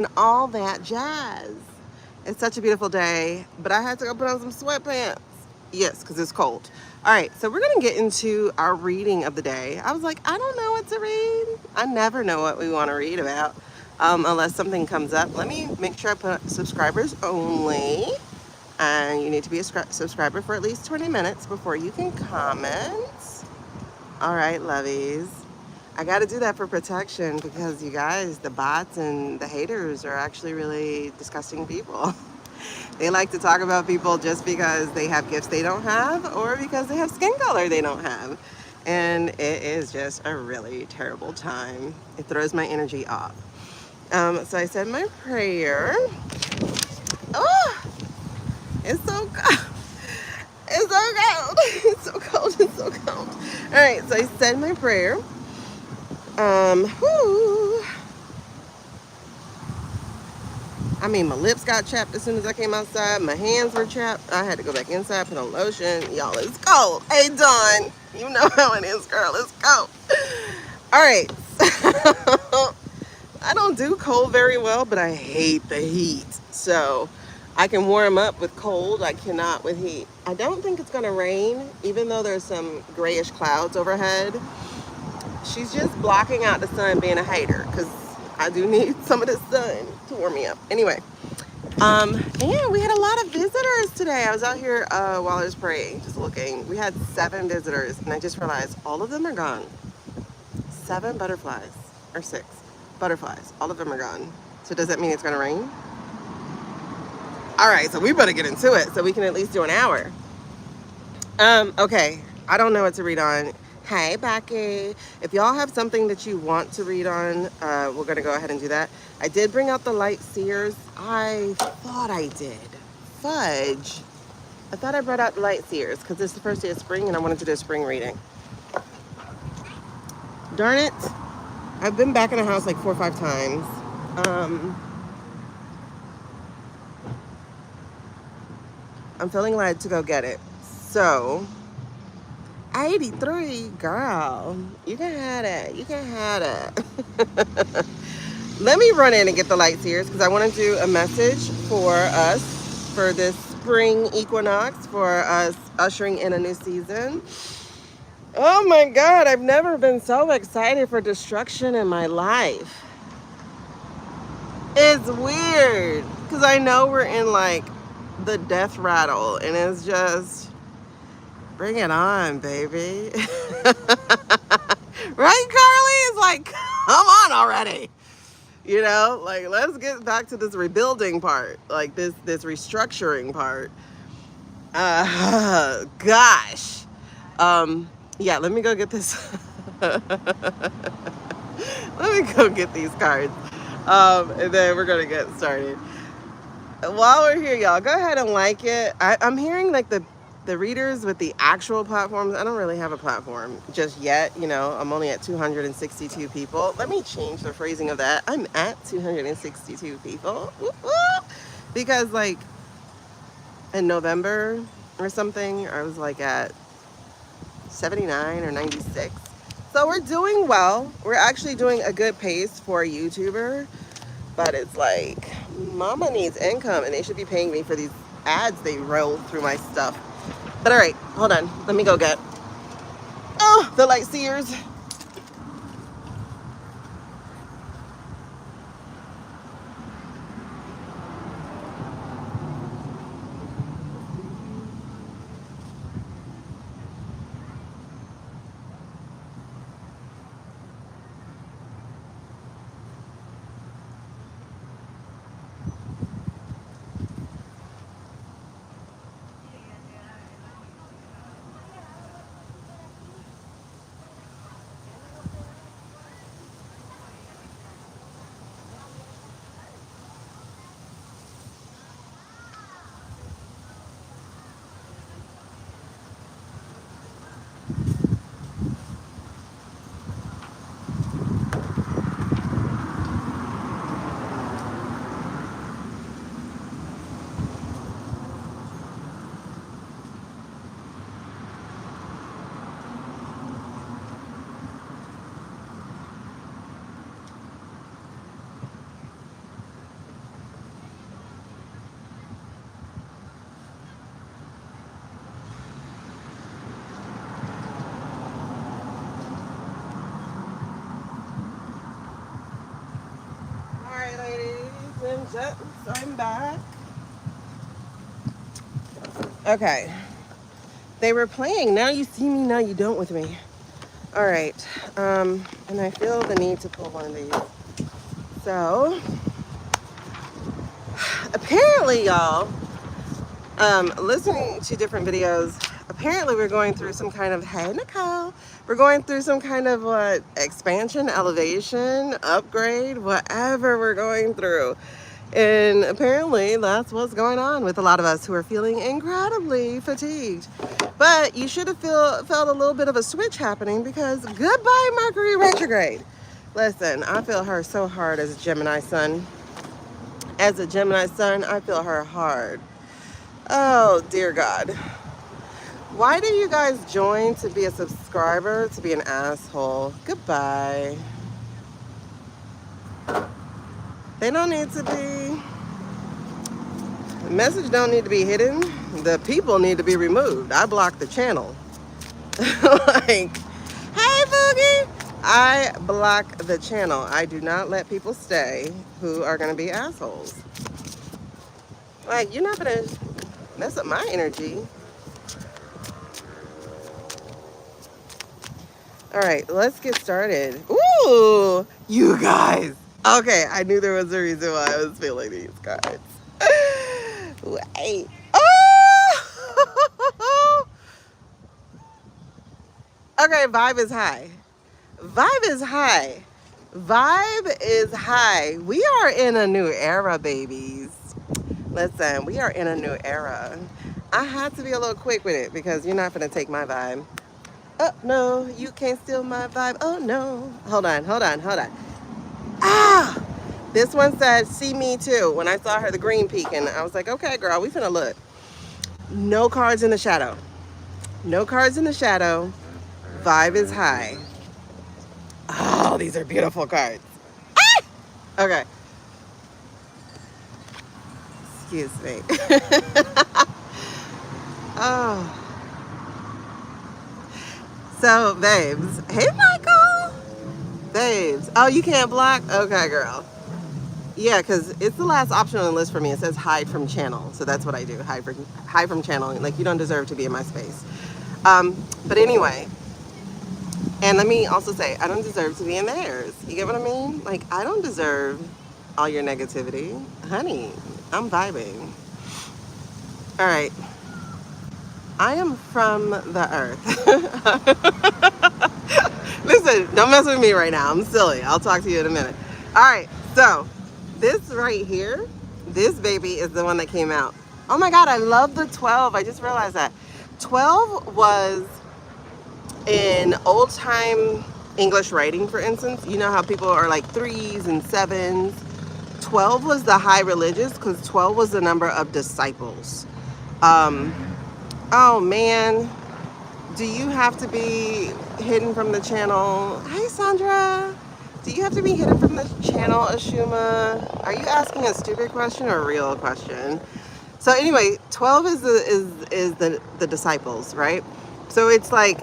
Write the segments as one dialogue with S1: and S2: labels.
S1: and all that jazz. It's such a beautiful day, but I had to go put on some sweatpants. Yes, because it's cold. All right, so we're going to get into our reading of the day. I was like, I don't know what to read. I never know what we want to read about unless something comes up. Let me make sure I put subscribers only. And you need to be a subscriber for at least 20 minutes before you can comment. All right, lovies. I got to do that for protection because you guys, the bots and the haters are actually really disgusting people. They like to talk about people just because they have gifts they don't have or because they have skin color they don't have. And it is just a really terrible time. It throws my energy off. So I said my prayer. Oh, it's so cold. It's so cold. It's so cold. It's so cold. All right, so I said my prayer. Whew. I mean, my lips got chapped as soon as I came outside. My hands were chapped. I had to go back inside, put on lotion. Y'all, it's cold. Hey, Dawn. You know how it is, girl. It's cold. All right. So, I don't do cold very well, but I hate the heat. So I can warm up with cold. I cannot with heat. I don't think it's going to rain, even though there's some grayish clouds overhead. She's just blocking out the sun, being a hater, because I do need some of the sun to warm me up. Anyway, yeah, we had a lot of visitors today. I was out here while I was praying, just looking. We had 7 visitors, and I just realized all of them are gone. 7 butterflies, or 6 butterflies. All of them are gone. So does that mean it's going to rain? All right, so we better get into it so we can at least do an hour. Okay, I don't know what to read on. Hey, Becky. If y'all have something that you want to read on, we're going to go ahead and do that. I did bring out the light seers. I thought I did. Fudge. I thought I brought out the light seers because it's the first day of spring and I wanted to do a spring reading. Darn it. I've been back in the house like 4 or 5 times. I'm feeling glad to go get it. So, 83, girl. You can have it. You can have it. Let me run in and get the light seers because I want to do a message for us for this spring equinox, for us ushering in a new season. Oh my God, I've never been so excited for destruction in my life. It's weird because I know we're in like the death rattle and it's just bring it on, baby. Right, Carly? It's like, come on already. You know, like let's get back to this rebuilding part, like this restructuring part. Gosh. Yeah, let me go get this. Let me go get these cards. And then we're gonna get started. While we're here, y'all, go ahead and like it. I'm hearing like the readers with the actual platforms. I don't really have a platform just yet. You know, I'm only at 262 people. Let me change the phrasing of that. I'm at 262 people. Because like in November or something, I was like at 79 or 96. So we're doing well. We're actually doing a good pace for a YouTuber. But it's like, mama needs income and they should be paying me for these ads they roll through my stuff. But all right, hold on. Let me go get, the light seers. PolitiChat. So I'm back. Okay. They were playing Now You See Me, Now You Don't with me. All right. And I feel the need to pull one of these. So apparently, y'all, listening to different videos, apparently we're going through some kind of, hey Nicole, we're going through some kind of what, expansion, elevation, upgrade, whatever we're going through. And apparently that's what's going on with a lot of us who are feeling incredibly fatigued. But you should have felt a little bit of a switch happening, because goodbye Mercury retrograde. Listen, I feel her so hard as a Gemini sun. As a Gemini sun, I feel her hard. Oh, dear God. Why do you guys join to be a subscriber, to be an asshole? Goodbye. They don't need to be. The message don't need to be hidden. The people need to be removed. I block the channel. Like, hey, Boogie. I block the channel. I do not let people stay who are going to be assholes. Like, you're not going to mess up my energy. All right, let's get started. Ooh, you guys. Okay, I knew there was a reason why I was feeling these cards. Wait. Oh! Okay, vibe is high. Vibe is high. Vibe is high. We are in a new era, babies. Listen, we are in a new era. I had to be a little quick with it, because you're not going to take my vibe. Oh, no, you can't steal my vibe. Oh, no. Hold on. Ah! This one said, see me too. When I saw her, the green peeking, I was like, okay, girl, we finna look. No cards in the shadow. No cards in the shadow. Vibe is high. Oh, these are beautiful cards. Ah! Okay. Excuse me. Oh. So, babes. Hey, Michael. Babes. Oh, you can't block? Okay, girl. Yeah, because it's the last option on the list for me. It says hide from channel. So that's what I do. Hide from channel. Like, you don't deserve to be in my space. But anyway. And let me also say, I don't deserve to be in theirs. You get what I mean? Like, I don't deserve all your negativity. Honey, I'm vibing. All right. I am from the earth. Listen, don't mess with me right now. I'm silly. I'll talk to you in a minute. All right. So this right here, this baby is the one that came out. Oh my God, I love the 12. I just realized that. 12 was in old time English writing, for instance. You know how people are like 3s and 7s. 12 was the high religious, because 12 was the number of disciples. Oh man, do you have to be hidden from the channel? Hi Sandra. Do you have to be hidden from the channel, Ashuma? Are you asking a stupid question or a real question? So anyway, 12 is the disciples, right? So it's like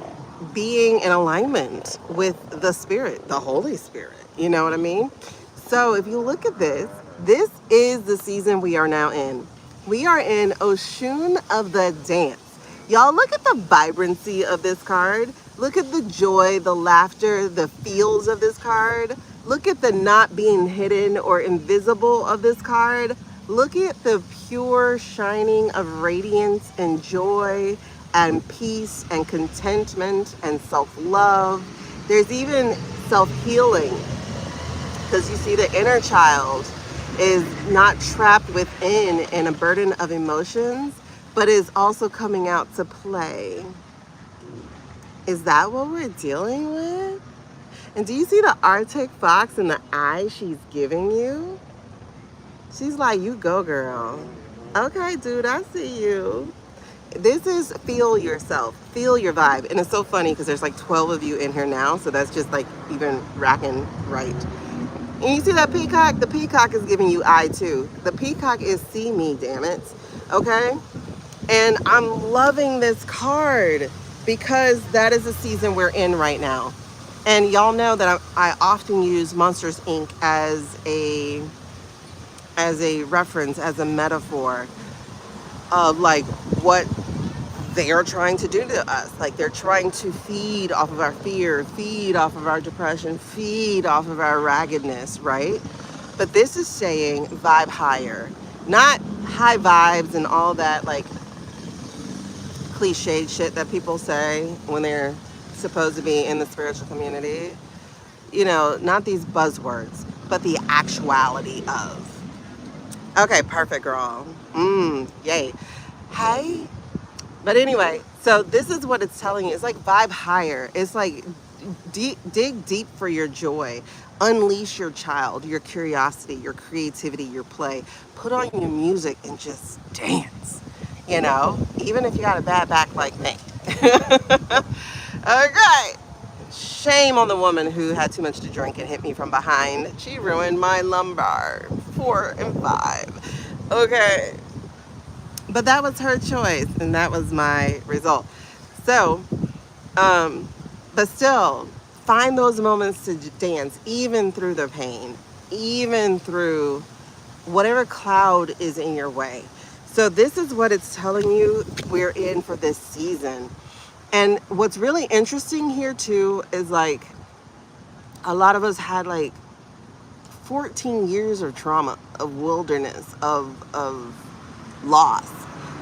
S1: being in alignment with the Spirit, the Holy Spirit. You know what I mean? So if you look at this, this is the season we are now in. We are in Oshun of the Dance. Y'all, look at the vibrancy of this card. Look at the joy, the laughter, the feels of this card. Look at the not being hidden or invisible of this card. Look at the pure shining of radiance and joy and peace and contentment and self-love. There's even self-healing, because you see the inner child is not trapped within in a burden of emotions, but is also coming out to play. Is that what we're dealing with? And do you see the Arctic fox in the eye she's giving you? She's like, you go, girl. Okay, dude, I see you. This is feel yourself, feel your vibe. And it's so funny because there's like 12 of you in here now, so that's just like even racking right. And you see that peacock? The peacock is giving you eye too. The peacock is see me, damn it. Okay? And I'm loving this card because that is the season we're in right now. And y'all know that I often use Monsters Inc. as a as a reference, as a metaphor of like what they are trying to do to us. Like they're trying to feed off of our fear, feed off of our depression, feed off of our raggedness, right? But this is saying vibe higher, not high vibes and all that like cliched shit that people say when they're supposed to be in the spiritual community. You know, not these buzzwords, but the actuality of. Okay, perfect, girl. Yay. Hey. But anyway, so this is what it's telling you. It's like vibe higher. It's like dig deep for your joy. Unleash your child, your curiosity, your creativity, your play. Put on your music and just dance. You know, even if you got a bad back like me. Okay. Shame on the woman who had too much to drink and hit me from behind. She ruined my lumbar. 4 and 5. Okay. But that was her choice and that was my result. So, but still, find those moments to dance, even through the pain, even through whatever cloud is in your way. So this is what it's telling you we're in for this season. And what's really interesting here too is like a lot of us had like 14 years of trauma, of wilderness, of loss,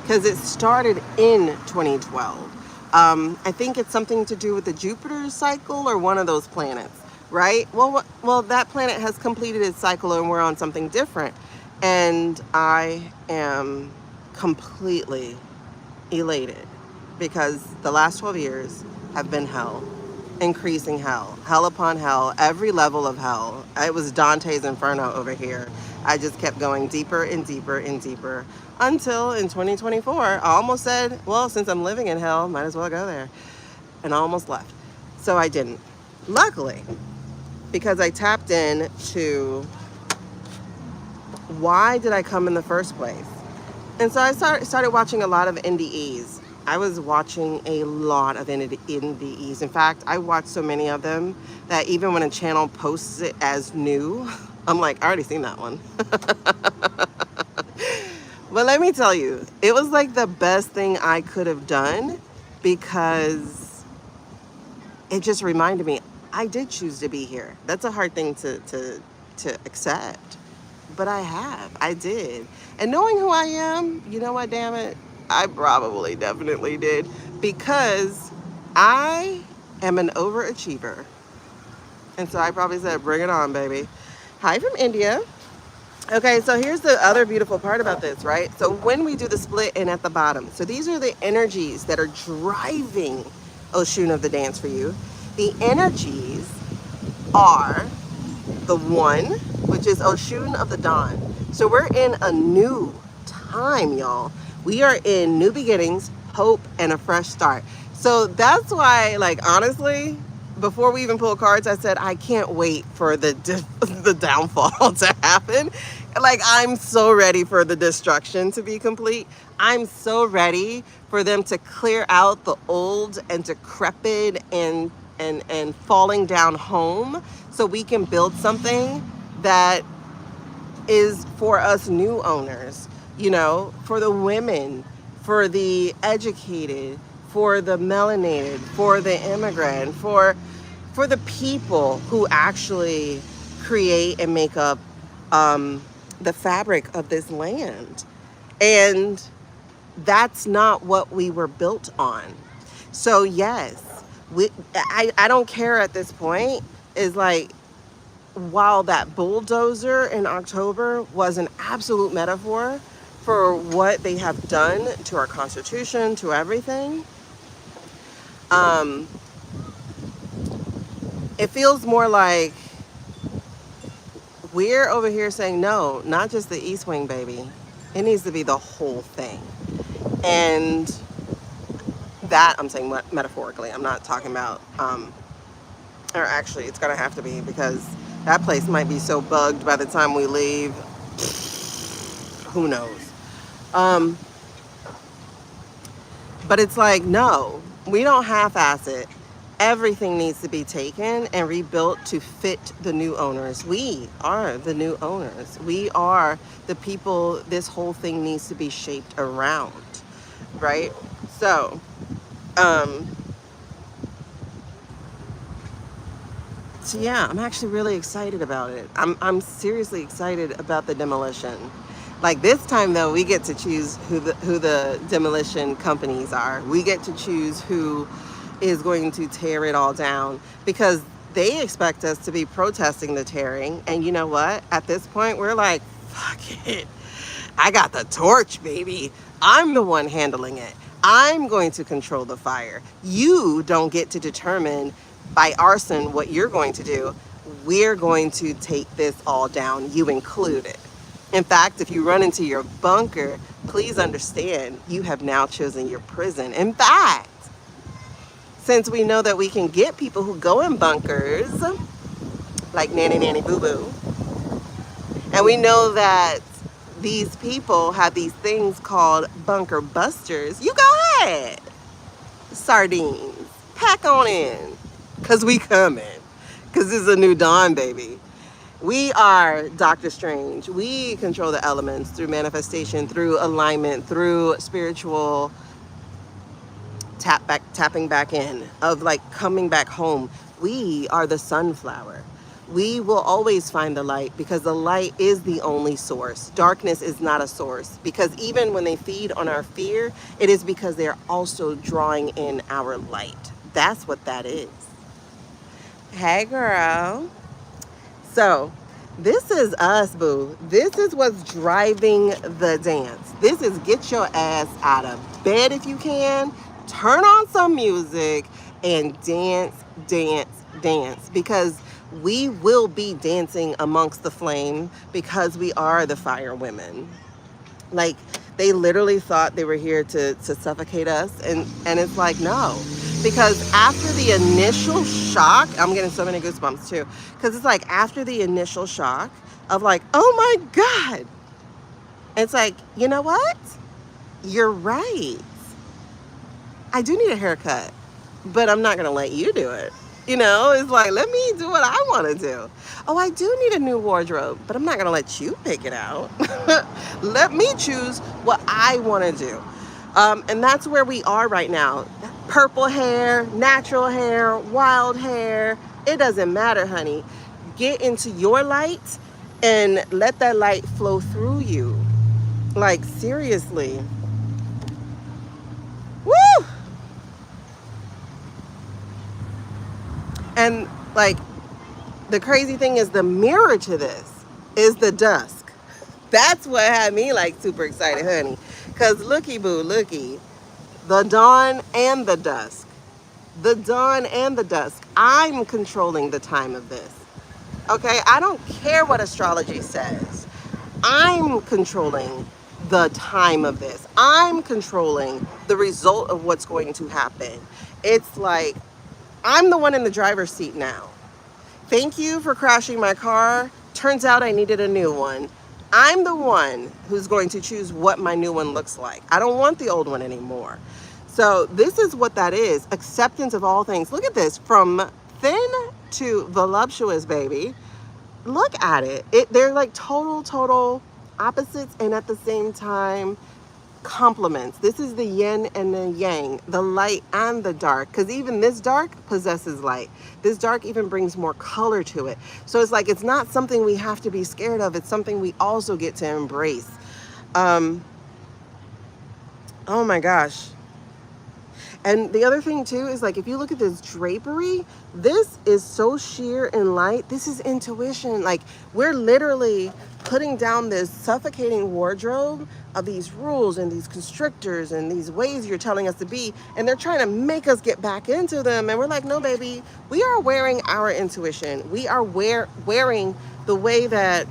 S1: because it started in 2012. I think it's something to do with the Jupiter cycle or one of those planets, right? Well, that planet has completed its cycle and we're on something different. And I am completely elated because the last 12 years have been hell, increasing hell, hell upon hell, every level of hell. It was Dante's Inferno over here. I just kept going deeper and deeper and deeper until in 2024, I almost said, well, since I'm living in hell, might as well go there. And I almost left. So I didn't. Luckily, because I tapped in to why did I come in the first place? And so I started watching a lot of NDEs. I was watching a lot of NDEs. In fact, I watched so many of them that even when a channel posts it as new, I'm like, I already seen that one. But let me tell you, it was like the best thing I could have done because it just reminded me, I did choose to be here. That's a hard thing to accept. But I did. And knowing who I am, you know what, damn it, I probably definitely did. Because I am an overachiever. And so I probably said, bring it on, baby. Hi from India. Okay, so here's the other beautiful part about this, right? So when we do the split and at the bottom, so these are the energies that are driving Oshun of the dance for you. The energies are the 1, which is Oshun of the dawn. So we're in a new time, y'all. We are in new beginnings, hope, and a fresh start. So that's why, like, honestly, before we even pull cards, I said, I can't wait for the downfall to happen. Like, I'm so ready for the destruction to be complete. I'm so ready for them to clear out the old and decrepit and falling down home so we can build something that is for us new owners, you know, for the women, for the educated, for the melanated, for the immigrant, for the people who actually create and make up the fabric of this land. And that's not what we were built on. So yes, I don't care at this point. Is like, while that bulldozer in October was an absolute metaphor for what they have done to our Constitution, to everything, it feels more like we're over here saying, no, not just the East Wing, baby. It needs to be the whole thing. And that I'm saying metaphorically. I'm not talking about, or actually it's gonna have to be, because that place might be so bugged by the time we leave. Who knows? But it's like, no, we don't half-ass it. Everything needs to be taken and rebuilt to fit the new owners. We are the new owners. We are the people this whole thing needs to be shaped around, right? So, um, so yeah, I'm actually really excited about it. I'm seriously excited about the demolition. Like this time though, we get to choose who the demolition companies are. We get to choose who is going to tear it all down, because they expect us to be protesting the tearing. And you know what? At this point, we're like, fuck it. I got the torch, baby. I'm the one handling it. I'm going to control the fire. You don't get to determine by arson what you're going to do. We're going to take this all down, you included. In fact, if you run into your bunker, please understand you have now chosen your prison. In fact, since we know that we can get people who go in bunkers, like Nanny Nanny Boo Boo, and we know that these people have these things called bunker busters, you go ahead. Sardines, pack on in, because we coming. Because this is a new dawn, baby. We are Doctor Strange. We control the elements through manifestation, through alignment, through spiritual tapping back in, of like coming back home. We are the sunflower. We will always find the light, because the light is the only source. Darkness is not a source, because even when they feed on our fear, it is because they're also drawing in our light. That's what that is. Hey, girl. So this is us, boo. This is what's driving the dance. This is get your ass out of bed if you can, turn on some music, and dance, dance, dance. Because we will be dancing amongst the flame, because we are the fire women. Like, they literally thought they were here to suffocate us. And it's like, no. Because after the initial shock, I'm getting so many goosebumps too. Because it's like after the initial shock of like, oh my God. It's like, you know what? You're right. I do need a haircut, but I'm not going to let you do it. You know, it's like, let me do what I want to do. Oh, I do need a new wardrobe, but I'm not going to let you pick it out. Let me choose what I want to do. And that's where we are right now. Purple hair, natural hair, wild hair. It doesn't matter, honey. Get into your light and let that light flow through you. Like, seriously. Woo! And like, the crazy thing is, the mirror to this is the dusk. That's what had me like super excited, honey. Cause looky boo, looky. The dawn and the dusk. The dawn and the dusk. I'm controlling the time of this. Okay? I don't care what astrology says. I'm controlling the time of this. I'm controlling the result of what's going to happen. It's like, I'm the one in the driver's seat now. Thank you for crashing my car. Turns out I needed a new one. I'm the one who's going to choose what my new one looks like. I don't want the old one anymore. So this is what that is. Acceptance of all things. Look at this. From thin to voluptuous, baby. Look at it. They're like total opposites, and at the same time complements. This is the yin and the yang, the light and the dark, because even this dark possesses light. This dark even brings more color to it. So it's like, it's not something we have to be scared of. It's something we also get to embrace. Oh my gosh. And the other thing too is like, if you look at this drapery, this is so sheer and light. This is intuition. Like, we're literally putting down this suffocating wardrobe of these rules and these constrictors and these ways you're telling us to be, and they're trying to make us get back into them. And we're like, no, baby, we are wearing our intuition. We are wearing the way that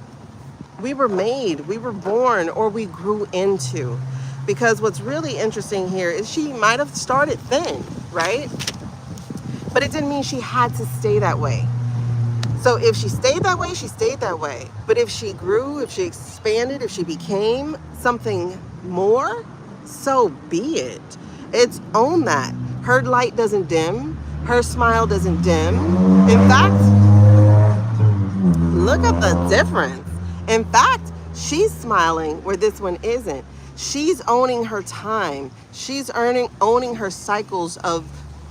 S1: we were made, we were born, or we grew into. Because what's really interesting here is she might have started thin, right? But it didn't mean she had to stay that way. So if she stayed that way, she stayed that way. But if she grew, if she expanded, if she became something more, so be it. It's own that. Her light doesn't dim. Her smile doesn't dim. In fact, look at the difference. In fact, she's smiling where this one isn't. She's owning her time. She's owning her cycles of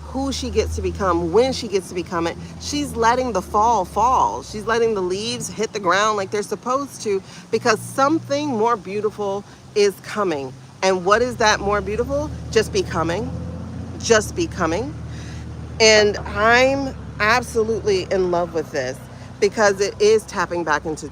S1: who she gets to become, when she gets to become it. She's letting the fall. She's letting the leaves hit the ground like they're supposed to, because something more beautiful is coming. And what is that more beautiful? Just becoming. Just becoming. And I'm absolutely in love with this because it is tapping back into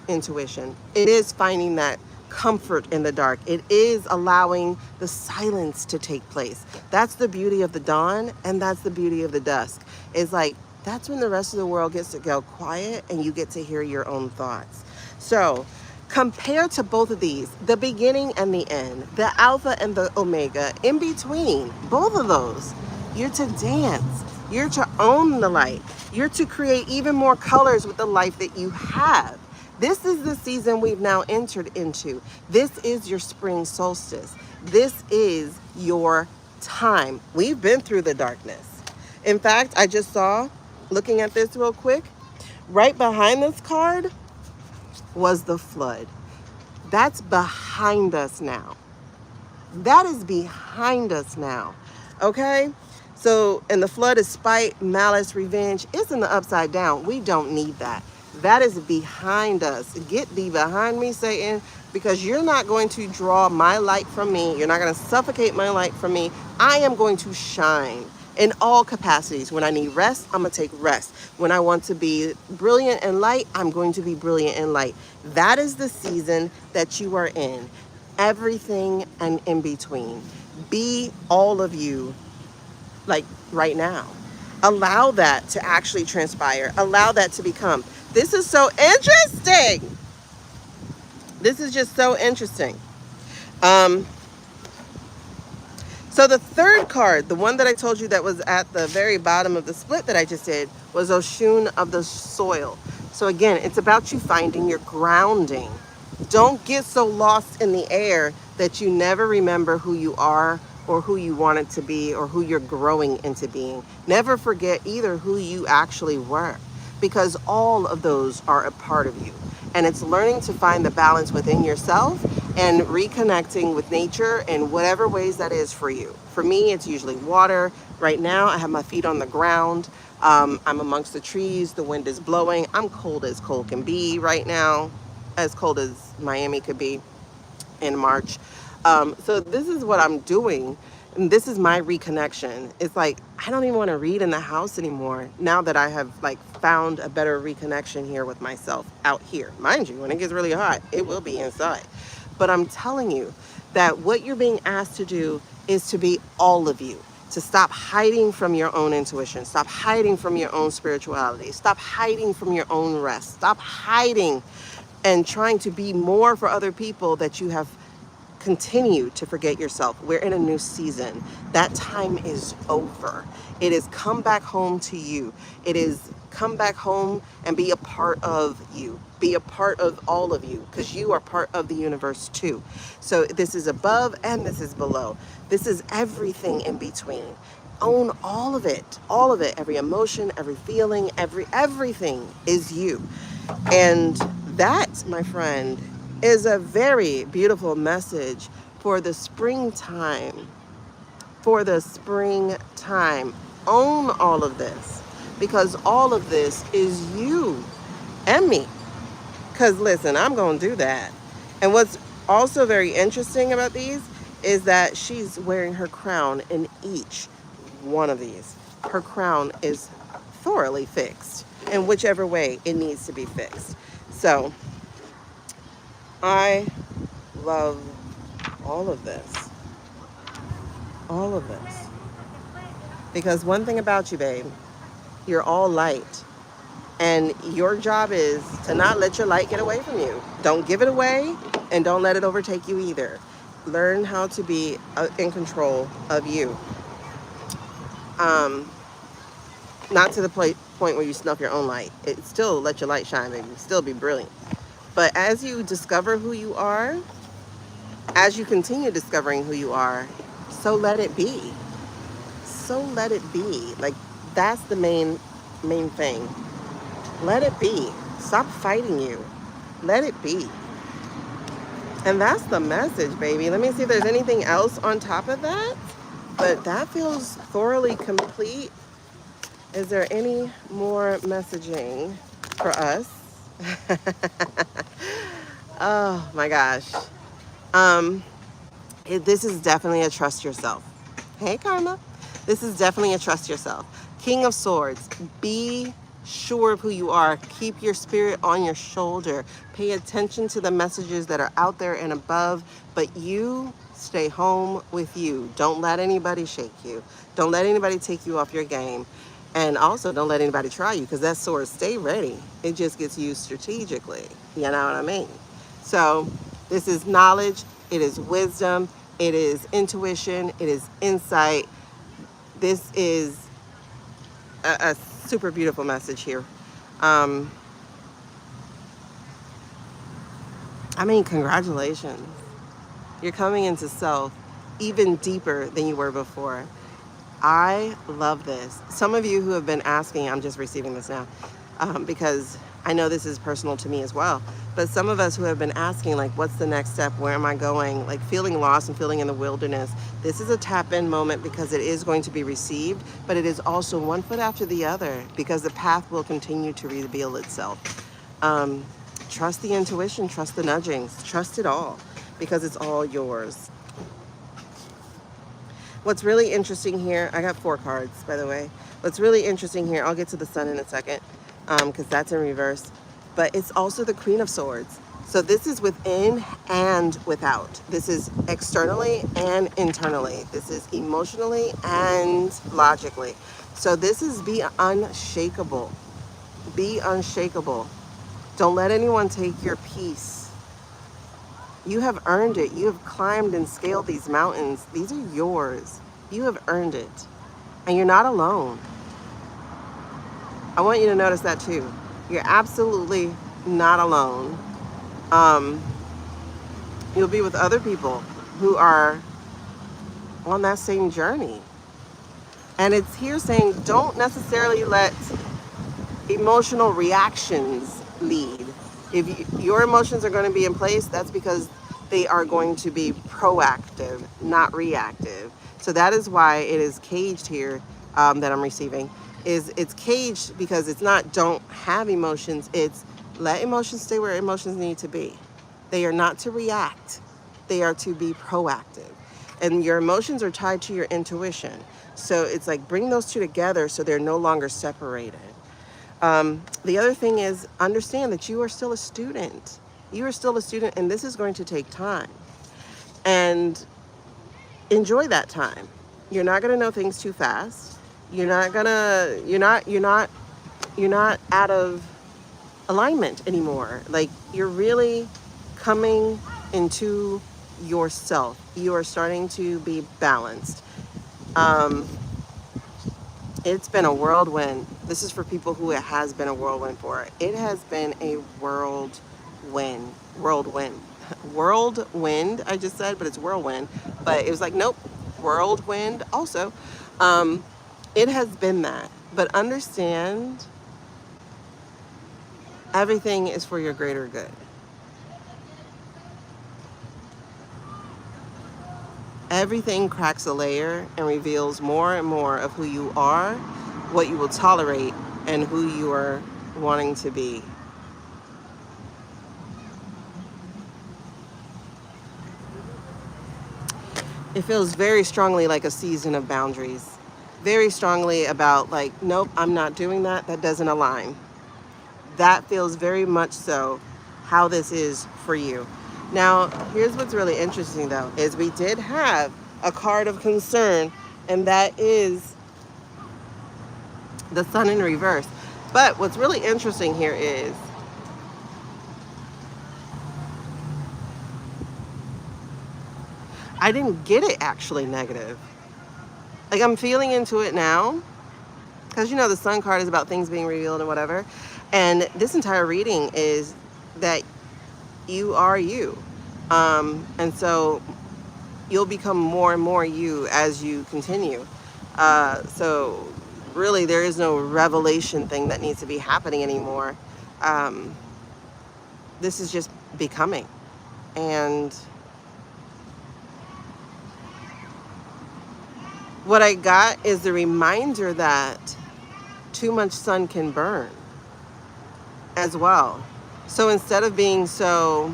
S1: intuition. It is finding that comfort in the dark. It is allowing the silence to take place. That's the beauty of the dawn, and that's the beauty of the dusk. It's like, that's when the rest of the world gets to go quiet and you get to hear your own thoughts. So compare to both of these, the beginning and the end, the alpha and the omega, in between, both of those. You're to dance. You're to own the light. You're to create even more colors with the life that you have. This is the season we've now entered into. This is your spring solstice. This is your time. We've been through the darkness. In fact, I just saw, looking at this real quick, right behind this card was the flood. That's behind us now. That is behind us now. Okay? So, and the flood is spite, malice, revenge. It's in the upside down. We don't need that. That is behind us. Get thee behind me, Satan, because you're not going to draw my light from me. You're not going to suffocate my light from me. I am going to shine in all capacities. When I need rest, I'm going to take rest. When I want to be brilliant and light, I'm going to be brilliant and light. That is the season that you are in. Everything and in between. Be all of you, like right now. Allow that to actually transpire. Allow that to become. This is so interesting. This is just so interesting. So the third card, the one that I told you that was at the very bottom of the split that I just did, was Oshun of the soil. So again, it's about you finding your grounding. Don't get so lost in the air that you never remember who you are or who you wanted to be or who you're growing into being. Never forget either who you actually were, because all of those are a part of you. And it's learning to find the balance within yourself and reconnecting with nature in whatever ways that is for you. For me, it's usually water. Right now, I have my feet on the ground. I'm amongst the trees. The wind is blowing. I'm cold as cold can be right now, as cold as Miami could be in March. So this is what I'm doing. And this is my reconnection. It's like, I don't even want to read in the house anymore now that I have like found a better reconnection here with myself out here. Mind you, when it gets really hot, it will be inside. But I'm telling you that what you're being asked to do is to be all of you, to stop hiding from your own intuition, stop hiding from your own spirituality, stop hiding from your own rest, stop hiding and trying to be more for other people that you have continue to forget yourself. We're in a new season. That time is over. It is come back home to you. It is come back home and be a part of you. Be a part of all of you, because you are part of the universe too. So this is above and this is below. This is everything in between. Own all of it. All of it. Every emotion, every feeling, everything is you. And that, my friend, is a very beautiful message for the springtime. For the springtime. Own all of this, because all of this is you and me. Because listen, I'm going to do that. And what's also very interesting about these is that she's wearing her crown in each one of these. Her crown is thoroughly fixed in whichever way it needs to be fixed. So I love all of this. All of this. Because one thing about you, babe, you're all light. And your job is to not let your light get away from you. Don't give it away, and don't let it overtake you either. Learn how to be in control of you. Not to the point where you snuff your own light. It still let your light shine, baby. Still be brilliant. But as you discover who you are, as you continue discovering who you are, so let it be. So let it be. Like, That's the main thing. Let it be. Stop fighting you. Let it be. And that's the message, baby. Let me see if there's anything else on top of that. But that feels thoroughly complete. Is there any more messaging for us? Oh my gosh. Um, this is definitely a trust yourself. Hey, Karma. This is definitely a trust yourself. King of Swords. Be sure of who you are. Keep your spirit on your shoulder. Pay attention to the messages that are out there and above, but you stay home with you. Don't let anybody shake you. Don't let anybody take you off your game. And also, don't let anybody try you, because that sword, stay ready. It just gets used strategically. You know what I mean? So this is knowledge. It is wisdom. It is intuition. It is insight. This is a super beautiful message here. Um, I mean, congratulations. You're coming into self even deeper than you were before. I love this. Some of you who have been asking, I'm just receiving this now, because I know this is personal to me as well. But some of us who have been asking, like, what's the next step? Where am I going? Like, feeling lost and feeling in the wilderness. This is a tap-in moment, because it is going to be received, but it is also one foot after the other, because the path will continue to reveal itself. Trust the intuition, trust the nudgings, trust it all, because it's all yours. What's really interesting here, I got 4 cards, by the way. What's really interesting here, I'll get to the sun in a second, because that's in reverse. But it's also the Queen of Swords. So this is within and without. This is externally and internally. This is emotionally and logically. So this is be unshakable. Be unshakable. Don't let anyone take your peace. You have earned it. You have climbed and scaled these mountains. These are yours. You have earned it. And you're not alone. I want you to notice that too. You're absolutely not alone. You'll be with other people who are on that same journey. And it's here saying, don't necessarily let emotional reactions lead. If your emotions are going to be in place, that's because they are going to be proactive, not reactive. So that is why it is caged here, that I'm receiving. It's caged because it's not don't have emotions, it's let emotions stay where emotions need to be. They are not to react, they are to be proactive. And your emotions are tied to your intuition. So it's like bring those two together so they're no longer separated. The other thing is understand that you are still a student. You are still a student, and this is going to take time. And enjoy that time. You're not going to know things too fast. You're not out of alignment anymore. Like, you're really coming into yourself. You are starting to be balanced. It's been a whirlwind. This is for people who it has been a whirlwind for. It has been a whirlwind. Whirlwind, I just said, but it's whirlwind. But it was like, nope, whirlwind also. It has been that. But understand, everything is for your greater good. Everything cracks a layer and reveals more and more of who you are, what you will tolerate, and who you are wanting to be. It feels very strongly like a season of boundaries. Very strongly about like, nope, I'm not doing that. That doesn't align. That feels very much so how this is for you. Now, here's what's really interesting though, is we did have a card of concern, and that is the sun in reverse. But what's really interesting here is I didn't get it actually negative. Like, I'm feeling into it now, because you know the sun card is about things being revealed and whatever. And this entire reading is that you are you. And so you'll become more and more you as you continue. So really there is no revelation thing that needs to be happening anymore. Um, this is just becoming. And what I got is the reminder that too much sun can burn as well. So instead of being so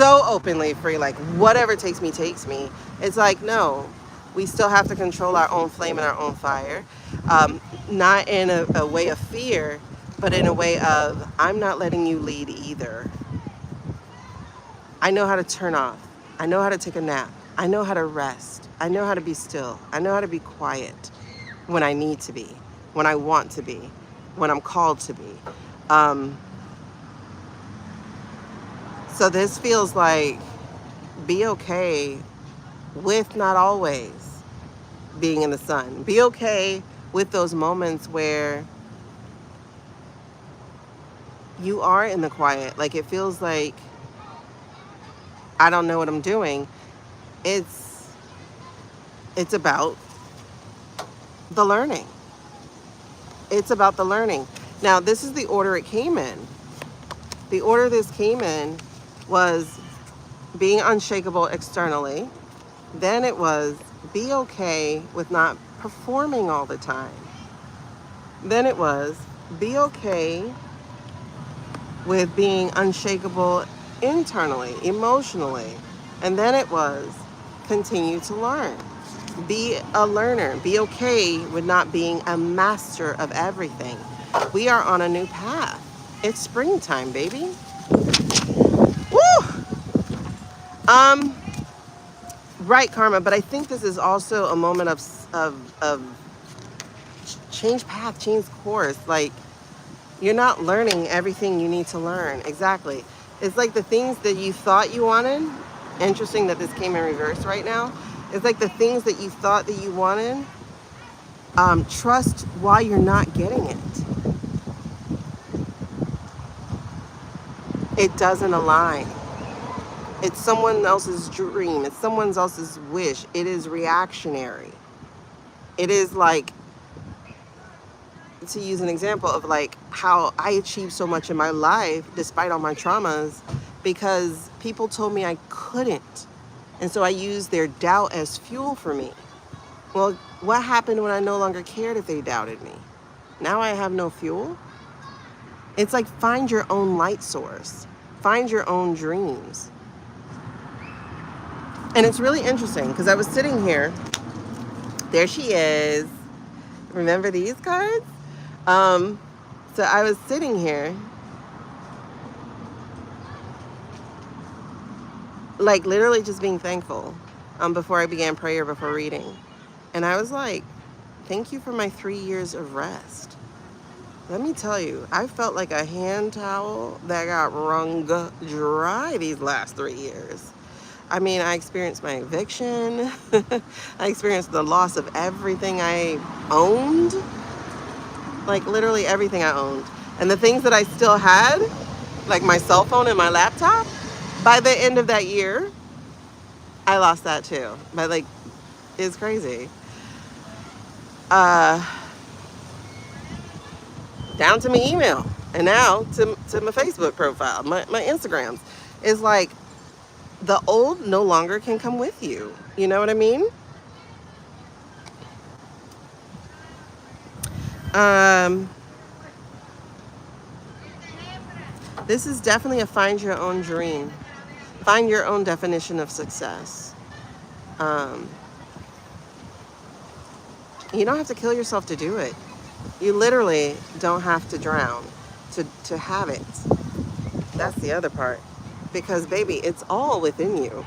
S1: openly free, like whatever takes me, it's like, no, we still have to control our own flame and our own fire. Not in a way of fear, but in a way of, I'm not letting you lead either. I know how to turn off. I know how to take a nap. I know how to rest. I know how to be still. I know how to be quiet when I need to be, when I want to be, when I'm called to be. So this feels like, be okay with not always being in the sun. Be okay with those moments where you are in the quiet. Like it feels like I don't know what I'm doing. It's about the learning. It's about the learning. Now, this is the order it came in. The order this came in was being unshakable externally. Then it was be okay with not performing all the time. Then it was be okay with being unshakable internally, emotionally. And then it was continue to learn. Be a learner. Be okay with not being a master of everything. We are on a new path. It's springtime, baby. Woo! Right, Karma, but I think this is also a moment of change path, change course. Like, you're not learning everything you need to learn. Exactly. It's like the things that you thought you wanted. Interesting that this came in reverse right now. It's like the things that you thought that you wanted. Trust why you're not getting it. It doesn't align. It's someone else's dream. It's someone else's wish. It is reactionary. It is like, to use an example of like how I achieved so much in my life despite all my traumas because people told me I couldn't. And so I used their doubt as fuel for me. Well, what happened when I no longer cared if they doubted me? Now I have no fuel. It's like find your own light source. Find your own dreams. And it's really interesting because I was sitting here. There she is. Remember these cards? So I was sitting here, like literally just being thankful before I began prayer, before reading. And I was like, thank you for my 3 years of rest. Let me tell you, I felt like a hand towel that got wrung dry these last 3 years. I mean, I experienced my eviction. I experienced the loss of everything I owned. Like literally everything I owned. And the things that I still had, like my cell phone and my laptop, by the end of that year, I lost that too. But like, it's crazy. Down to my email. And now to my Facebook profile, my Instagrams. It's like the old no longer can come with you. You know what I mean? This is definitely a find your own dream. Find your own definition of success. You don't have to kill yourself to do it. You literally don't have to drown to have it. That's the other part. Because, baby, it's all within you.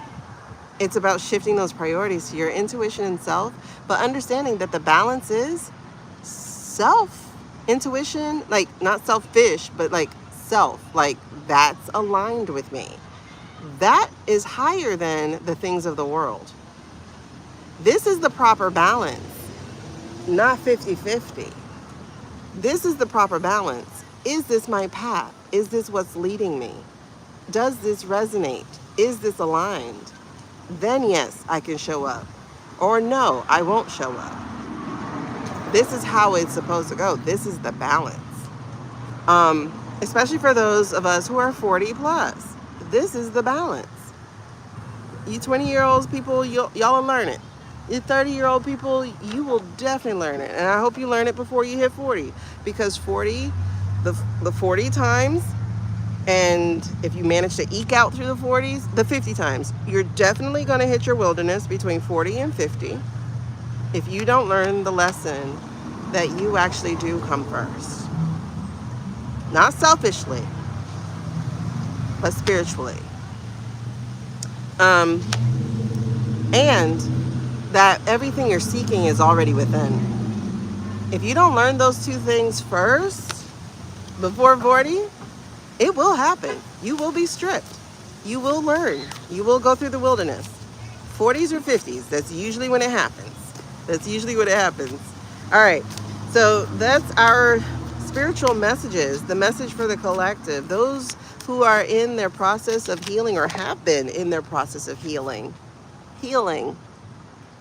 S1: It's about shifting those priorities to your intuition and self, but understanding that the balance is self. Intuition, like not selfish, but like self. Like that's aligned with me. That is higher than the things of the world. This is the proper balance, not 50-50. This is the proper balance. Is this my path? Is this what's leading me? Does this resonate? Is this aligned? Then yes, I can show up. Or no, I won't show up. This is how it's supposed to go. This is the balance. Especially for those of us who are 40 plus. This is the balance. You 20-year-olds people, y'all will learn it. You 30-year-old people, you will definitely learn it. And I hope you learn it before you hit 40. Because 40, the 40 times, and if you manage to eke out through the 40s, the 50 times, you're definitely going to hit your wilderness between 40 and 50 if you don't learn the lesson that you actually do come first. Not selfishly, but spiritually. And that everything you're seeking is already within. If you don't learn those two things first, before 40, it will happen. You will be stripped. You will learn. You will go through the wilderness. 40s or 50s, that's usually when it happens. That's usually when it happens. All right, so that's our spiritual messages, the message for the collective. Those who are in their process of healing or have been in their process of healing. Healing.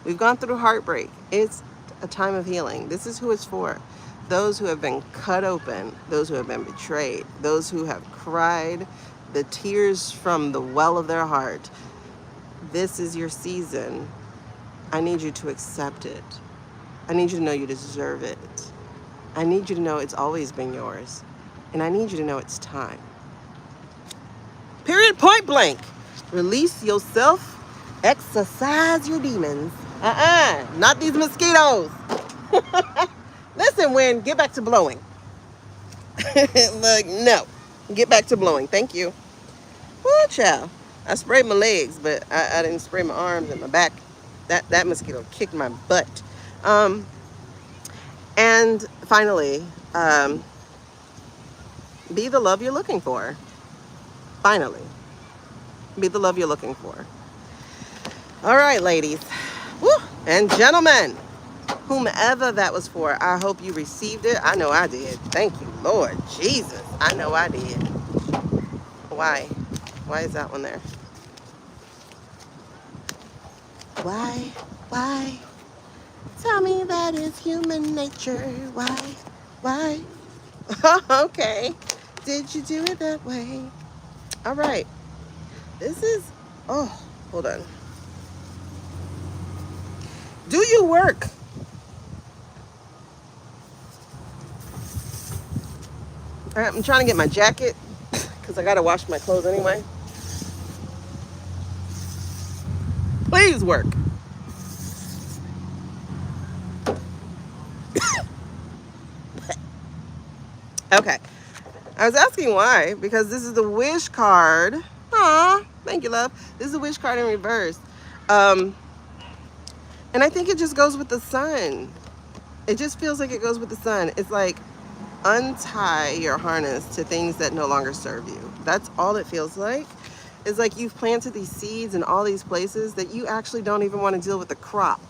S1: We've gone through heartbreak. It's a time of healing. This is who it's for. Those who have been cut open, those who have been betrayed, those who have cried the tears from the well of their heart. This is your season. I need you to accept it. I need you to know you deserve it. I need you to know it's always been yours. And I need you to know it's time. Period, point blank. Release yourself. Exercise your demons. Not these mosquitoes. Listen, wind, get back to blowing. Look, no. Get back to blowing. Thank you. Woo, child. I sprayed my legs, but I didn't spray my arms and my back. That mosquito kicked my butt. And finally, be the love you're looking for. Finally. Be the love you're looking for. All right, ladies. Woo, and gentlemen. Whomever that was for, I hope you received it. I know I did. Thank you, Lord Jesus. I know I did. Why? Why is that one there? Why? Why? Tell me that is human nature. Why? Okay. Did you do it that way? All right. This is, oh, hold on. Do you work? All right, I'm trying to get my jacket because I got to wash my clothes anyway. Please work. Okay. I was asking why, because this is the wish card. Aw, thank you, love. This is the wish card in reverse. And I think it just goes with the sun. It just feels like it goes with the sun. It's like untie your harness to things that no longer serve you. That's all it feels like. It's like you've planted these seeds in all these places that you actually don't even want to deal with the crop.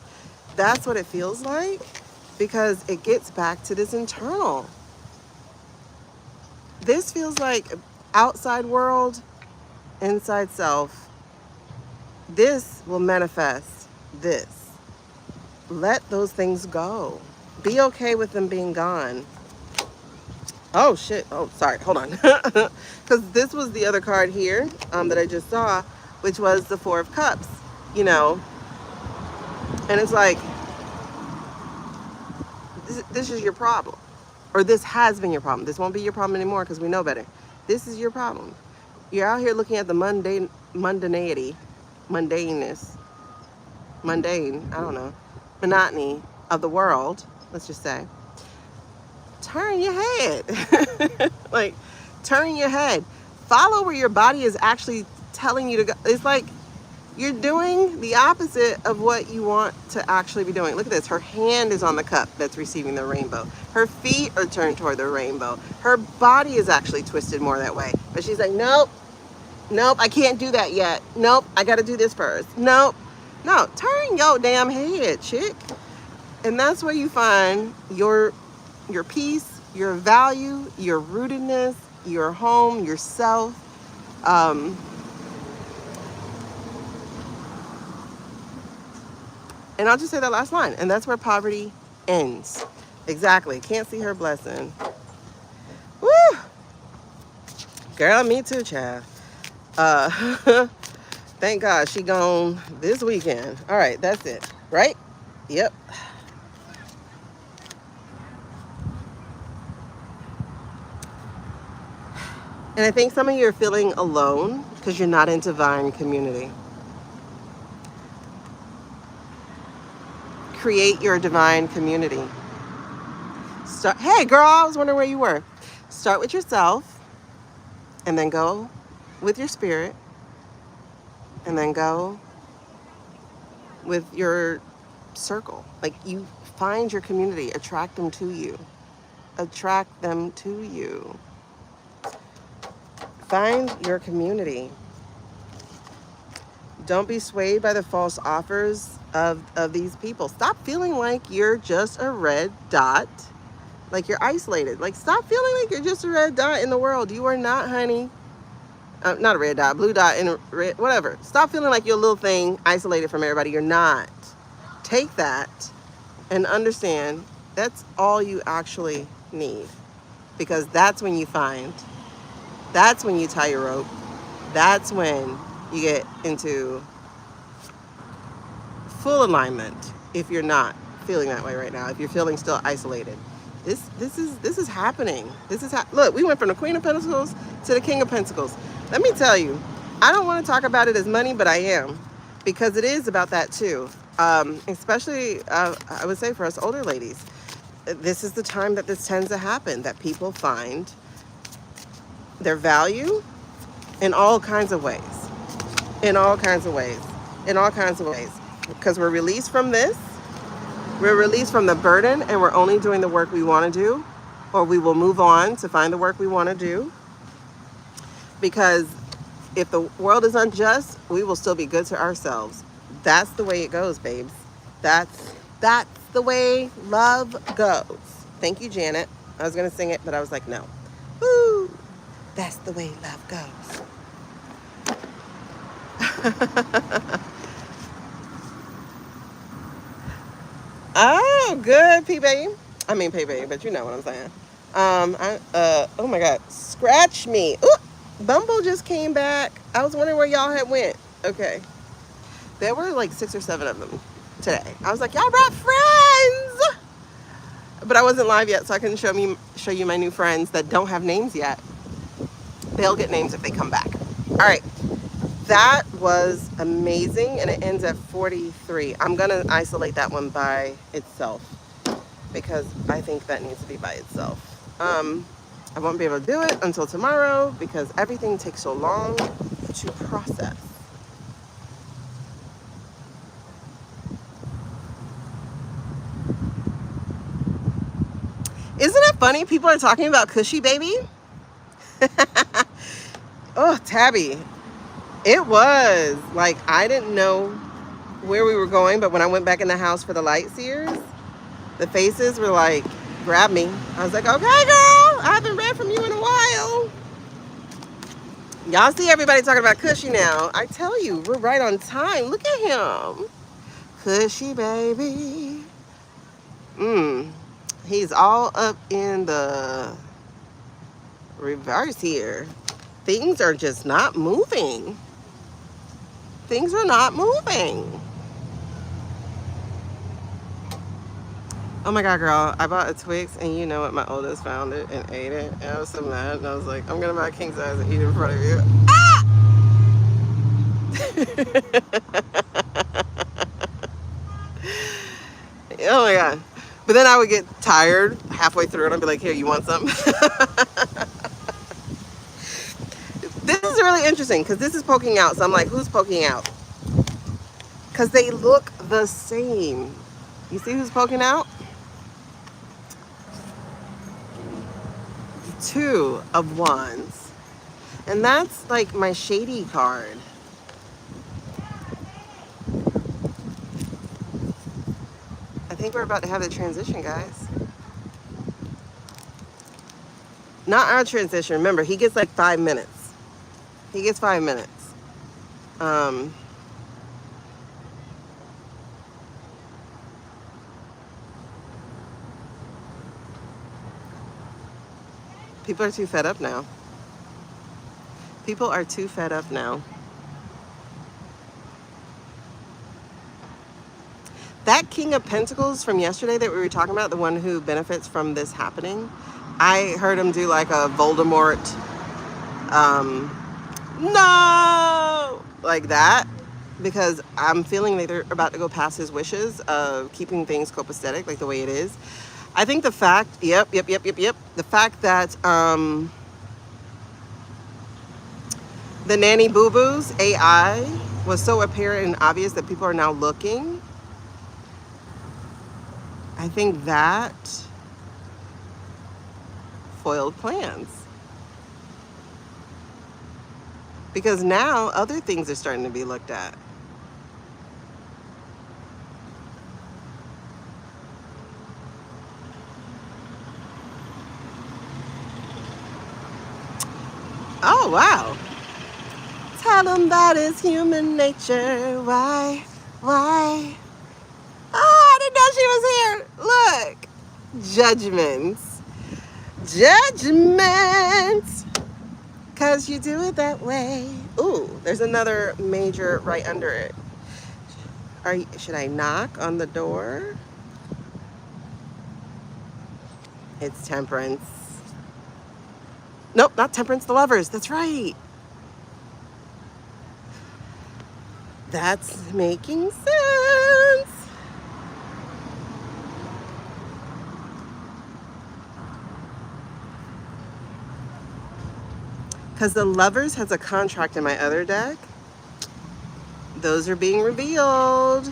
S1: That's what it feels like, because it gets back to this internal. This feels like outside world, inside self. This will manifest this. Let those things go. Be okay with them being gone. Oh, shit. Oh, sorry. Hold on. Because this was the other card here that I just saw, which was the Four of Cups, you know. And it's like, this is your problem. Or this has been your problem. This won't be your problem anymore because we know better. This is your problem. You're out here looking at the mundaneness, I don't know, monotony of the world, let's just say. Turn your head. Like, turn your head. Follow where your body is actually telling you to go. It's like you're doing the opposite of what you want to actually be doing. Look at this. Her hand is on the cup that's receiving the rainbow. Her feet are turned toward the rainbow. Her body is actually twisted more that way. But she's like, nope, I can't do that yet. Nope, I got to do this first. Nope. No, turn your damn head, chick. And that's where you find your peace, your value, your rootedness, your home, yourself. And I'll just say that last line. And that's where poverty ends. Exactly. Can't see her blessing. Woo! Girl, me too, child. Thank God she gone this weekend. All right, that's it. Right? Yep. And I think some of you are feeling alone because you're not in divine community. Create your divine community. Start. Hey, girl, I was wondering where you were. Start with yourself, and then go with your spirit, and then go with your circle. Like, you find your community, attract them to you. Attract them to you. Find your community. Don't be swayed by the false offers of these people. Stop feeling like you're just a red dot, like you're isolated. Like, stop feeling like you're just a red dot in the world. You are not, honey. Not a red dot, blue dot, and red, whatever. Stop feeling like you're a little thing isolated from everybody. You're not. Take that and understand that's all you actually need, because that's when you find, that's when you tie your rope. That's when you get into full alignment. If you're not feeling that way right now, if you're feeling still isolated, this is happening. Look, we went from the Queen of Pentacles to the King of Pentacles. Let me tell you, I don't want to talk about it as money, but I am, because it is about that too. Especially, I would say for us older ladies, this is the time that this tends to happen, that people find their value in all kinds of ways. In all kinds of ways. In all kinds of ways. Because we're released from this. We're released from the burden, and we're only doing the work we want to do, or we will move on to find the work we want to do. Because if the world is unjust, we will still be good to ourselves. That's the way it goes, babes. That's the way love goes. Thank you, Janet. I was going to sing it, but I was like, no. Woo! That's the way love goes. Oh, good, P-Baby. I mean, P-Baby, but you know what I'm saying. Oh my God, scratch me. Ooh, Bumble just came back. I was wondering where y'all had went. Okay. There were like 6 or 7 of them today. I was like, y'all brought friends. But I wasn't live yet, so I couldn't show you my new friends that don't have names yet. They'll get names if they come back. All right. That was amazing, and it ends at 43. I'm going to isolate that one by itself because I think that needs to be by itself. I won't be able to do it until tomorrow because everything takes so long to process. Isn't it funny? People are talking about Cushy Baby. Oh, Tabby. It was like, I didn't know where we were going, but when I went back in the house for the light seers, the faces were like, grab me. I was like, okay, girl, I haven't read from you in a while. Y'all see everybody talking about Cushy now. I tell you, we're right on time. Look at him. Cushy Baby. He's all up in the reverse here. Things are just not moving. Things are not moving. Oh my God, girl, I bought a Twix, and you know what? My oldest found it and ate it. And I was so mad. And I was like, I'm going to buy a king size and eat it in front of you. Ah! Oh my God. But then I would get tired halfway through, and I'd be like, here, you want some? This is really interesting because this is poking out. So I'm like, who's poking out? Because they look the same. You see who's poking out? 2 of Wands. And that's like my shady card. I think we're about to have the transition, guys. Not our transition. Remember, he gets like 5 minutes. He gets 5 minutes. People are too fed up now. People are too fed up now. That King of Pentacles from yesterday that we were talking about, the one who benefits from this happening, I heard him do like a Voldemort, no, like that, because I'm feeling that they're about to go past his wishes of keeping things copacetic, like the way it is. I think the fact, yep. The fact that the nanny boo-boos, AI, was so apparent and obvious that people are now looking. I think that foiled plans. Because now other things are starting to be looked at. Oh, wow. Tell them that is human nature. Why? Why? Oh, I didn't know she was here. Look. Judgments. Judgments. Because you do it that way. Ooh, there's another major right under it. Should I knock on the door? It's Temperance. Nope, not Temperance, the Lovers. That's right. That's making sense. Because the Lovers has a contract in my other deck. Those are being revealed.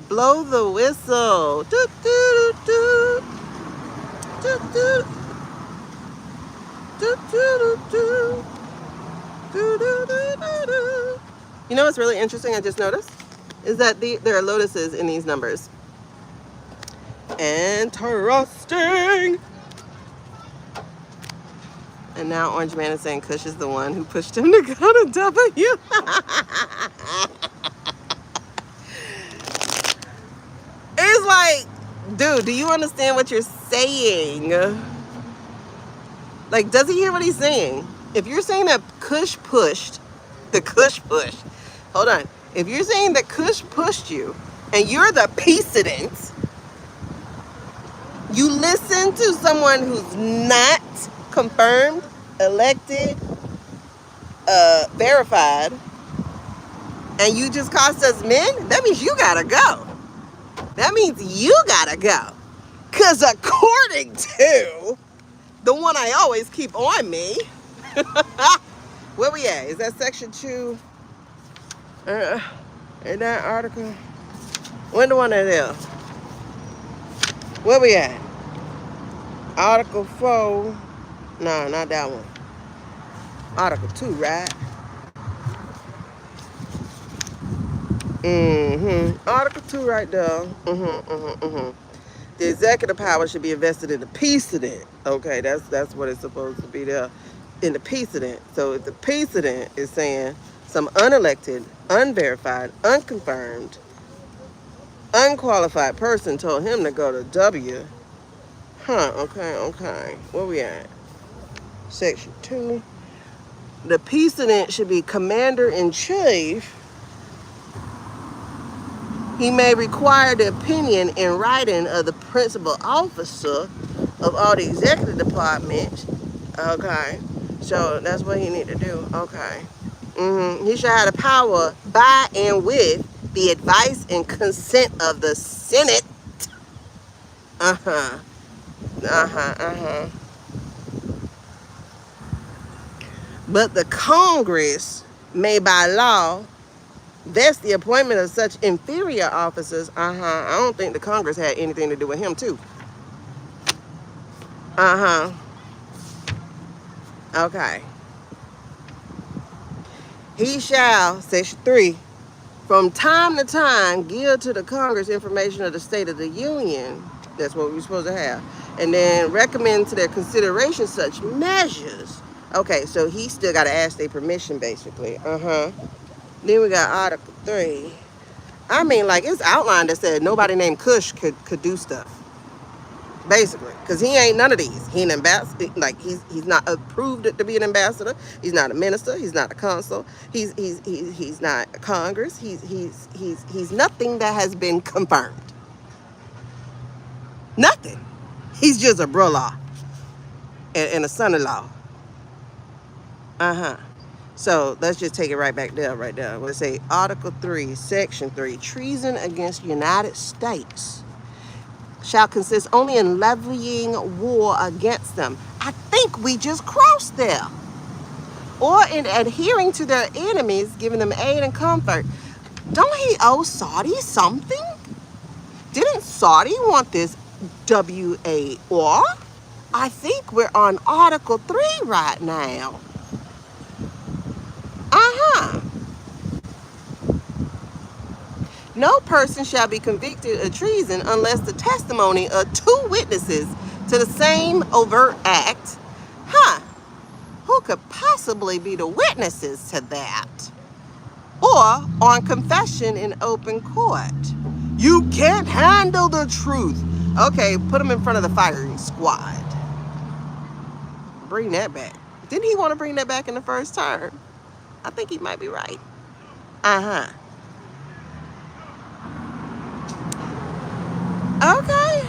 S1: Blow the whistle. Doot, doot, doot, doot, doot, doot, doot, doot, doot, doot, doot, doot. You know what's really interesting, I just noticed, is that there are lotuses in these numbers. Interesting. And now Orange Man is saying Kush is the one who pushed him to go to W. It's like, dude, do you understand what you're saying? Like, does he hear what he's saying? If you're saying that Kush pushed, hold on. If you're saying that Kush pushed you and you're the precedent, you listen to someone who's not confirmed, elected, verified, and you just cost us men, that means you gotta go. That means you gotta go. Because according to the one I always keep on me, where we at? Is that section 2? In that article? When the one that is? Where we at? Article 4. No, not that one. Article 2, right? Article 2 right there. The executive power should be invested in the precedent. Okay, that's what it's supposed to be there. In the precedent. So if the precedent is saying some unelected, unverified, unconfirmed, unqualified person told him to go to W. Okay. Where we at? Section 2. The precedent should be commander-in-chief. He may require the opinion in writing of the principal officer of all the executive departments. Okay. So that's what he need to do. Okay. He should have the power by and with the advice and consent of the Senate. But the Congress may by law vest the appointment of such inferior officers. I don't think the Congress had anything to do with him too. Okay. He shall, section 3, from time to time give to the Congress information of the state of the union. That's what we're supposed to have. And then recommend to their consideration such measures. Okay, so he still got to ask their permission, basically. Then we got Article 3. I mean, like, it's outlined that said nobody named Kush could do stuff. basically, because he ain't none of these. He ain't ambassador. Like he's not approved to be an ambassador. He's not a minister. He's not a consul. He's not Congress. He's nothing that has been confirmed. Nothing. He's just a brother and a son-in-law. So let's just take it right back there, right there. Let's say Article 3, Section 3, treason against the United States shall consist only in levying war against them. I think we just crossed there. Or in adhering to their enemies, giving them aid and comfort. Don't he owe Saudi something? Didn't Saudi want this WAR? I think we're on Article 3 right now. No person shall be convicted of treason unless the testimony of 2 witnesses to the same overt act. Who could possibly be the witnesses to that? Or on confession in open court. You can't handle the truth. Okay, put him in front of the firing squad. Bring that back. Didn't he want to bring that back in the first term? I think he might be right. Okay.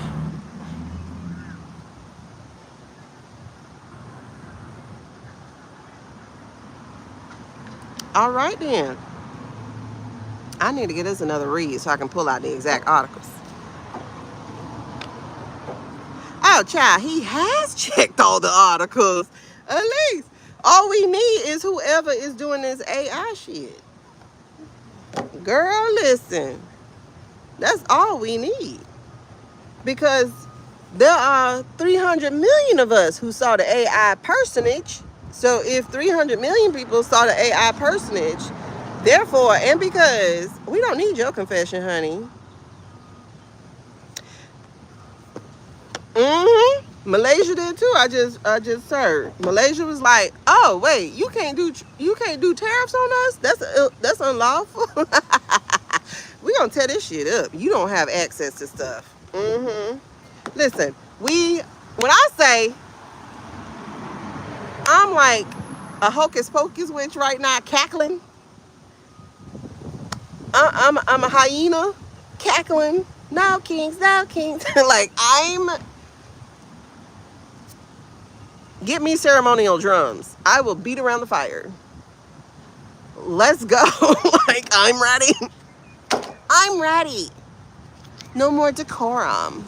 S1: All right then. I need to get us another read so I can pull out the exact articles. Oh, child, he has checked all the articles. At least. All we need is whoever is doing this AI shit. Girl, listen. That's all we need. Because there are 300 million of us who saw the AI personage. So if 300 million people saw the AI personage, therefore, and because we don't need your confession, honey. Malaysia did too. I just heard. Malaysia was like, "Oh wait, you can't do tariffs on us. That's unlawful. We gonna tear this shit up. You don't have access to stuff." Listen, when I say I'm like a hocus pocus witch right now, cackling. I'm a hyena, cackling. No kings, no kings. Like get me ceremonial drums. I will beat around the fire. Let's go. Like, I'm ready. I'm ready. No more decorum.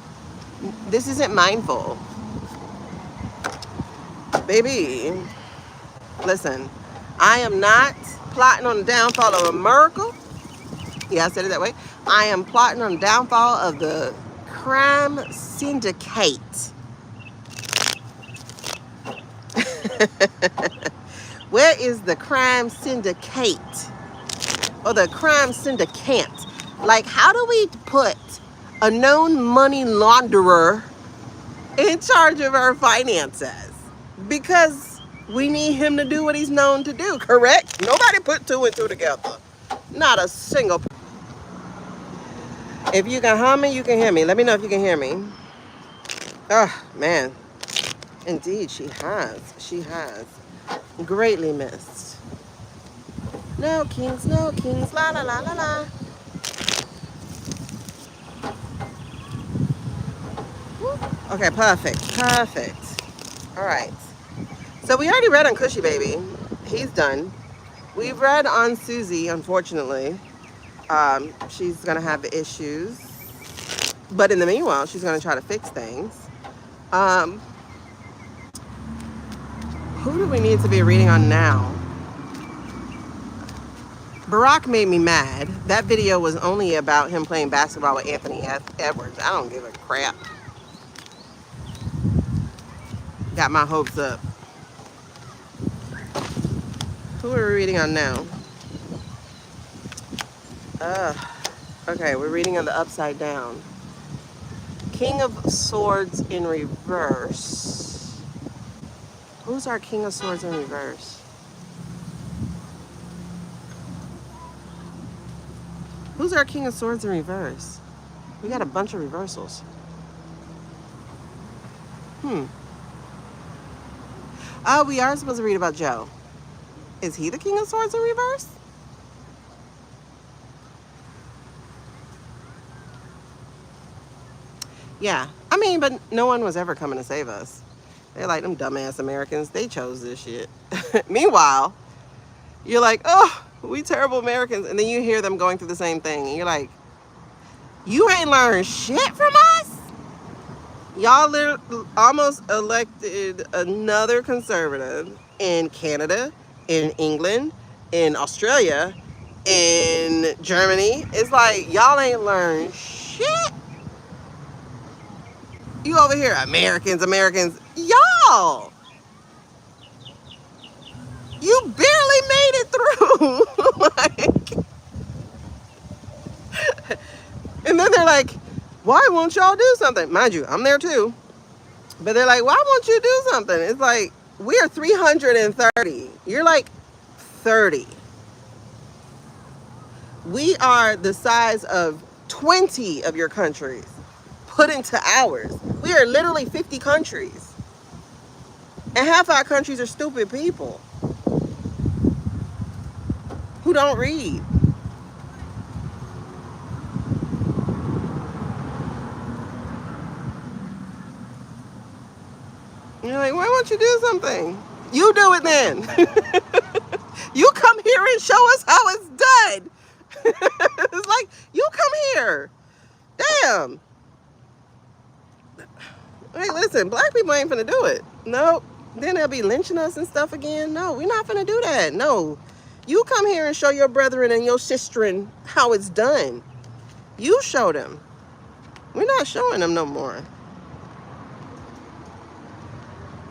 S1: This isn't mindful. Baby, listen, I am not plotting on the downfall of America. Yeah, I said it that way. I am plotting on the downfall of the crime syndicate. Where is the crime syndicate? Or the crime syndicate? Like, how do we put a known money launderer in charge of our finances? Because we need him to do what he's known to do, correct? Nobody put 2 and 2 together. Not a single. If you can hear me, you can hear me. Let me know if you can hear me. Oh, man. Indeed, she has. She has. Greatly missed. No kings, la la la la la. Okay, perfect. All right. So we already read on Cushy Baby. He's done. We've read on Susie, unfortunately. She's gonna have issues. But in the meanwhile, she's gonna try to fix things. Who do we need to be reading on now? Barack made me mad. That video was only about him playing basketball with Anthony Edwards. I don't give a crap. Got my hopes up. Who are we reading on now? Okay, we're reading on the upside down. King of Swords in reverse. Who's our King of Swords in reverse? Who's our King of Swords in reverse? We got a bunch of reversals. Hmm. Oh, we are supposed to read about Joe. Is he the King of Swords in reverse? Yeah. I mean, but no one was ever coming to save us. They're like, them dumbass Americans. They chose this shit. Meanwhile, you're like, oh, we terrible Americans. And then you hear them going through the same thing. And you're like, you ain't learned shit from us? Y'all almost elected another conservative in Canada, in England, in Australia, in Germany. It's like, y'all ain't learned shit. You over here, Americans. Y'all, you barely made it through. Like, and then they're like, why won't y'all do something? Mind you, I'm there too. But they're like, why won't you do something? It's like, we are 330. You're like 30. We are the size of 20 of your countries put into ours. We are literally 50 countries. And half our countries are stupid people who don't read. And you're like, why won't you do something? You do it then. You come here and show us how it's done. It's like, you come here. Damn. Hey, listen, black people ain't finna do it. Nope. Then they'll be lynching us and stuff again. No, we're not finna do that. No. You come here and show your brethren and your sisterin how it's done. You show them. We're not showing them no more.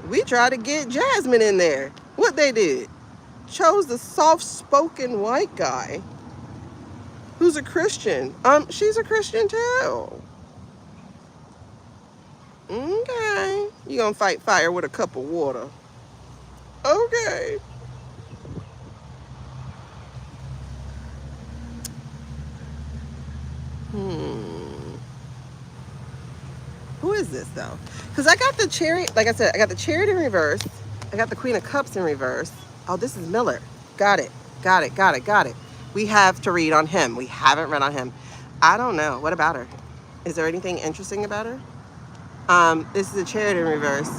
S1: We tried to get Jasmine in there. What they did? Chose the soft-spoken white guy who's a Christian. She's a Christian too. Okay. You gonna fight fire with a cup of water. Okay. Who is this though? Because I got the chariot, like I said, I got the chariot in reverse. I got the Queen of Cups in reverse. Oh, this is Miller. Got it. We have to read on him. We haven't read on him. I don't know. What about her? Is there anything interesting about her? This is a chariot in reverse.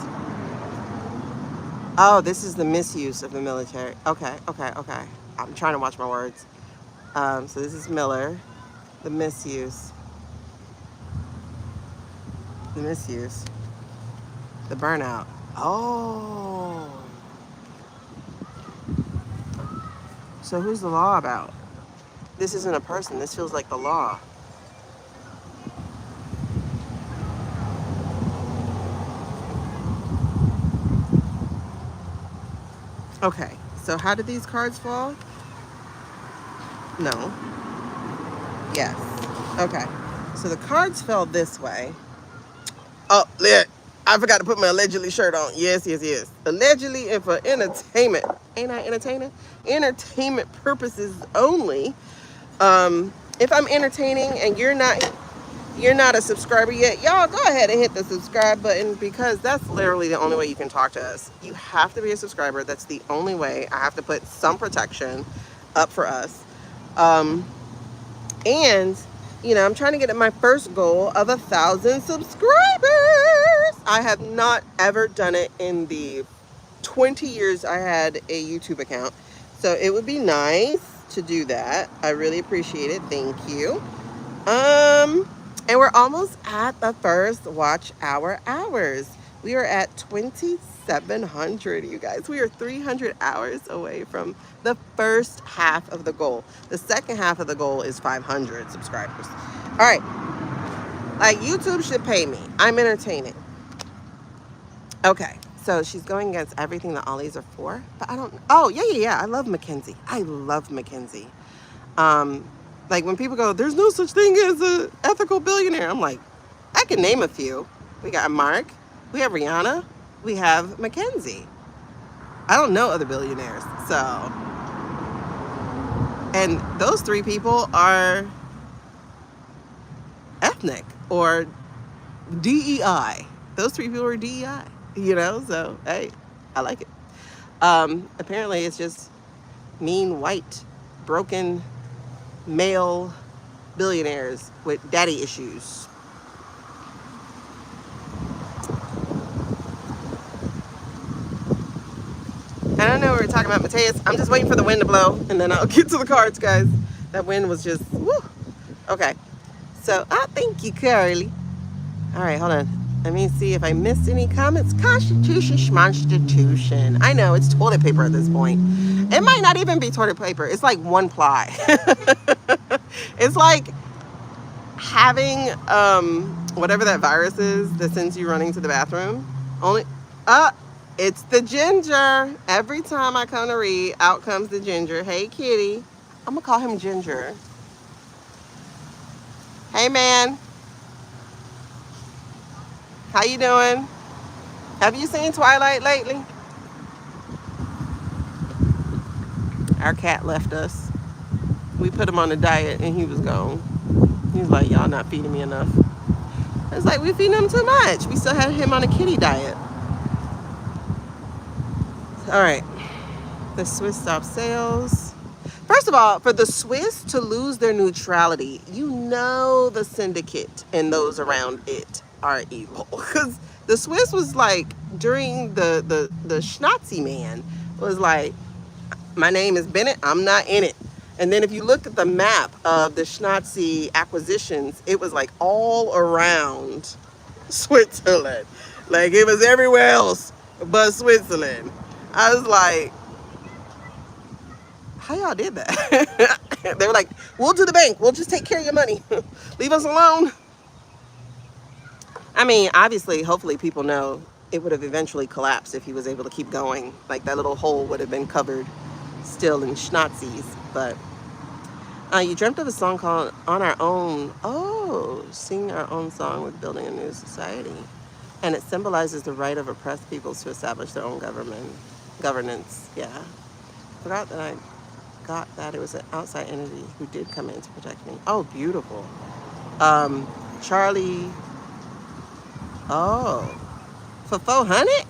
S1: Oh, this is the misuse of the military. Okay. I'm trying to watch my words. So this is Miller. The misuse. The burnout. Oh. So who's the law about? This isn't a person. This feels like the law. Okay. So how did these cards fall? No. Yes. Okay. So the cards fell this way. Oh, I forgot to put my allegedly shirt on. Yes. Allegedly and for entertainment. Ain't I entertaining? Entertainment purposes only. If I'm entertaining and you're not a subscriber yet, y'all go ahead and hit the subscribe button, because that's literally the only way you can talk to us. You have to be a subscriber. That's the only way. I have to put some protection up for us. And I'm trying to get at my first goal of 1,000 subscribers. I have not ever done it in the 20 years I had a YouTube account. So it would be nice to do that. I really appreciate it. Thank you. And we're almost at the first watch hour hours. We are at 2,700, you guys. We are 300 hours away from the first half of the goal. The second half of the goal is 500 subscribers. All right. Like, YouTube should pay me. I'm entertaining. Okay. So she's going against everything that all these are for. But I don't... Oh, yeah. I love Mackenzie. Like, when people go, there's no such thing as an ethical billionaire. I'm like, I can name a few. We got Mark. We have Rihanna. We have Mackenzie. I don't know other billionaires. So, and those three people are ethnic or DEI. those 3 people were DEI, so hey, I like it. Apparently it's just mean, white, broken, male billionaires with daddy issues. I don't know what we're talking about, Mateus. I'm just waiting for the wind to blow, and then I'll get to the cards, guys. That wind was just, woo. Okay. So, thank you, Carly. All right, hold on. Let me see if I missed any comments. Constitution, schmonstitution. I know, it's toilet paper at this point. It might not even be toilet paper. It's like 1 ply. It's like having whatever that virus is that sends you running to the bathroom. Only, it's the ginger. Every time I come to read, out comes the ginger. Hey, kitty. I'm gonna call him Ginger. Hey, man. How you doing? Have you seen Twilight lately? Our cat left us. We put him on a diet and he was gone. He was like, y'all not feeding me enough. It's like, we feeding him too much. We still had him on a kitty diet. All right. The Swiss stop sales. First of all, for the Swiss to lose their neutrality, the syndicate and those around it are evil. Because the Swiss was like, during the Schnazi man, was like, my name is Bennett, I'm not in it. And then if you look at the map of the Schnazi acquisitions, it was like all around Switzerland. Like it was everywhere else but Switzerland. I was like, how y'all did that? They were like, we'll do the bank. We'll just take care of your money. Leave us alone. I mean, obviously, hopefully people know it would have eventually collapsed if he was able to keep going. Like that little hole would have been covered still in Schnazis. But you dreamt of a song called On Our Own. Oh, sing our own song with building a new society. And it symbolizes the right of oppressed peoples to establish their own governance. Yeah. Forgot that I got that it was an outside entity who did come in to protect me. Oh, beautiful. Charlie. Oh, for 400?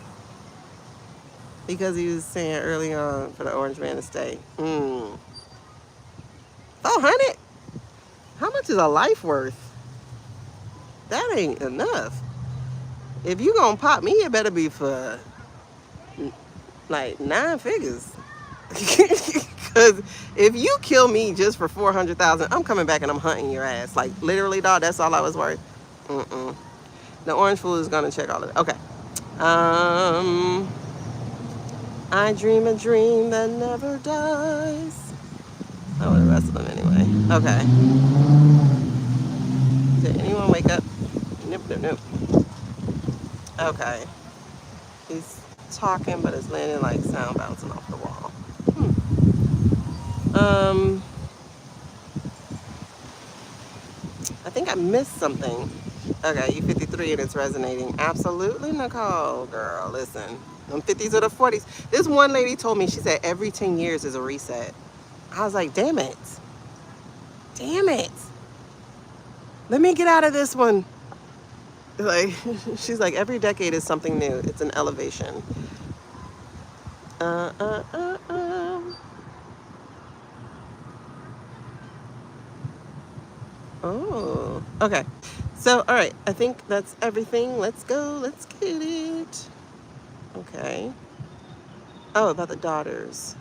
S1: Because he was saying early on for the orange man to stay. 400? How much is a life worth? That ain't enough. If you gonna pop me, it better be for like 9 figures. Because if you kill me just for 400,000, I'm coming back and I'm hunting your ass. Like literally, dog. That's all I was worth. The orange fool is gonna check all of it. Okay. I dream a dream that never dies. Oh, the rest of them anyway. Okay. Did anyone wake up? Nope. Okay. He's talking, but it's landing like sound bouncing off the wall. I think I missed something. Okay, you 53 and it's resonating. Absolutely, Nicole, girl. Listen, them 50s or the 40s. This one lady told me, she said every 10 years is a reset. I was like, damn it. Let me get out of this one. Like, she's like, every decade is something new. It's an elevation. Oh, okay. So, all right. I think that's everything. Let's go. Let's get it. Okay. Oh, about the daughters.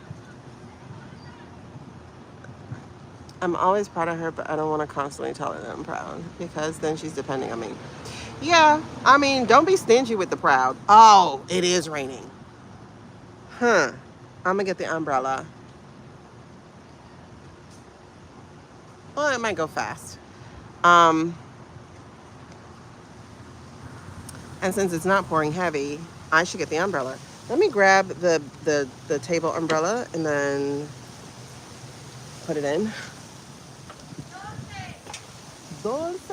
S1: I'm always proud of her, but I don't want to constantly tell her that I'm proud because then she's depending on me. Yeah, I mean, don't be stingy with the proud. Oh, it is raining. I'm going to get the umbrella. Well, it might go fast. And since it's not pouring heavy, I should get the umbrella. Let me grab the table umbrella and then put it in. Dulce.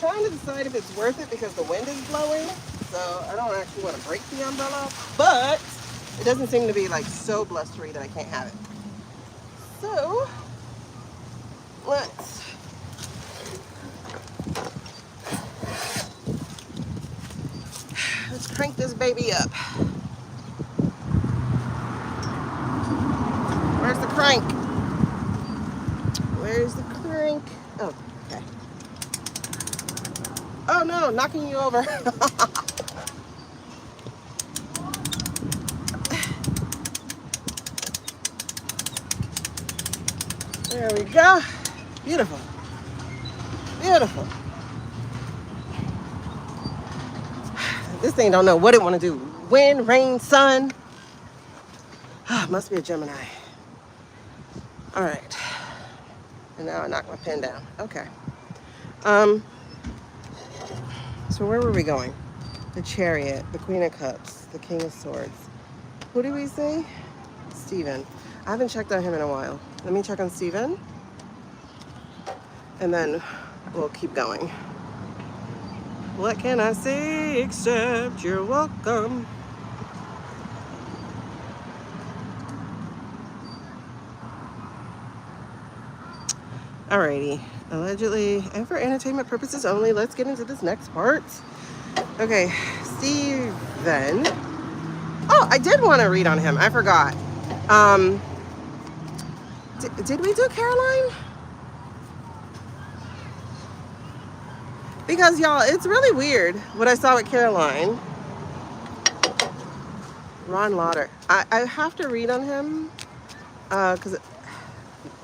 S1: trying to decide if it's worth it because the wind is blowing. So I don't actually want to break the umbrella, but it doesn't seem to be like so blustery that I can't have it. So let's crank this baby up. Where's the crank? Where's the crank? Oh, okay. Oh no, knocking you over. There we go. Beautiful. Beautiful. This thing don't know what it want to do. Wind, rain, sun. Must be a Gemini. All right. And now I knocked my pen down. Okay. So where were we going? The Chariot, the Queen of Cups, the King of Swords. Who do we say? Stephen. I haven't checked on him in a while. Let me check on Stephen. And then we'll keep going. What can I say except you're welcome? Alrighty. Allegedly, and for entertainment purposes only, let's get into this next part. Okay, Stephen. Oh, I did want to read on him. I forgot. Did we do Karoline? Because y'all, it's really weird what I saw with Karoline. Ron Lauder. I have to read on him because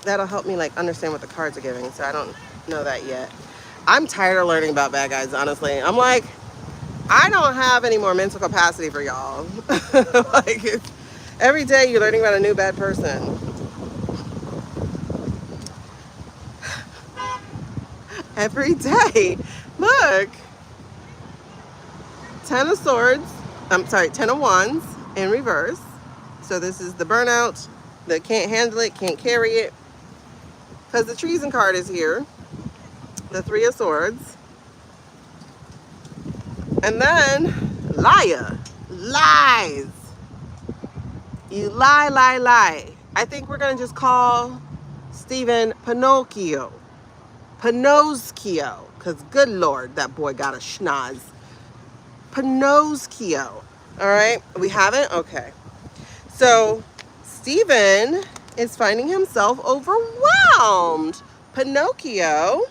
S1: that'll help me like understand what the cards are giving. So I don't know that yet. I'm tired of learning about bad guys, honestly. I'm like, I don't have any more mental capacity for y'all. Like, every day you're learning about a new bad person. Every day. Look. 10 of Swords. I'm sorry, 10 of Wands in reverse. So this is the burnout that can't handle it, can't carry it. Because the treason card is here. The 3 of Swords. And then, liar. Lies. You lie, lie, lie. I think we're going to just call Stephen Pinocchio. Pinocchio. Because good Lord, that boy got a schnoz. Pinocchio. All right. We have it? Okay. So, Stephen is finding himself overwhelmed. Pinocchio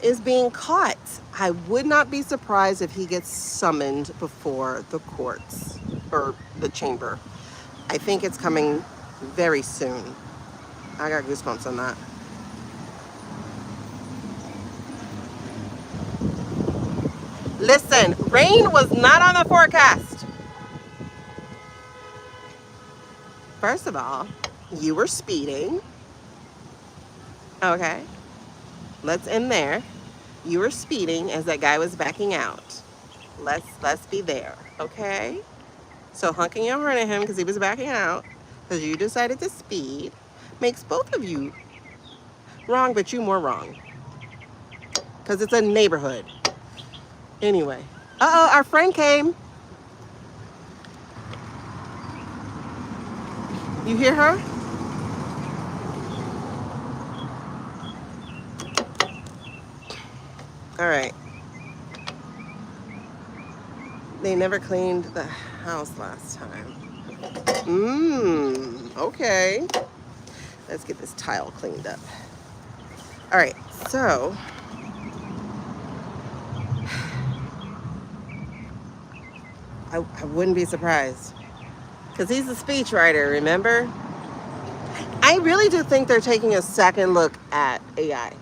S1: is being caught. I would not be surprised if he gets summoned before the courts or the chamber. I think it's coming very soon. I got goosebumps on that. Listen, rain was not on the forecast. First of all, you were speeding. Okay. Let's end there. You were speeding as that guy was backing out. Let's be there, okay? So honking your horn at him because he was backing out, because you decided to speed, makes both of you wrong, but you more wrong. Because it's a neighborhood. Anyway. Uh-oh, our friend came. You hear her? All right. They never cleaned the house last time. Okay. Let's get this tile cleaned up. All right, so I wouldn't be surprised because he's a speechwriter, remember? I really do think they're taking a second look at AI.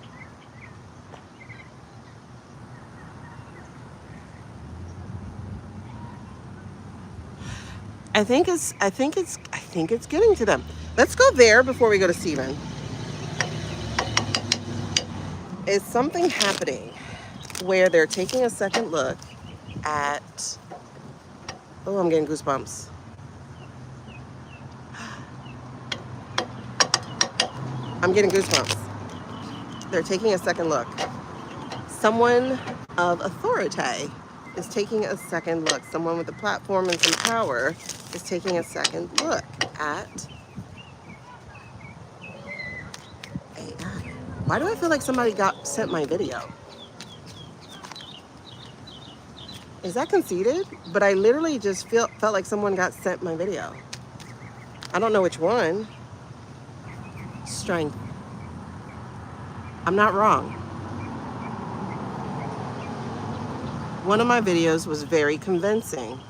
S1: I think it's getting to them. Let's go there before we go to Stephen. Is something happening where they're taking a second look at... Oh, I'm getting goosebumps. I'm getting goosebumps. they're taking a second look. Someone of authority is taking a second look. Someone with a platform and some power is taking a second look at AI. Why do I feel like somebody sent my video? Is that conceited? But I literally just felt like someone got sent my video. I don't know which one. Strength. I'm not wrong. One of my videos was very convincing.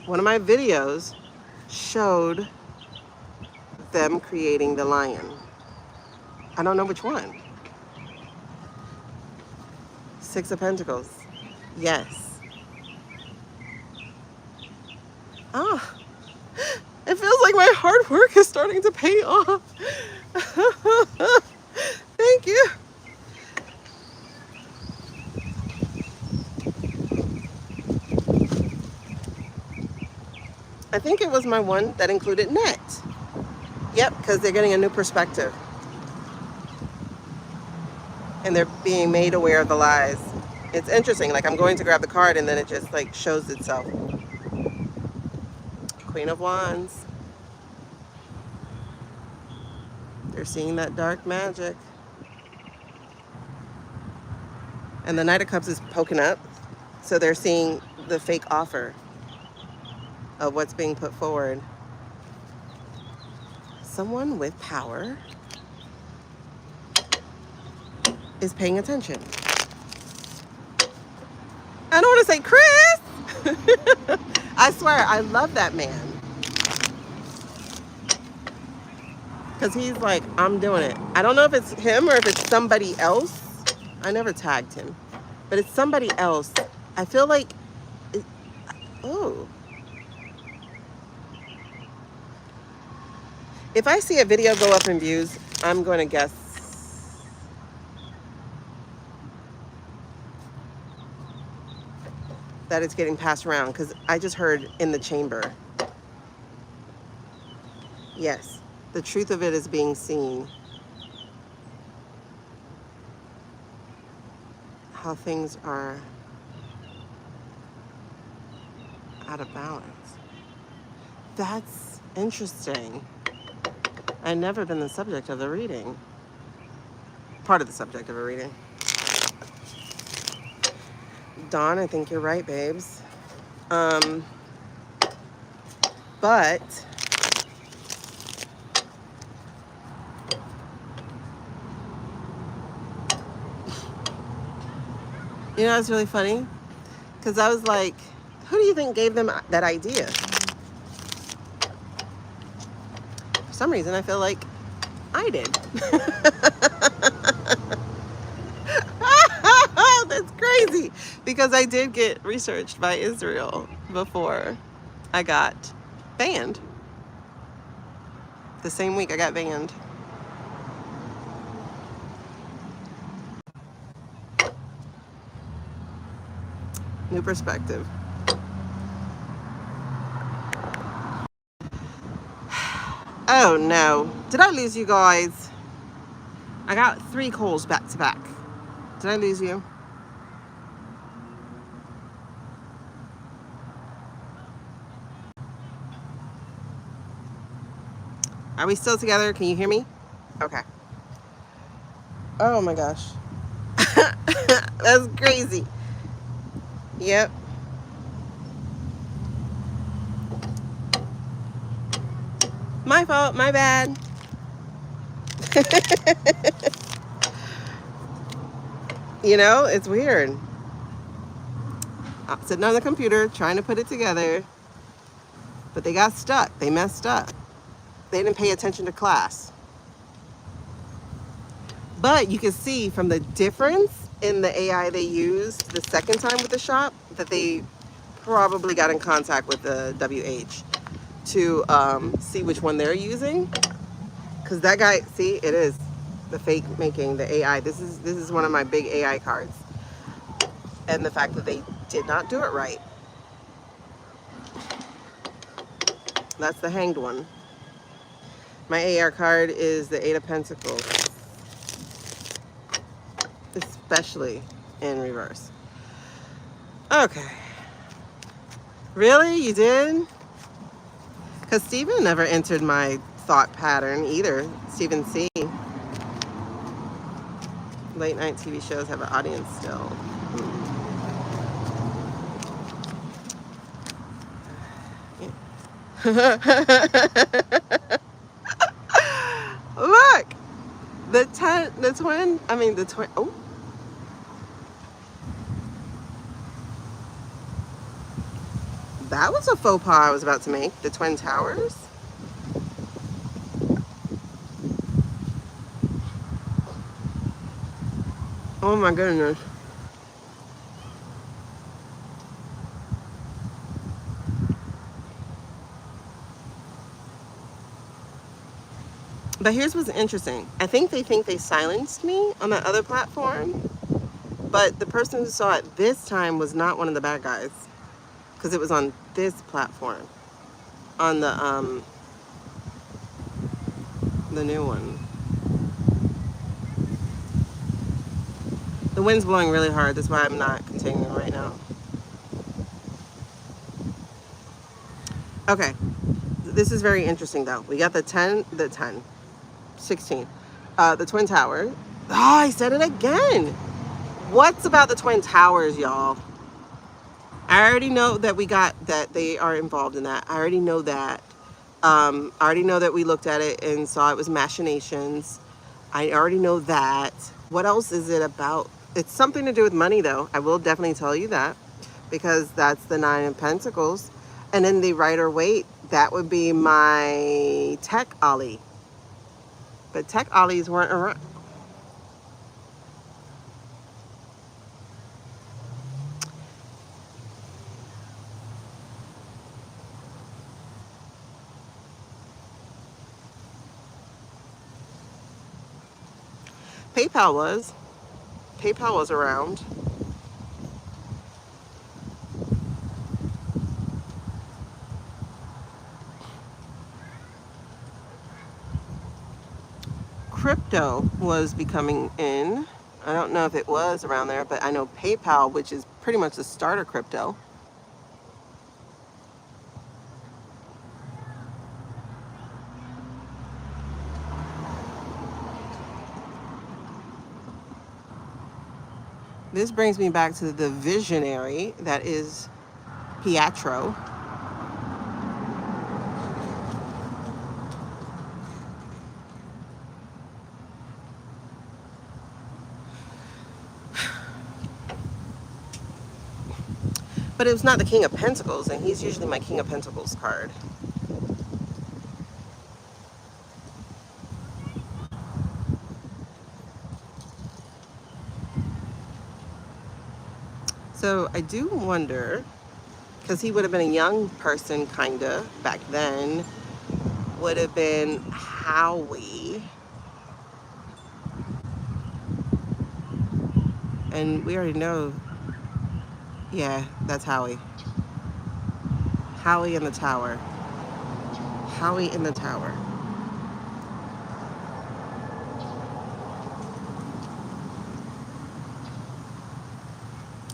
S1: One of my videos showed them creating the lion. I don't know which one. Six of Pentacles. Yes. Ah, it feels like my hard work is starting to pay off. Thank you. I think it was my one that included net. Yep, because they're getting a new perspective. And they're being made aware of the lies. It's interesting, like I'm going to grab the card and then it just like shows itself. Queen of Wands. They're seeing that dark magic. And the Knight of Cups is poking up. So they're seeing the fake offer of what's being put forward. Someone with power is paying attention. I don't want to say Chris. I swear, I love that man. Because he's like, I'm doing it. I don't know if it's him or if it's somebody else. I never tagged him. But it's somebody else. I feel like, oh. If I see a video go up in views, I'm going to guess that it's getting passed around because I just heard in the chamber. Yes, the truth of it is being seen. How things are out of balance. That's interesting. I've never been the subject of the reading. Part of the subject of a reading. Dawn, I think you're right, babes. But you know, it's really funny because I was like, who do you think gave them that idea? For some reason, I feel like I did. That's crazy because I did get researched by Israel before I got banned. The same week I got banned. New perspective. Oh no. Did I lose you guys? I got 3 calls back to back. Did I lose you? Are we still together? Can you hear me? Okay. Oh my gosh. That's crazy. Yep. My fault, my bad. You know, it's weird. I'm sitting on the computer trying to put it together, but they got stuck. They messed up. They didn't pay attention to class. But you can see from the difference in the AI they used the second time with the shop that they probably got in contact with the WH to see which one they're using. Because that guy, see, it is the fake making, the AI. This is one of my big AI cards. And the fact that they did not do it right. That's the Hanged one. My AR card is the 8 of Pentacles. especially in reverse. Okay. Really? You did? Because Steven never entered my thought pattern either. Steven C. Late night TV shows have an audience still. Look! The twin, oh. That was a faux pas I was about to make. The Twin Towers. Oh my goodness. But here's what's interesting. I think they silenced me on that other platform, but the person who saw it this time was not one of the bad guys, because it was on this platform, on the new one. The wind's blowing really hard. That's why I'm not continuing right now. Okay, this is very interesting though. We got the 16, the Twin Towers. Oh, I said it again. What's about the Twin Towers, y'all? I already know that they are involved in that. I already know that. I already know that we looked at it and saw it was machinations. I already know that. What else is it about? It's something to do with money, though. I will definitely tell you that, because that's the 9 of Pentacles. And then the Rider Waite, that would be my tech ollie. But tech ollies weren't around. PayPal was. PayPal was around. Crypto was becoming in. I don't know if it was around there, but I know PayPal, which is pretty much the start of crypto. This brings me back to the visionary that is Pietro. But it was not the King of Pentacles, and he's usually my King of Pentacles card. So I do wonder, because he would have been a young person, kind of, back then, would have been Howie. And we already know, yeah, that's Howie. Howie in the tower. Howie in the tower.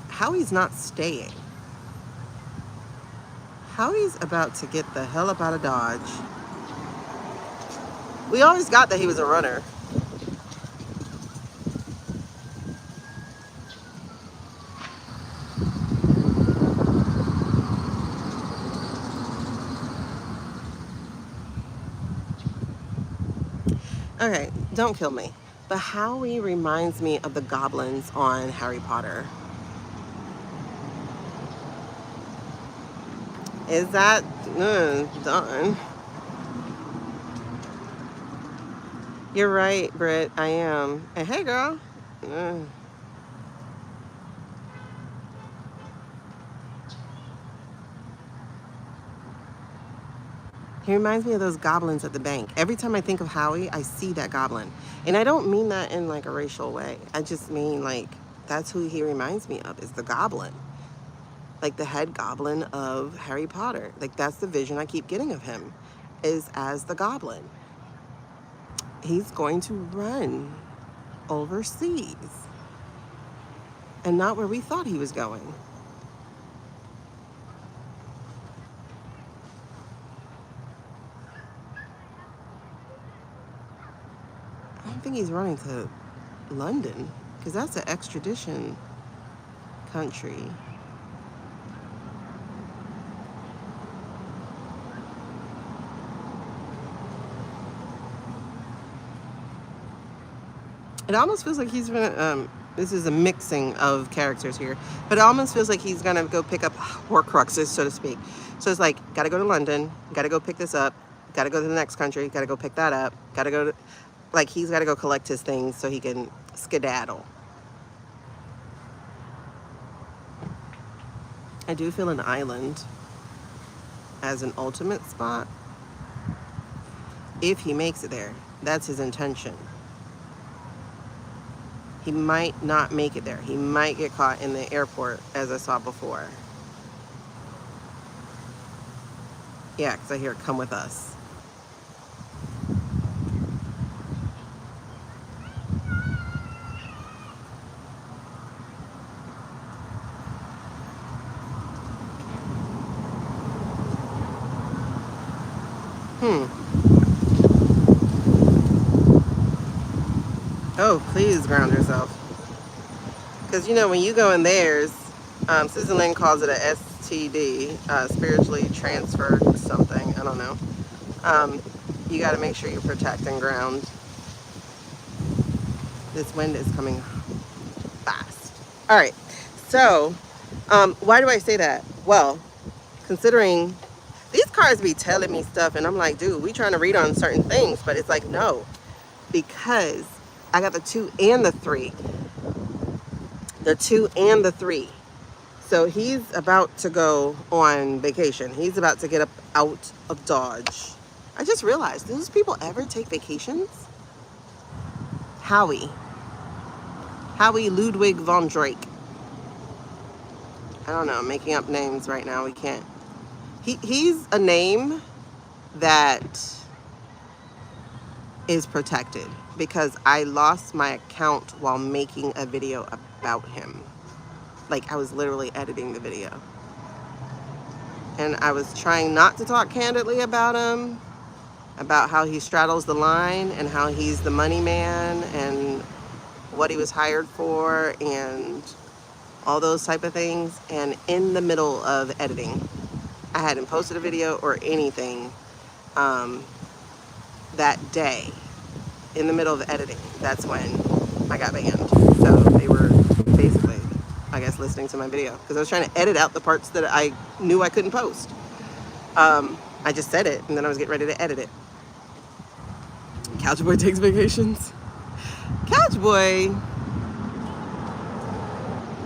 S1: Howie's not staying. Howie's about to get the hell up out of Dodge. We always got that he was a runner. Okay, don't kill me. But Howie reminds me of the goblins on Harry Potter. Is that done? You're right, Britt. I am. And hey, girl. He reminds me of those goblins at the bank. Every time I think of Howie, I see that goblin. And I don't mean that in like a racial way. I just mean like that's who he reminds me of, is the goblin. Like the head goblin of Harry Potter. Like that's the vision I keep getting of him, is as the goblin. He's going to run overseas. and not where we thought he was going. I don't think he's running to London, because that's an extradition country. It almost feels like he's gonna, this is a mixing of characters here, but it almost feels like he's gonna go pick up Horcruxes, so to speak. So it's like, gotta go to London, gotta go pick this up, gotta go to the next country, gotta go pick that up, gotta go to, like, he's gotta go collect his things so he can skedaddle. I do feel an island as an ultimate spot. If he makes it there, that's his intention. He might not make it there. He might get caught in the airport, as I saw before. Yeah, because I hear come with us. Oh, please ground yourself. Because, you know, when you go in theirs, Susan Lynn calls it a STD, spiritually transferred something. I don't know. You got to make sure you protect and ground. This wind is coming fast. All right. So, why do I say that? Well, considering these cards be telling me stuff, and I'm like, dude, we trying to read on certain things, but it's like, no, because I got the 2 and the 3. The 2 and the 3. So he's about to go on vacation. He's about to get up out of Dodge. I just realized, do those people ever take vacations? Howie Ludwig von Drake. I don't know, I'm making up names right now. We can't. He's a name that is protected because I lost my account while making a video about him. Like, I was literally editing the video. And I was trying not to talk candidly about him, about how he straddles the line and how he's the money man and what he was hired for and all those type of things. And in the middle of editing, I hadn't posted a video or anything that day. In the middle of editing, that's when I got banned. So they were basically, I guess, listening to my video because I was trying to edit out the parts that I knew I couldn't post. I just said it and then I was getting ready to edit it. Couch Boy takes vacations. Couch Boy,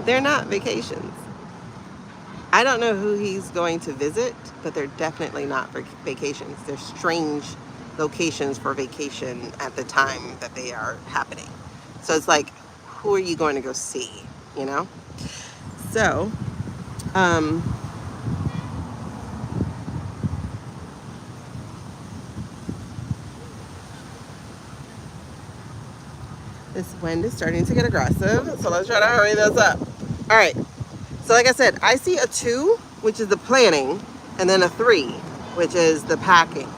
S1: they're not vacations. I don't know who he's going to visit, but they're definitely not vacations. They're strange locations for vacation at the time that they are happening. So it's like, who are you going to go see, you know? So, this wind is starting to get aggressive, so let's try to hurry this up. All right, so like I said, I see a 2, which is the planning, and then a 3, which is the packing.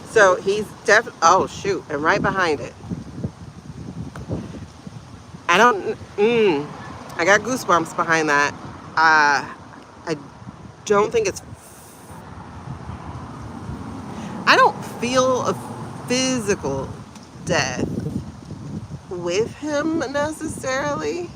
S1: So he's oh shoot, and right behind it. I got goosebumps behind that. I don't think it's, I don't feel a physical death with him necessarily.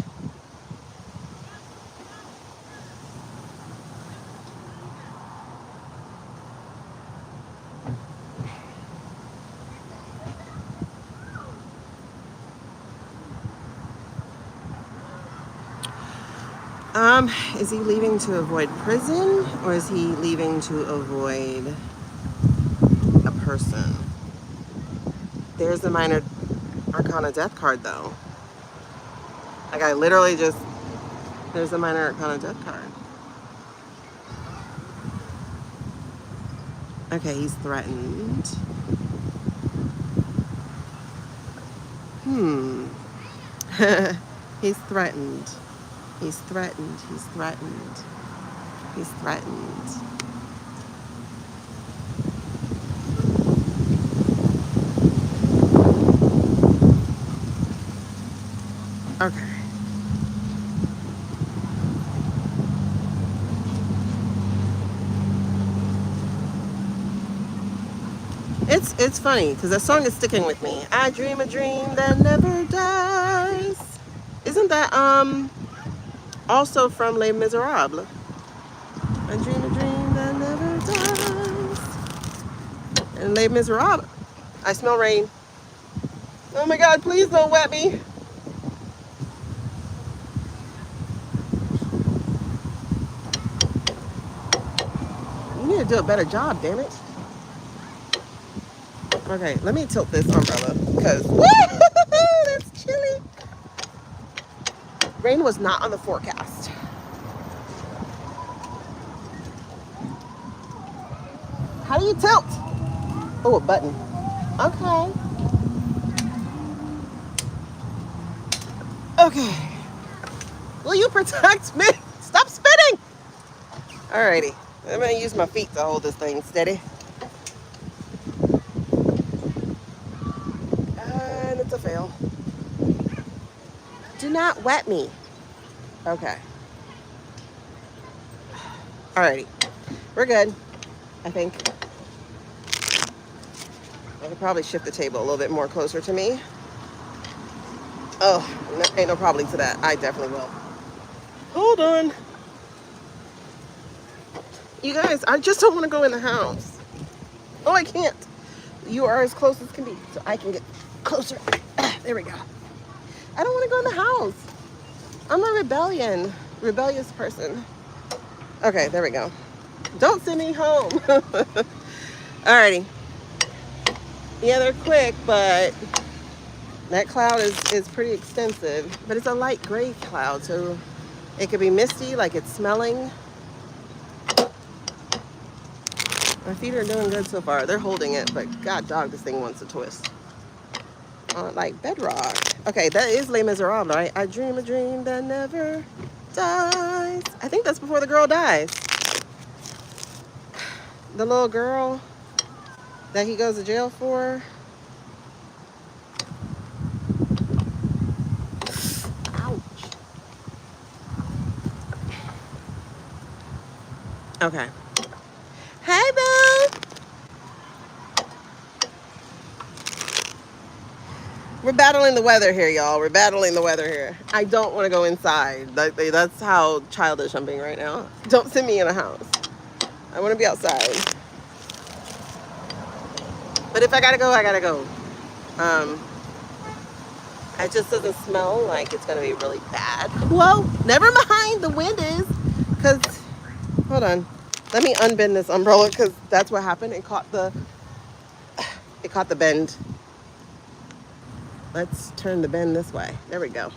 S1: Is he leaving to avoid prison or is he leaving to avoid a person? There's the minor arcana death card though. Like I literally just, there's the minor arcana death card. Okay, he's threatened. He's threatened. He's threatened. He's threatened. He's threatened. Okay. It's funny because that song is sticking with me. I dream a dream that never dies. Isn't that also from Les Miserables? I dream a dream that never dies. And Les Miserables. I smell rain. Oh my God! Please don't wet me. You need to do a better job, damn it. Okay, let me tilt this umbrella because that's chilly. Rain was not on the forecast. How do you tilt? Oh, a button. Okay. Okay. Will you protect me? Stop spinning. Alrighty. I'm gonna use my feet to hold this thing steady. And it's a fail. Do not wet me. Okay. Alrighty. We're good, I think. I could probably shift the table a little bit more closer to me. Oh, no, ain't no problem to that. I definitely will. Hold on. You guys, I just don't want to go in the house. Oh, I can't. You are as close as can be, so I can get closer. There we go. I don't want to go in the house. I'm a rebellious person. Okay, there we go. Don't send me home. Alrighty. Yeah, they're quick, but that cloud is pretty extensive. But it's a light gray cloud, so it could be misty, like it's smelling. My feet are doing good so far. They're holding it, but God dog, this thing wants to twist. Like bedrock. Okay, that is Les Miserables, right? I dream a dream that never dies. I think that's before the girl dies. The little girl that he goes to jail for. Ouch. Okay. Hey, boo. We're battling the weather here, y'all. We're battling the weather here. I don't want to go inside. That's how childish I'm being right now. Don't send me in a house. I want to be outside. But if I gotta go, I gotta go. It just doesn't smell like it's gonna be really bad. Whoa, never mind. The wind is, cause hold on. Let me unbend this umbrella because that's what happened. It caught the bend. Let's turn the bend this way. There we go.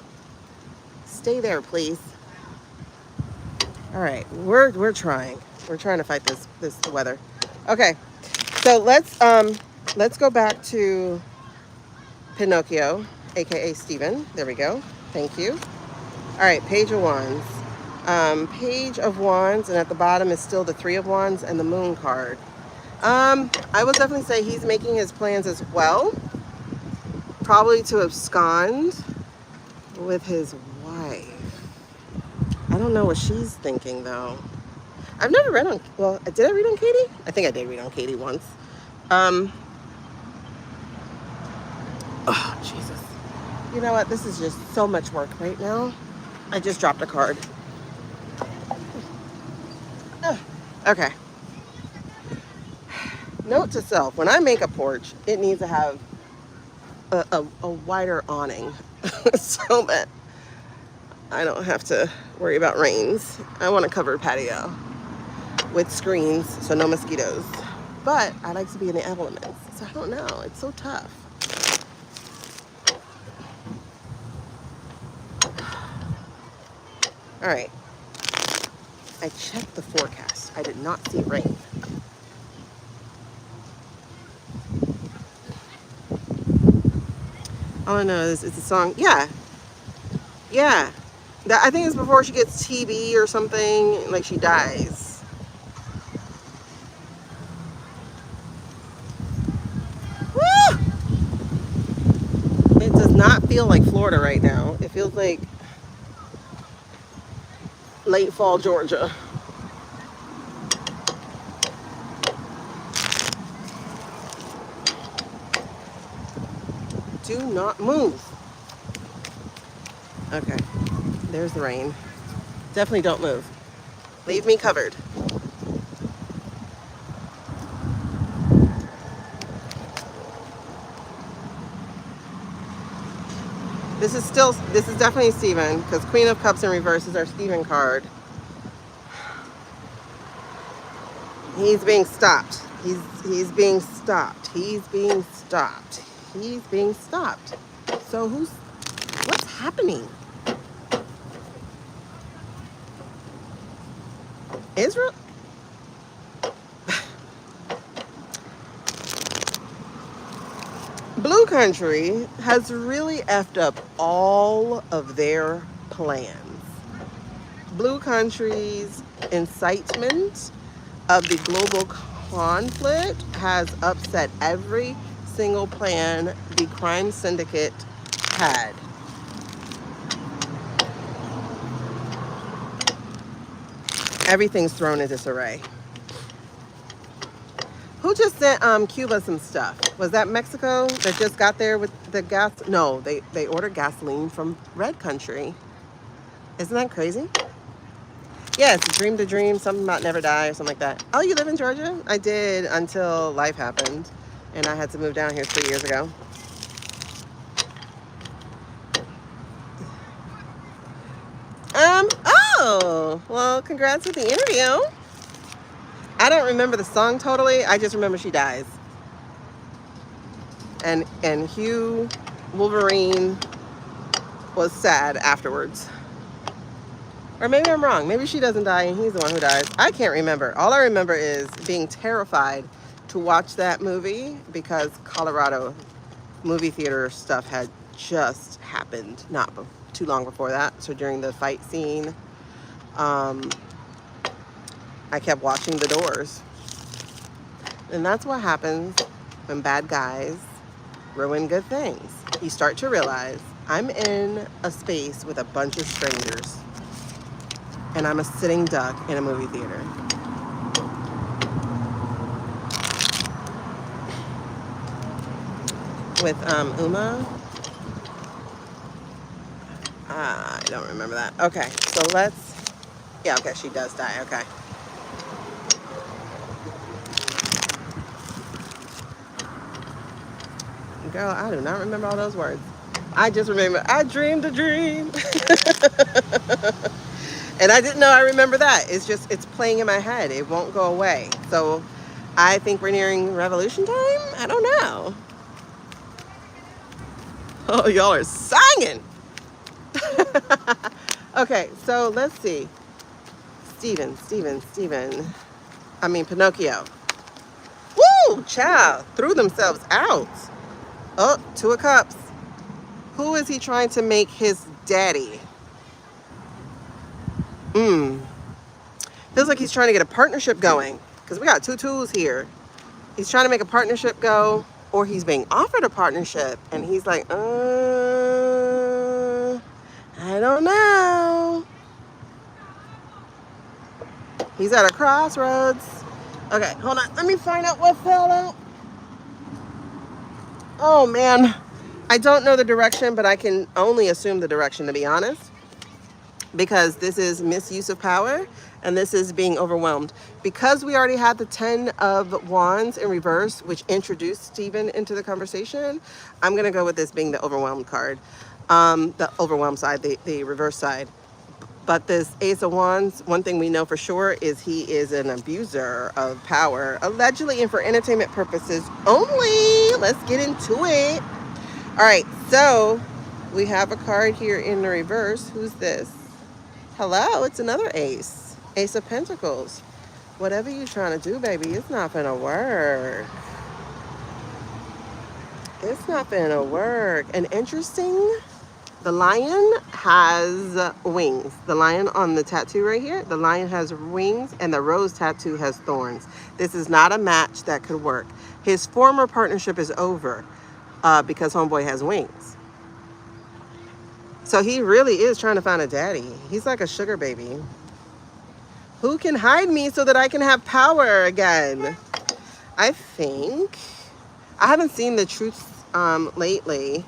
S1: Stay there, please. All right, we're trying. We're trying to fight this weather. Okay, so let's go back to Pinocchio, aka Stephen. There we go. Thank you. All right, Page of Wands. Page of Wands, and at the bottom is still the Three of Wands and the Moon card. I would definitely say he's making his plans as well. Probably to abscond with his wife. I don't know what she's thinking though. I've never read on, well, did I read on Katie? I think I did read on Katie once. Oh, Jesus. You know what? This is just so much work right now. I just dropped a card. Okay. Note to self, when I make a porch, it needs to have a wider awning so that I don't have to worry about rains. I want a covered patio with screens so no mosquitoes. But I like to be in the elements, so I don't know. It's so tough. All right. I checked the forecast. I did not see rain. All I know is it's a song. Yeah. Yeah. That I think it's before she gets TB or something, like she dies. Woo! It does not feel like Florida right now. It feels like late fall Georgia. Do not move. Okay, there's the rain. Definitely don't move. Leave me covered. This is definitely Stephen, because Queen of Cups in reverse is our Stephen card. He's being stopped. He's being stopped. He's being stopped. He's being stopped. So what's happening? Israel? Blue Country has really effed up all of their plans. Blue Country's incitement of the global conflict has upset every single plan the crime syndicate had. Everything's thrown into disarray. Who just sent Cuba some stuff? Was that Mexico that just got there with the gas? No, they ordered gasoline from Red Country. Isn't that crazy? Yeah, it's Dream to Dream, something about never die or something like that. Oh, you live in Georgia? I did until life happened, and I had to move down here 3 years ago. Oh, well, congrats with the interview. I don't remember the song totally. I just remember she dies. And Hugh Wolverine was sad afterwards. Or maybe I'm wrong. Maybe she doesn't die and he's the one who dies. I can't remember. All I remember is being terrified to watch that movie because Colorado movie theater stuff had just happened not too long before that. So during the fight scene, I kept watching The Doors. And that's what happens when bad guys ruin good things. You start to realize I'm in a space with a bunch of strangers. And I'm a sitting duck in a movie theater. With Uma. I don't remember that. Okay, so yeah, okay, she does die, okay. Girl, I do not remember all those words. I just remember, I dreamed a dream. And I didn't know I remember that. It's playing in my head. It won't go away. So I think we're nearing revolution time? I don't know. Oh, y'all are singing. Okay, so let's see. Steven. I mean, Pinocchio. Woo! Child. Threw themselves out. Oh, Two of Cups. Who is he trying to make his daddy? Feels like he's trying to get a partnership going. Because we got two tools here. He's trying to make a partnership go. Or he's being offered a partnership. And he's like, I don't know. He's at a crossroads. Okay, hold on. Let me find out what fell out. Oh, man. I don't know the direction, but I can only assume the direction, to be honest. Because this is misuse of power, and this is being overwhelmed. Because we already had the 10 of Wands in reverse, which introduced Stephen into the conversation, I'm going to go with this being the overwhelmed card. The overwhelmed side, the reverse side. But this Ace of Wands, one thing we know for sure is he is an abuser of power, allegedly and for entertainment purposes only. Let's get into it. All right, so we have a card here in the reverse. Who's this? Hello, it's another ace. Ace of Pentacles. Whatever you're trying to do, baby, it's not gonna work. It's not gonna work. And interesting, The lion has wings. The lion on the tattoo right here, the lion has wings and the rose tattoo has thorns. This is not a match that could work. His former partnership is over because homeboy has wings. So he really is trying to find a daddy. He's like a sugar baby. Who can hide me so that I can have power again? I think. I haven't seen the truths lately.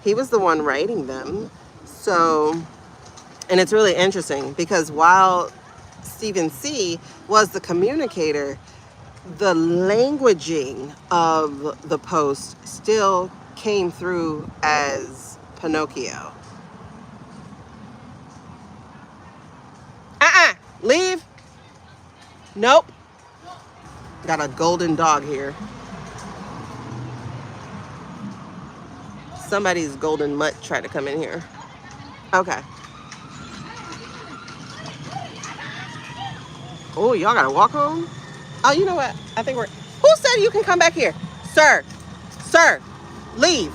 S1: He was the one writing them. So, and it's really interesting because while Stephen C. was the communicator, the languaging of the post still came through as Pinocchio. Leave. Nope. Got a golden dog here. Somebody's golden mutt tried to come in here. Okay. Oh, y'all gotta walk home? Oh, you know what? I think we're... Who said you can come back here? Sir. Sir. Leave.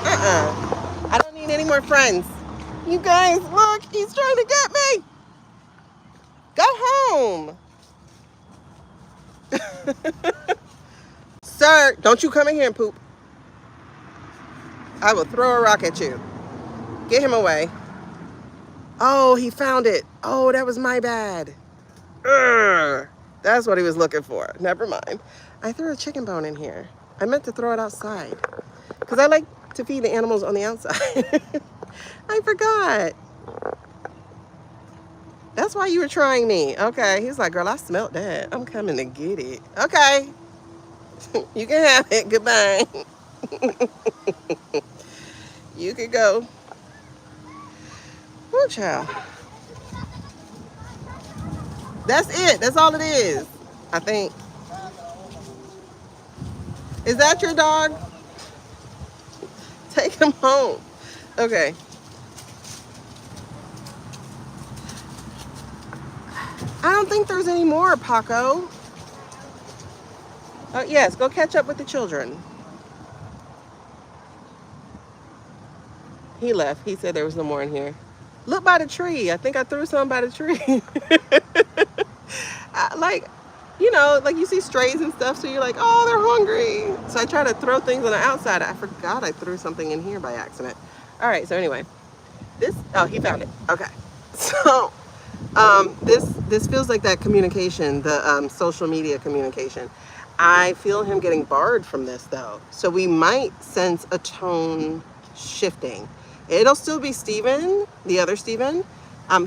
S1: I don't need any more friends. You guys, look. He's trying to get me. Go home. Sir, don't you come in here and poop. I will throw a rock at you. Get him away. Oh, he found it. Oh, that was my bad. Urgh. That's what he was looking for. Never mind. I threw a chicken bone in here. I meant to throw it outside because I like to feed the animals on the outside. I forgot. That's why you were trying me. Okay. He's like, girl, I smelled that. I'm coming to get it. Okay. You can have it. Goodbye. You could go. Oh, child. That's it. That's all it is, I think. Is that your dog? Take him home. Okay. I don't think there's any more, Paco. Oh, yes, go catch up with the children. He left. He said there was no more in here. Look by the tree. I think I threw some by the tree. Like, you know, like you see strays and stuff, so you're like, oh, they're hungry. So I try to throw things on the outside. I forgot I threw something in here by accident. All right, so anyway, oh, he found it. Okay. So this feels like that communication, the social media communication. I feel him getting barred from this though. So we might sense a tone shifting. It'll still be Steven, the other Steven.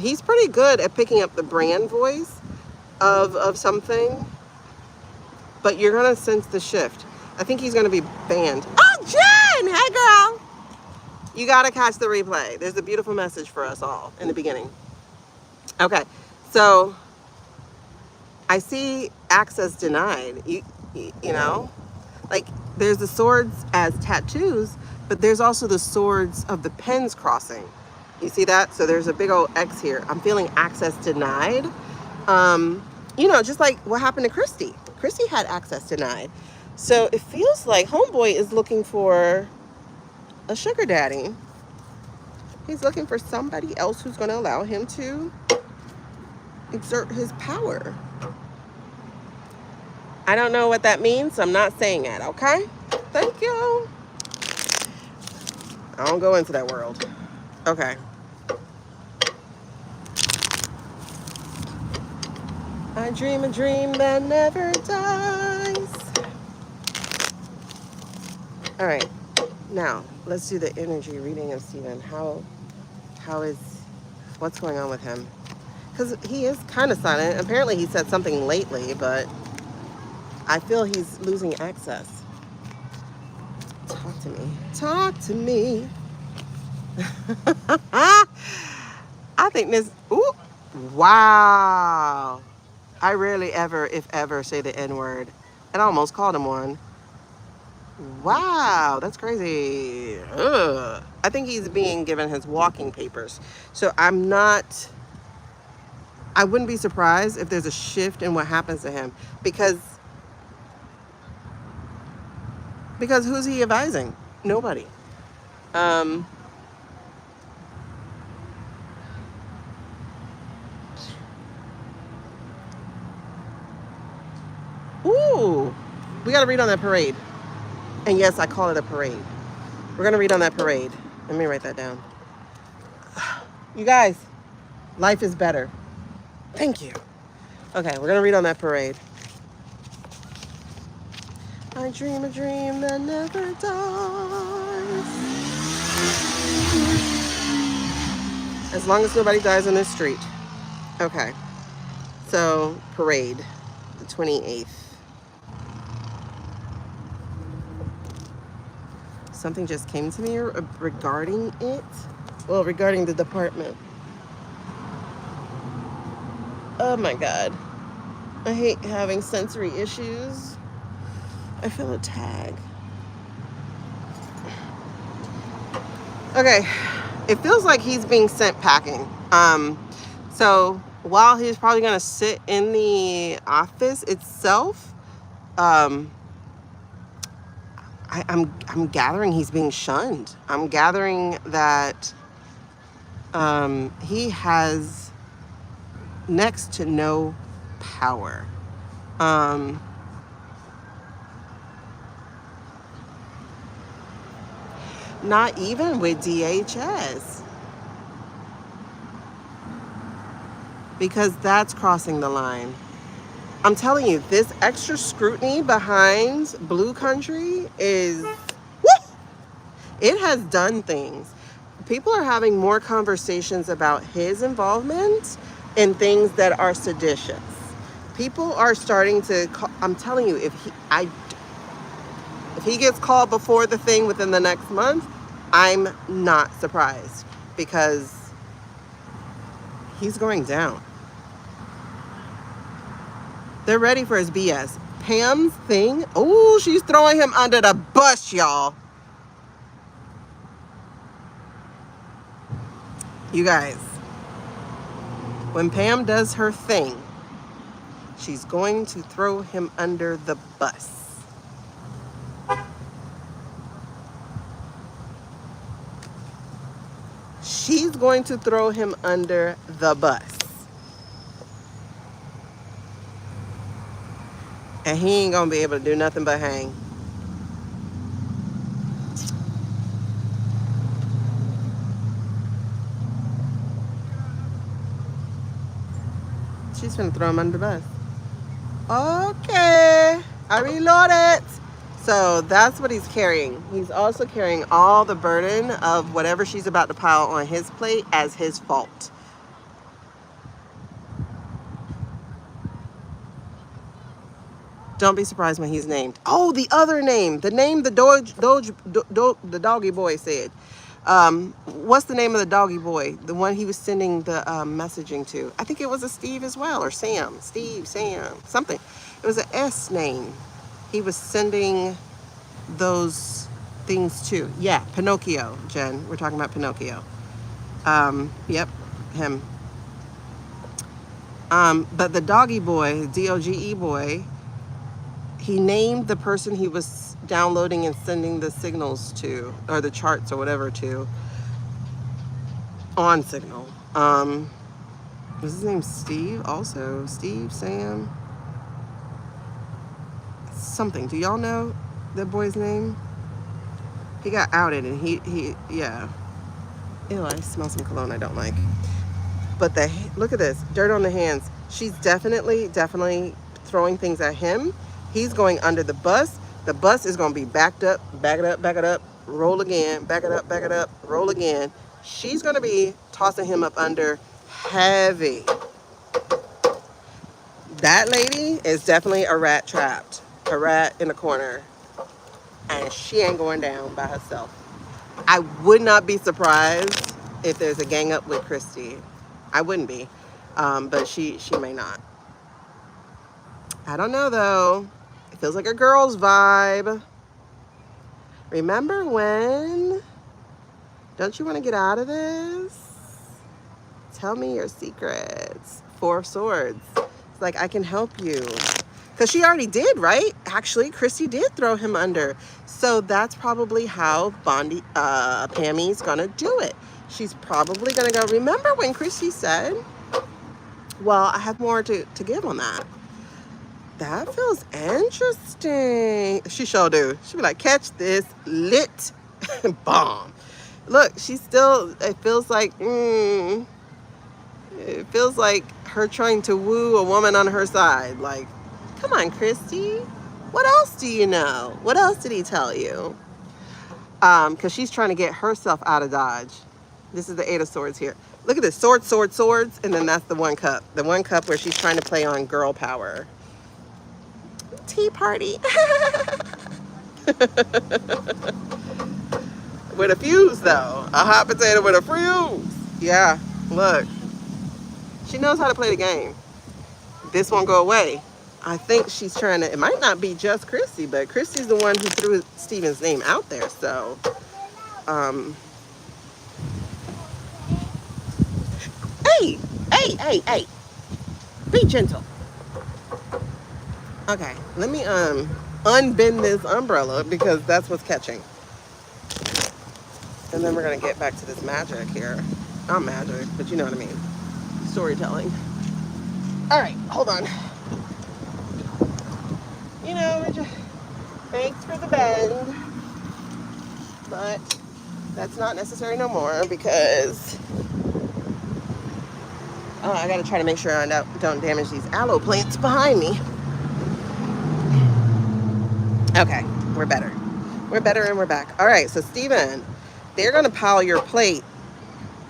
S1: He's pretty good at picking up the brand voice of something, but you're gonna sense the shift. I think he's gonna be banned. Oh, Jen! Hey, girl! You gotta catch the replay. There's a beautiful message for us all in the beginning. Okay, so I see access denied. You know, like there's the swords as tattoos, but there's also the swords of the pens crossing. You see that? So there's a big old X here. I'm feeling access denied. You know, just like what happened to Christy. Christy had access denied. So it feels like homeboy is looking for a sugar daddy. He's looking for somebody else who's going to allow him to exert his power. I don't know what that means, so I'm not saying it, okay? Thank you. I don't go into that world. Okay. I dream a dream that never dies. All right. Now, let's do the energy reading of Steven. What's going on with him? Because he is kind of silent. Apparently he said something lately, but I feel he's losing access. Talk to me. Talk to me. I think this, ooh, wow. I rarely ever, if ever, say the N-word. And I almost called him one. Wow, that's crazy. Ugh. I think he's being given his walking papers. So I wouldn't be surprised if there's a shift in what happens to him. Because who's he advising? Nobody. We got to read on that parade. And yes, I call it a parade. We're going to read on that parade. Let me write that down. You guys, life is better. Thank you. Okay, we're going to read on that parade. I dream a dream that never dies. As long as nobody dies on this street. Okay. So, parade, the 28th. Something just came to me regarding it. Well, regarding the department. Oh my God. I hate having sensory issues. I feel a tag. Okay. It feels like he's being sent packing. So while he's probably going to sit in the office itself, I'm gathering he's being shunned. I'm gathering that he has next to no power. Not even with DHS. Because that's crossing the line. I'm telling you, this extra scrutiny behind Blue Country is, woo! It has done things. People are having more conversations about his involvement in things that are seditious. People are starting to, I'm telling you, if he gets called before the thing within the next month, I'm not surprised because he's going down. They're ready for his BS. Pam's thing, oh, she's throwing him under the bus, y'all. You guys, when Pam does her thing, she's going to throw him under the bus. She's going to throw him under the bus. And he ain't gonna be able to do nothing but hang. She's gonna throw him under the bus. Okay, I reload it. So that's what he's carrying. He's also carrying all the burden of whatever she's about to pile on his plate as his fault. Don't be surprised when he's named. Oh, the other name. The name the doggy boy said. What's the name of the doggy boy? The one he was sending the messaging to. I think it was a Steve as well, or Sam. Steve, Sam, something. It was an S name. He was sending those things to. Yeah, Pinocchio, Jen. We're talking about Pinocchio. Yep, him. But the doggy boy, DOGE boy, he named the person he was downloading and sending the signals to, or the charts or whatever to, on Signal. Was his name Steve also? Steve, Sam? Something. Do y'all know that boy's name? He got outed and he yeah. Ew, I smell some cologne I don't like. But look at this, dirt on the hands. She's definitely throwing things at him. He's going under the bus. The bus is going to be backed up, back it up, roll again, back it up, roll again. She's going to be tossing him up under heavy. That lady is definitely a rat trapped, a rat in a corner. And she ain't going down by herself. I would not be surprised if there's a gang up with Christy. I wouldn't be, but she may not. I don't know though. It feels like a girl's vibe. Remember when? Don't you want to get out of this? Tell me your secrets. 4 of Swords. It's like, I can help you. Because she already did, right? Actually, Christy did throw him under. So that's probably how Pammy's going to do it. She's probably going to go, remember when Christy said? Well, I have more to give on that. That feels interesting. She sure do. She be like, catch this lit bomb. Look, she's still, it feels like her trying to woo a woman on her side. Like, come on, Christy. What else do you know? What else did he tell you? Because she's trying to get herself out of Dodge. This is the 8 of Swords here. Look at this, swords, swords, swords, and then that's the 1 cup. The 1 cup where she's trying to play on girl power. Tea party. With a fuse, though. A hot potato with a fuse. Yeah, look. She knows how to play the game. This won't go away. I think she's trying to, it might not be just Christy, but Christy's the one who threw Steven's name out there, so. Hey, hey, hey, hey. Be gentle. Okay, let me unbend this umbrella because that's what's catching. And then we're gonna get back to this magic here. Not magic, but you know what I mean. Storytelling. All right, hold on. You know, thanks for the bend, but that's not necessary no more because I gotta try to make sure I don't damage these aloe plants behind me. Okay, we're better. We're better and we're back. All right, so Steven, they're gonna pile your plate.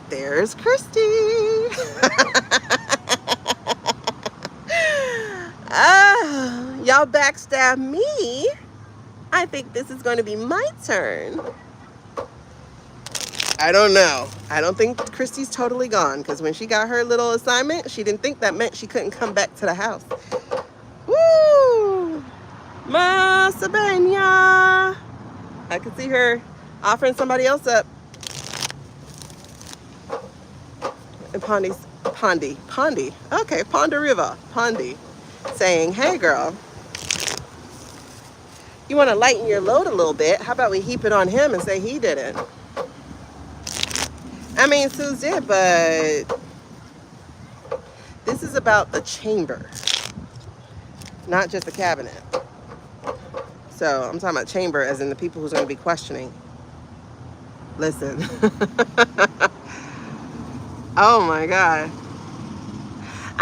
S1: There's Christy. Y'all backstab me. I think this is going to be my turn. I don't know. I don't think Christy's totally gone because when she got her little assignment, she didn't think that meant she couldn't come back to the house. Woo! Masabenya. I could see her offering somebody else up. And Pondi. Okay, Ponda River. Pondi. Saying, hey girl, you want to lighten your load a little bit? How about we heap it on him and say he did it? I mean, Suze did, but this is about the chamber, not just the cabinet. So I'm talking about chamber as in the people who's going to be questioning. Listen. Oh my God.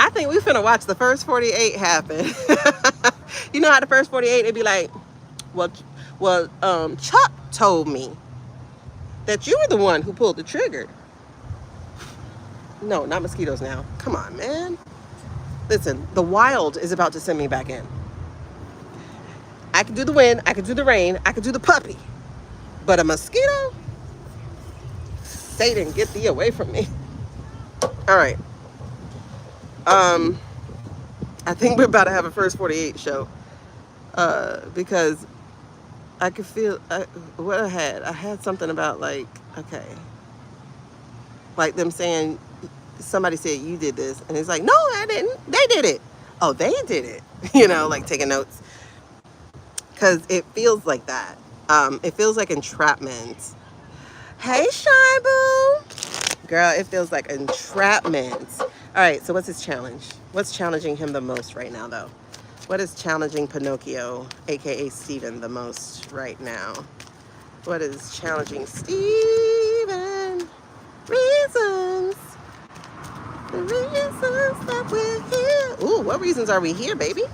S1: I think we finna watch the first 48 happen. You know how the first 48, it'd be like, well, Chuck told me that you were the one who pulled the trigger. No, not mosquitoes now. Come on, man. Listen, the wild is about to send me back in. I can do the wind, I can do the rain, I can do the puppy. But a mosquito? Satan, get thee away from me. All right. I think we're about to have a first 48 show. Because I could feel what I had something about like, okay. Like them saying, somebody said you did this, and it's like, no, I didn't. They did it. Oh, they did it. You know, like taking notes. Because it feels like that. It feels like entrapment. Hey, Shy Boo. Girl, it feels like entrapment. All right, so what's his challenge? What's challenging him the most right now, though? What is challenging Pinocchio, aka Steven, the most right now? What is challenging Steven? Reasons. The reasons that we're here. Ooh, what reasons are we here, baby?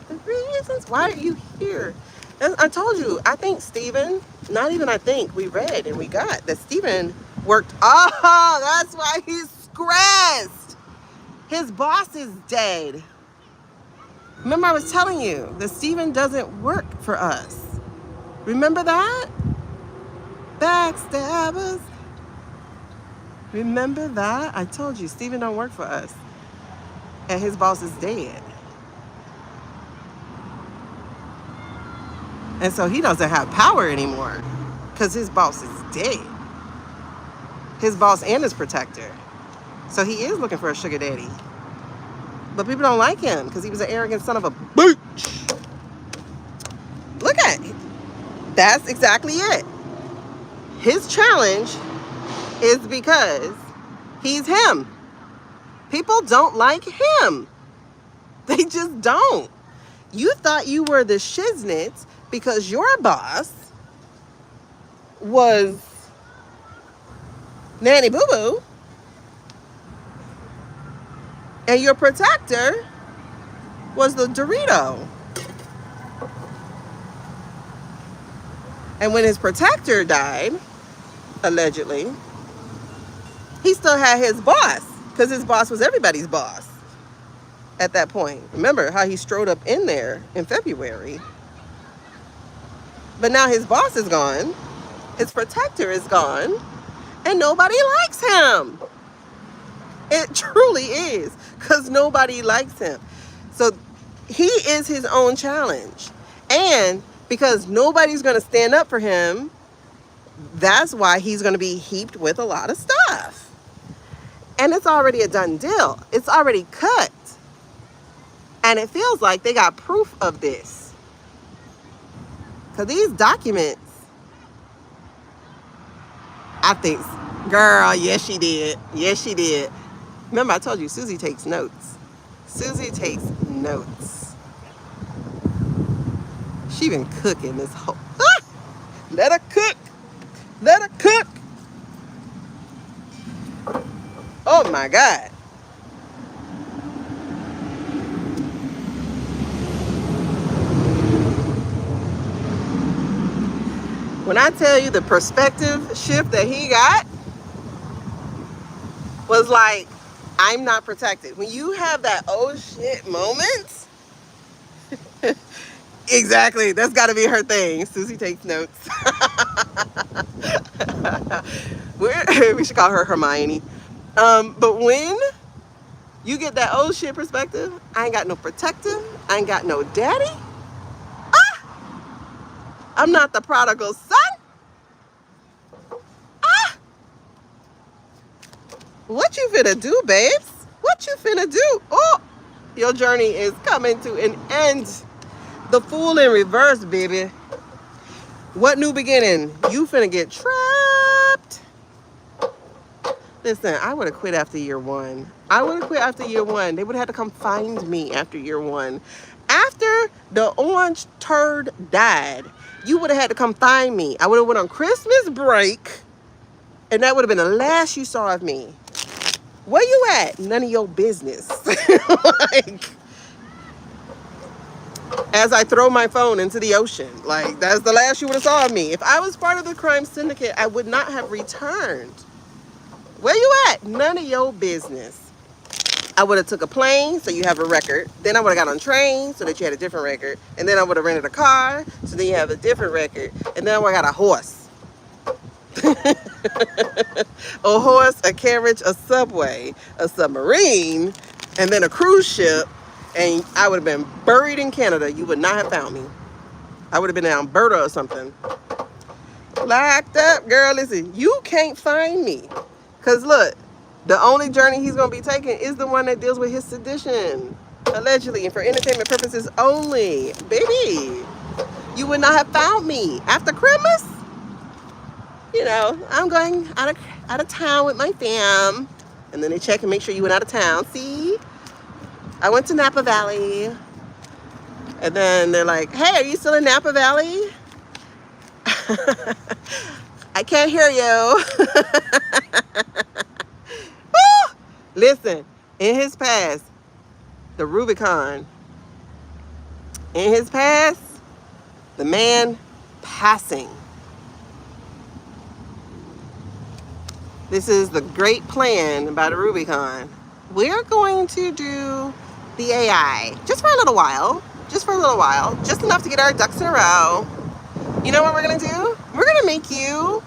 S1: The reasons. Why are you here? I told you, I think Steven, not even I think, we read and we got that Steven worked. Oh, that's why he's stressed. His boss is dead. Remember, I was telling you that Steven doesn't work for us. Remember that? Backstabbers. Remember that? I told you, Steven don't work for us. And his boss is dead. And so he doesn't have power anymore because his boss is dead. His boss and his protector. So he is looking for a sugar daddy. But people don't like him because he was an arrogant son of a bitch. Look at it. That's exactly it. His challenge is because he's him. People don't like him. They just don't. You thought you were the shiznit because your boss was Nanny Boo Boo and your protector was the Dorito. And when his protector died, allegedly, he still had his boss because his boss was everybody's boss at that point. Remember how he strode up in there in February. But now his boss is gone, his protector is gone, and nobody likes him. It truly is, because nobody likes him. So he is his own challenge. And because nobody's going to stand up for him, that's why he's going to be heaped with a lot of stuff. And it's already a done deal. It's already cut. And it feels like they got proof of this. Because these documents, I think, girl, yes, she did. Yes, she did. Remember, I told you, Susie takes notes. Susie takes notes. She been cooking this whole... Ah! Let her cook. Let her cook. Oh, my God. When I tell you the perspective shift that he got was like, I'm not protected. When you have that oh shit moment, exactly, that's got to be her thing. Susie takes notes. We should call her Hermione. But when you get that oh shit perspective, I ain't got no protective, I ain't got no daddy. I'm not the prodigal son. What you finna do, babes? What you finna do? Oh, your journey is coming to an end. The fool in reverse, baby. What new beginning? You finna get trapped. Listen, I would have quit after year one. I would have quit after year one. They would have had to come find me after year one. After the orange turd died, you would have had to come find me. I would have went on Christmas break, and that would have been the last you saw of me. Where you at? None of your business. Like, as I throw my phone into the ocean, like, that's the last you would have saw of me. If I was part of the crime syndicate, I would not have returned. Where you at? None of your business. I would have took a plane, so you have a record. Then I would have got on train, so that you had a different record. And then I would have rented a car, so then you have a different record. And then I would have got a horse. A horse, a carriage, a subway, a submarine, and then a cruise ship, and I would have been buried in Canada. You would not have found me. I would have been in Alberta or something. Locked up, girl. Listen, you can't find me. Because look, the only journey he's going to be taking is the one that deals with his sedition. Allegedly, and for entertainment purposes only. Baby, you would not have found me. After Christmas, you know, I'm going out of town with my fam. And then they check and make sure you went out of town. See? I went to Napa Valley. And then they're like, hey, are you still in Napa Valley? I can't hear you. Woo! Listen, in his past, the Rubicon, in his past, the man passing. This is the great plan by the Rubicon. We're going to do the AI just for a little while. Just for a little while. Just enough to get our ducks in a row. You know what we're going to do? We're going to make you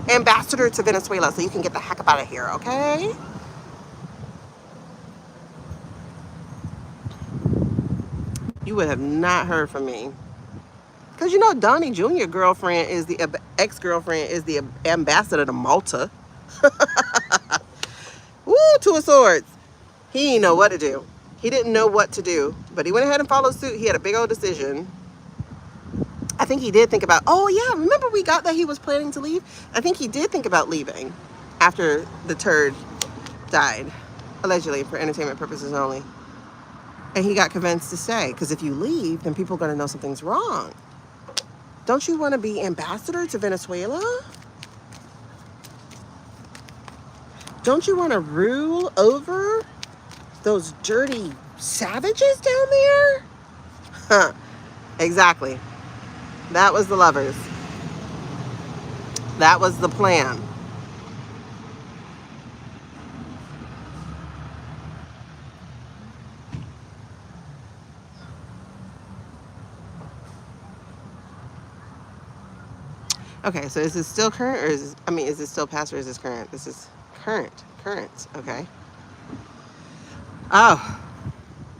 S1: ambassador to Venezuela so you can get the heck up out of here, okay? You would have not heard from me. Because you know Donnie Jr. girlfriend is the ex-girlfriend is the ambassador to Malta. Woo, Two of Swords. He didn't know what to do. He didn't know what to do, but he went ahead and followed suit. He had a big old decision. I think he did think about, oh yeah, remember we got that he was planning to leave? I think he did think about leaving after the turd died, allegedly for entertainment purposes only. And he got convinced to stay, because if you leave, then people are going to know something's wrong. Don't you want to be ambassador to Venezuela? Don't you want to rule over those dirty savages down there? Huh. Exactly. That was the lovers. That was the plan. Okay, so is this still current, or is this still past, or is this current? This is current. Okay. Oh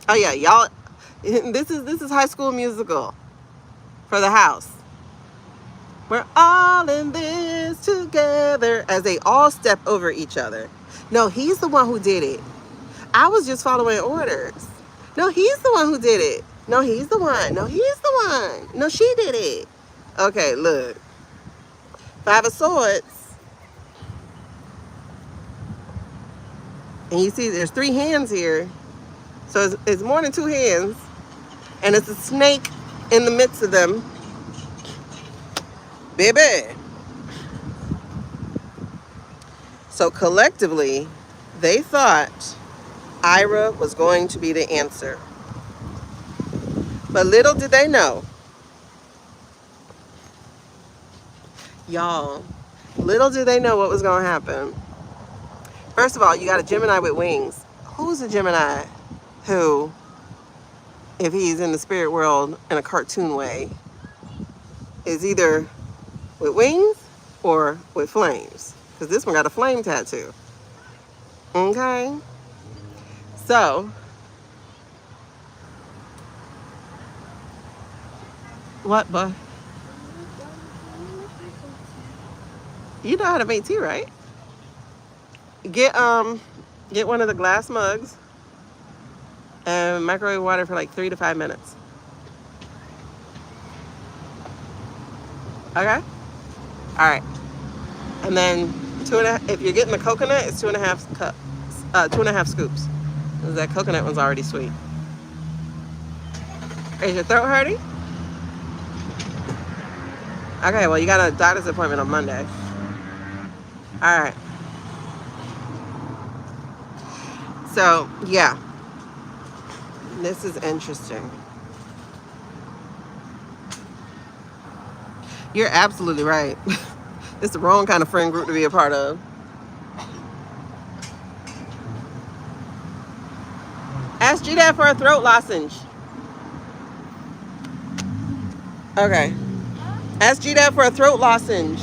S1: yeah, y'all. This is High School Musical for the house. We're all in this together, as they all step over each other. No, he's the one who did it. I was just following orders. No, he's the one who did it. No, he's the one. No, he's the one. No, she did it. Okay, look. Five of Swords. And you see there's 3 hands here. So it's more than 2 hands. And it's a snake in the midst of them. Baby. So collectively, they thought Ira was going to be the answer. But little did they know, y'all, little did they know what was going to happen. First of all, you got a Gemini with wings. Who's a Gemini who, if he's in the spirit world in a cartoon way, is either with wings or with flames? Because this one got a flame tattoo. Okay? So, what, boy? You know how to make tea, right? Get one of the glass mugs and microwave water for like 3 to 5 minutes. Okay? All right. And then if you're getting the coconut, it's 2.5 cups, 2.5 scoops. Because that coconut one's already sweet. Is your throat hurting? Okay, well, you got a doctor's appointment on Monday. All right. So, yeah. This is interesting. You're absolutely right. It's the wrong kind of friend group to be a part of. Ask G-Dad for a throat lozenge. Okay. Ask G-Dad for a throat lozenge.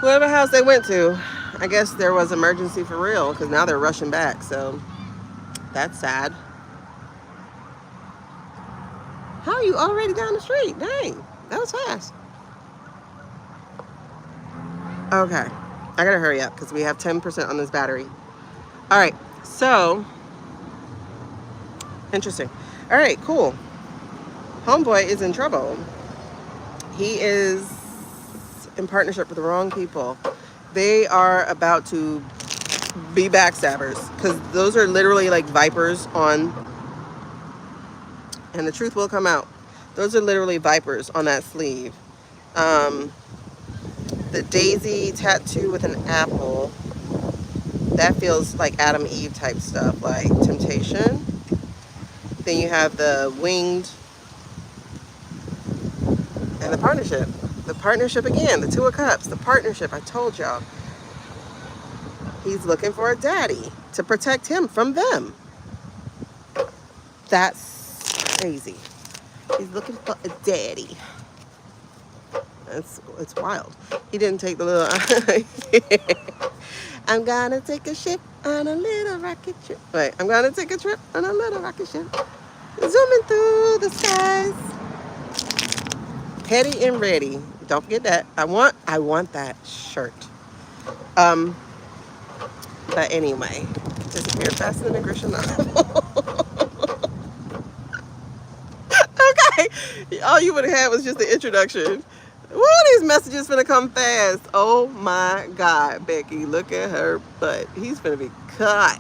S1: Whatever house they went to, I guess there was emergency for real, because now they're rushing back, so that's sad. How are you already down the street? Dang, that was fast. Okay, I gotta hurry up because we have 10% on this battery. All right, so interesting. All right, cool. Homeboy is in trouble. He is in partnership with the wrong people. They are about to be backstabbers, because those are literally like vipers on, and the truth will come out. Those are literally vipers on that sleeve. The daisy tattoo with an apple, that feels like Adam Eve type stuff, like temptation. Then you have the winged and the partnership. The partnership again, the 2 of Cups, the partnership, I told y'all. He's looking for a daddy to protect him from them. That's crazy. He's looking for a daddy. It's wild. He didn't take the little... I'm gonna take a ship on a little rocket ship. Wait, I'm gonna take a trip on a little rocket ship. Zooming through the skies. Petty and ready. Don't forget that. I want that shirt. But anyway, disappeared faster than a Grisham novel. Okay, All you would have had was just the introduction. Woo, these messages finna come fast. Oh my God, Becky, look at her butt. He's finna be cut.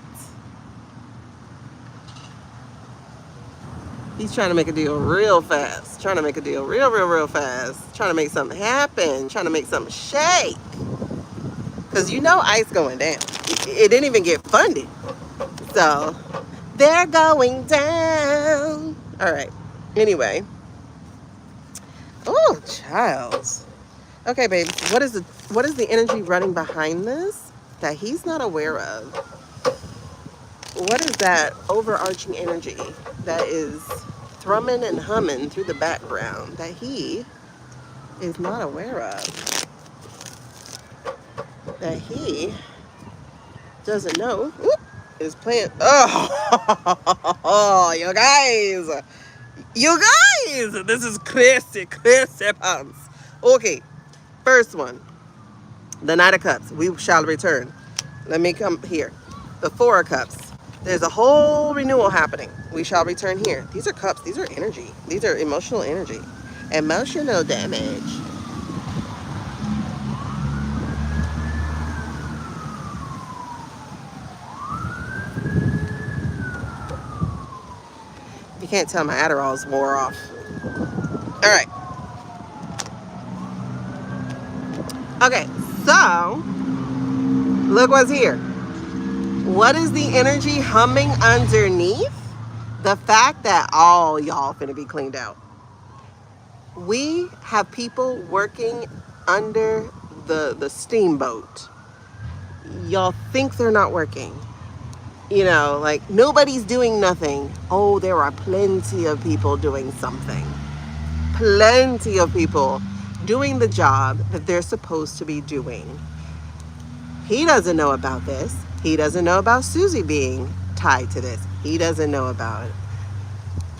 S1: He's trying to make a deal real fast. Trying to make a deal real fast. Trying to make something happen. Trying to make something shake. Because you know ICE going down. It didn't even get funded. So, they're going down. All right. Anyway. Oh, Childs. Okay, babe. What is the energy running behind this that he's not aware of? What is that overarching energy that is thrumming and humming through the background that he is not aware of? That he doesn't know is playing. Oh, you guys. You guys. This is crazy pants. Okay. First one. The Knight of Cups. We shall return. Let me come here. The Four of Cups. There's a whole renewal happening. We shall return here. These are cups. These are energy. These are emotional energy. Emotional damage. You can't tell my Adderall's wore off. All right. Okay, so look what's here. What is the energy humming underneath? The fact that all y'all finna be cleaned out. We have people working under the steamboat. Y'all think they're not working. You know, like nobody's doing nothing. Oh, there are plenty of people doing something. Plenty of people doing the job that they're supposed to be doing. He doesn't know about this. He doesn't know about Susie being tied to this. He doesn't know about it.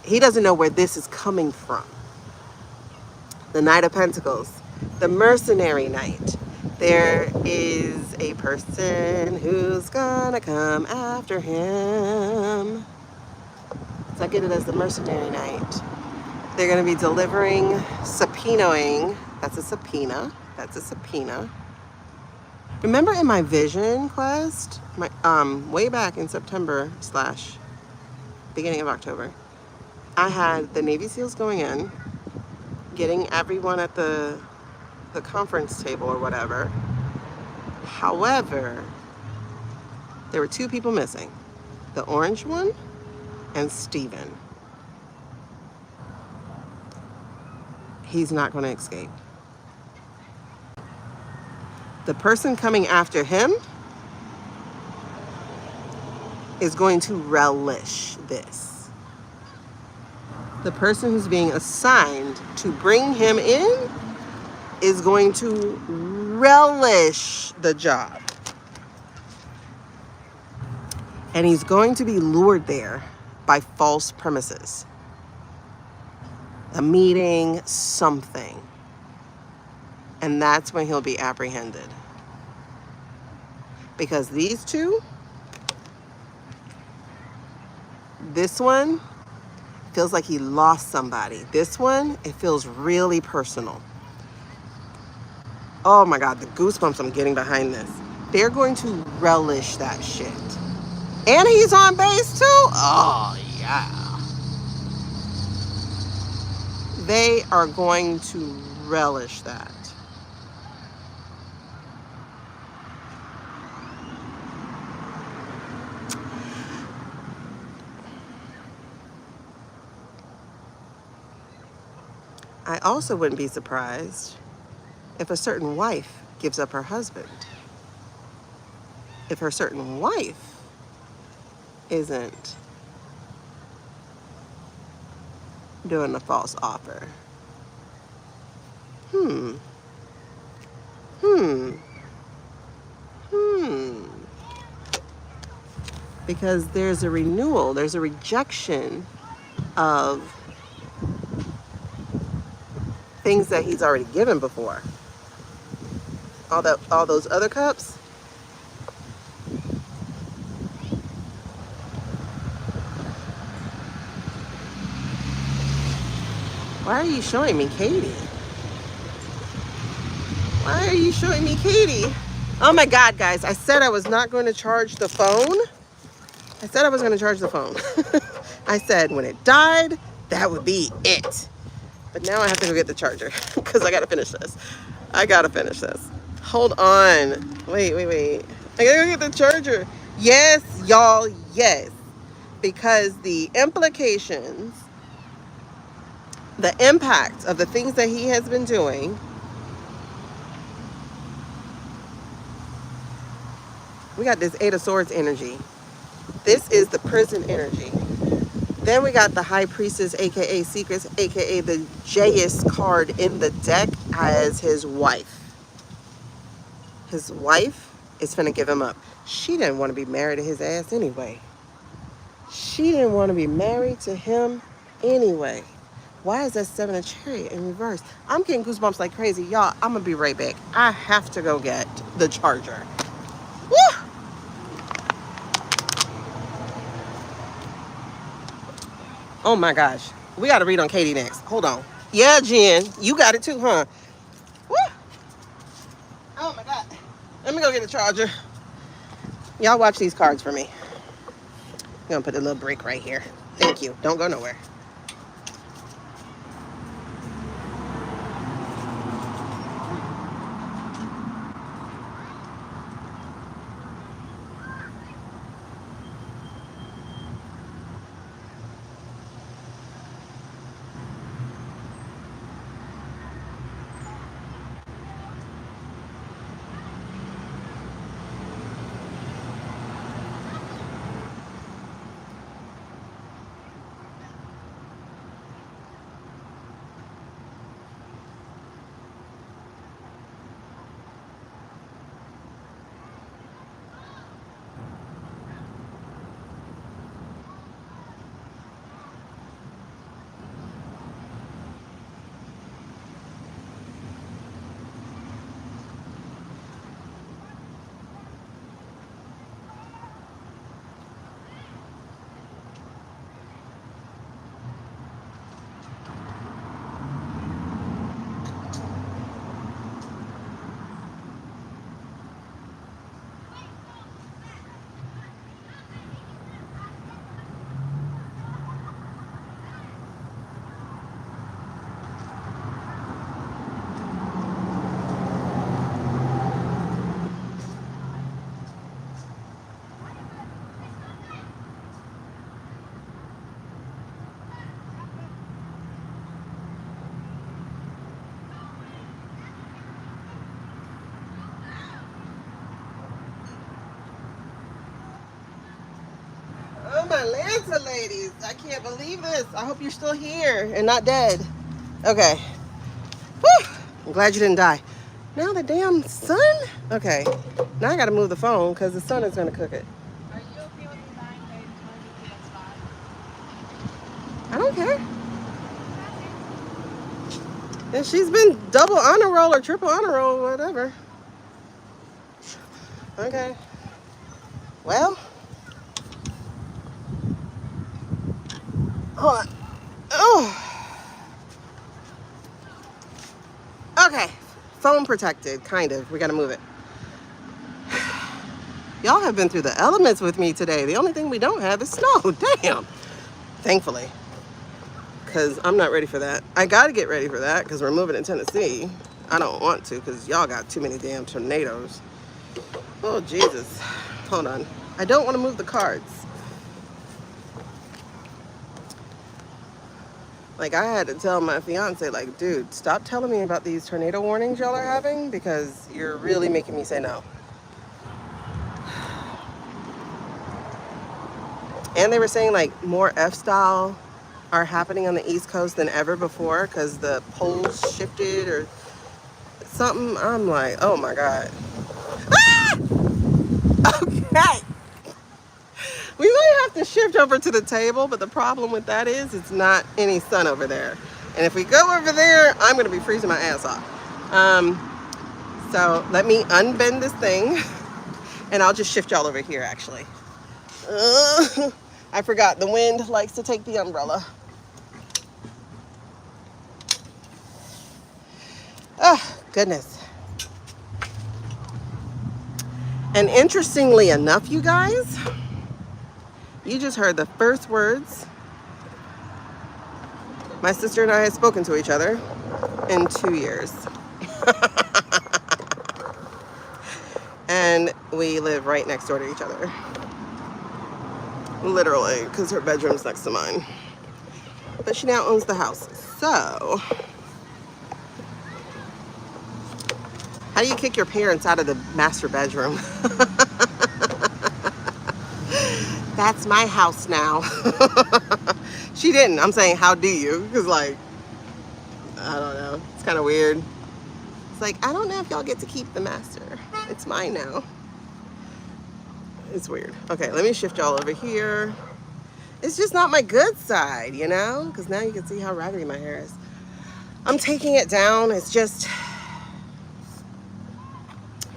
S1: He doesn't know where this is coming from. The Knight of Pentacles, the Mercenary Knight. There is a person who's gonna come after him. So I get it as the Mercenary Knight. They're gonna be delivering, subpoenaing. That's a subpoena. That's a subpoena. Remember in my vision quest, way back in September / beginning of October, I had the Navy SEALs going in, getting everyone at the conference table or whatever. However, there were 2 people missing, the orange one and Steven. He's not going to escape. The person coming after him is going to relish this. The person who's being assigned to bring him in is going to relish the job. And he's going to be lured there by false premises. A meeting, something. And that's when he'll be apprehended. Because these 2, this one feels like he lost somebody. This one, it feels really personal. Oh my God, the goosebumps I'm getting behind this. They're going to relish that shit. And he's on base too? Oh yeah. They are going to relish that. I also wouldn't be surprised if a certain wife gives up her husband. If her certain wife isn't doing a false offer. Because there's a renewal, there's a rejection of things that he's already given before. All those other cups. Why are you showing me Katie? Why are you showing me Katie? Oh my God, guys. I said I was not going to charge the phone. I said I was going to charge the phone. I said when it died, that would be it. But now I have to go get the charger because I got to finish this. I got to finish this. Hold on. Wait. I got to go get the charger. Yes, y'all, yes. Because the implications, the impact of the things that he has been doing, we got this Eight of Swords energy. This is the prison energy. Then we got the High Priestess, aka Secrets, aka the Jayest card in the deck as his wife. His wife is finna give him up. She didn't want to be married to his ass anyway. She didn't want to be married to him anyway. Why is that Seven of Chariot in reverse? I'm getting goosebumps like crazy. Y'all, I'm going to be right back. I have to go get the charger. Woo! Oh my gosh. We got to read on Katie next. Hold on. Yeah, Jen. You got it too, huh? Woo! Oh my God. Let me go get the charger. Y'all watch these cards for me. I'm going to put a little break right here. Thank you. Don't go nowhere. Oh, my Lanta ladies. I can't believe this. I hope you're still here and not dead. Okay. Whew. I'm glad you didn't die. Now the damn sun? Okay. Now I got to move the phone because the sun is going to cook it.
S2: Are you okay with me buying the spot?
S1: I don't care. And she's been double honor roll or triple honor roll, whatever. Okay. Well. Hold on. Oh. Okay. Phone protected, kind of. We got to move it. Y'all have been through the elements with me today. The only thing we don't have is snow. Damn. Thankfully. Because I'm not ready for that. I got to get ready for that because we're moving to Tennessee. I don't want to because y'all got too many damn tornadoes. Oh, Jesus. Hold on. I don't want to move the cards. Like, I had to tell my fiance, like, dude, stop telling me about these tornado warnings y'all are having because you're really making me say no. And they were saying, like, more F-style are happening on the East Coast than ever before because the poles shifted or something. I'm like, oh, my God. Ah! Okay. We might have to shift over to the table, but the problem with that is it's not any sun over there. And if we go over there, I'm going to be freezing my ass off. So let me unbend this thing, and I'll just shift y'all over here, actually. I forgot the wind likes to take the umbrella. Goodness. And interestingly enough, you guys, you just heard the first words my sister and I had spoken to each other in 2 years. And we live right next door to each other. Literally, because her bedroom's next to mine. But she now owns the house. So, how do you kick your parents out of the master bedroom? That's my house now. She didn't. I'm saying, how do you? Because, like, I don't know. It's kind of weird. It's like, I don't know if y'all get to keep the master. It's mine now. It's weird. Okay, let me shift y'all over here. It's just not my good side, you know? Because now you can see how raggedy my hair is. I'm taking it down. It's just,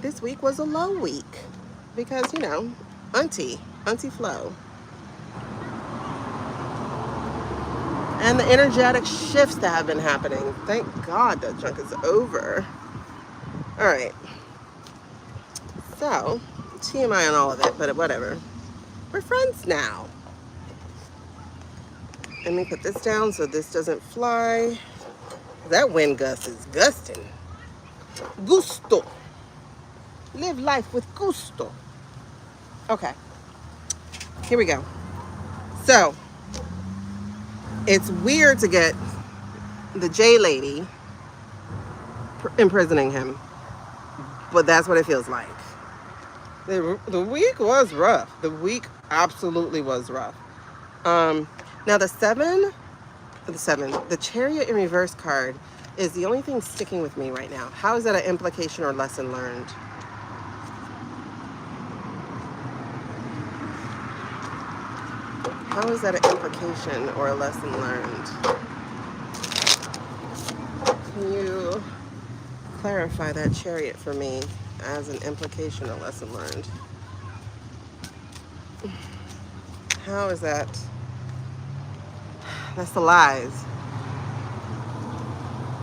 S1: this week was a low week. Because, you know, Auntie Flo. And the energetic shifts that have been happening. Thank God that junk is over. All right. So, TMI on all of it, but whatever. We're friends now. Let me put this down so this doesn't fly. That wind gust is gusting. Gusto. Live life with gusto. Okay. Here we go. So, it's weird to get the J lady imprisoning him, but that's what it feels like. The week was rough. The week absolutely was rough. Now the Chariot in reverse card is the only thing sticking with me right now. How is that an implication or lesson learned? How is that an implication or a lesson learned? Can you clarify that Chariot for me as an implication or lesson learned? How is that? That's the lies.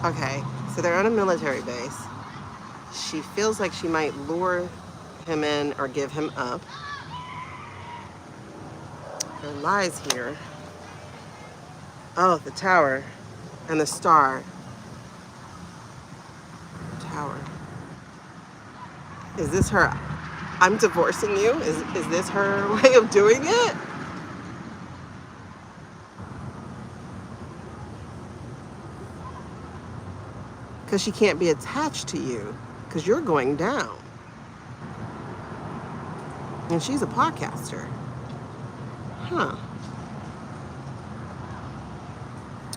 S1: Okay, so they're on a military base. She feels like she might lure him in or give him up. There are lies here. Oh, the tower and the star. Tower. Is this her? I'm divorcing you? Is this her way of doing it? Because she can't be attached to you because you're going down. And she's a podcaster. Huh.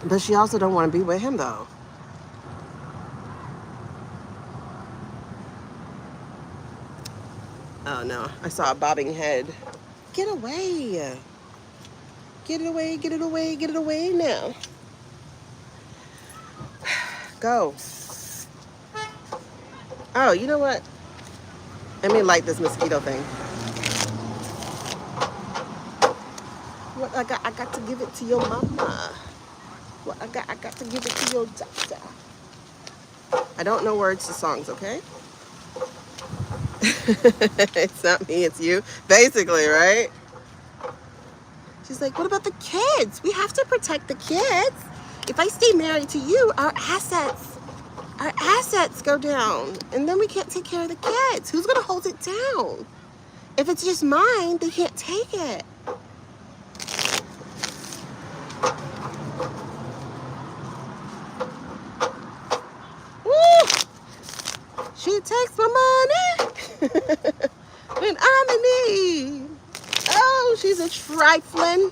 S1: But she also don't want to be with him though. Oh no, I saw a bobbing head. Get away. Get it away, get it away, get it away now. Go. Oh, you know what? Let me light this mosquito thing. What I got to give it to your mama. What I got to give it to your doctor. I don't know words to songs, okay? It's not me, it's you. Basically, right? She's like, what about the kids? We have to protect the kids. If I stay married to you, our assets go down. And then we can't take care of the kids. Who's gonna hold it down? If it's just mine, they can't take it. Woo! She takes my money when I'm in need. Oh, she's a trifling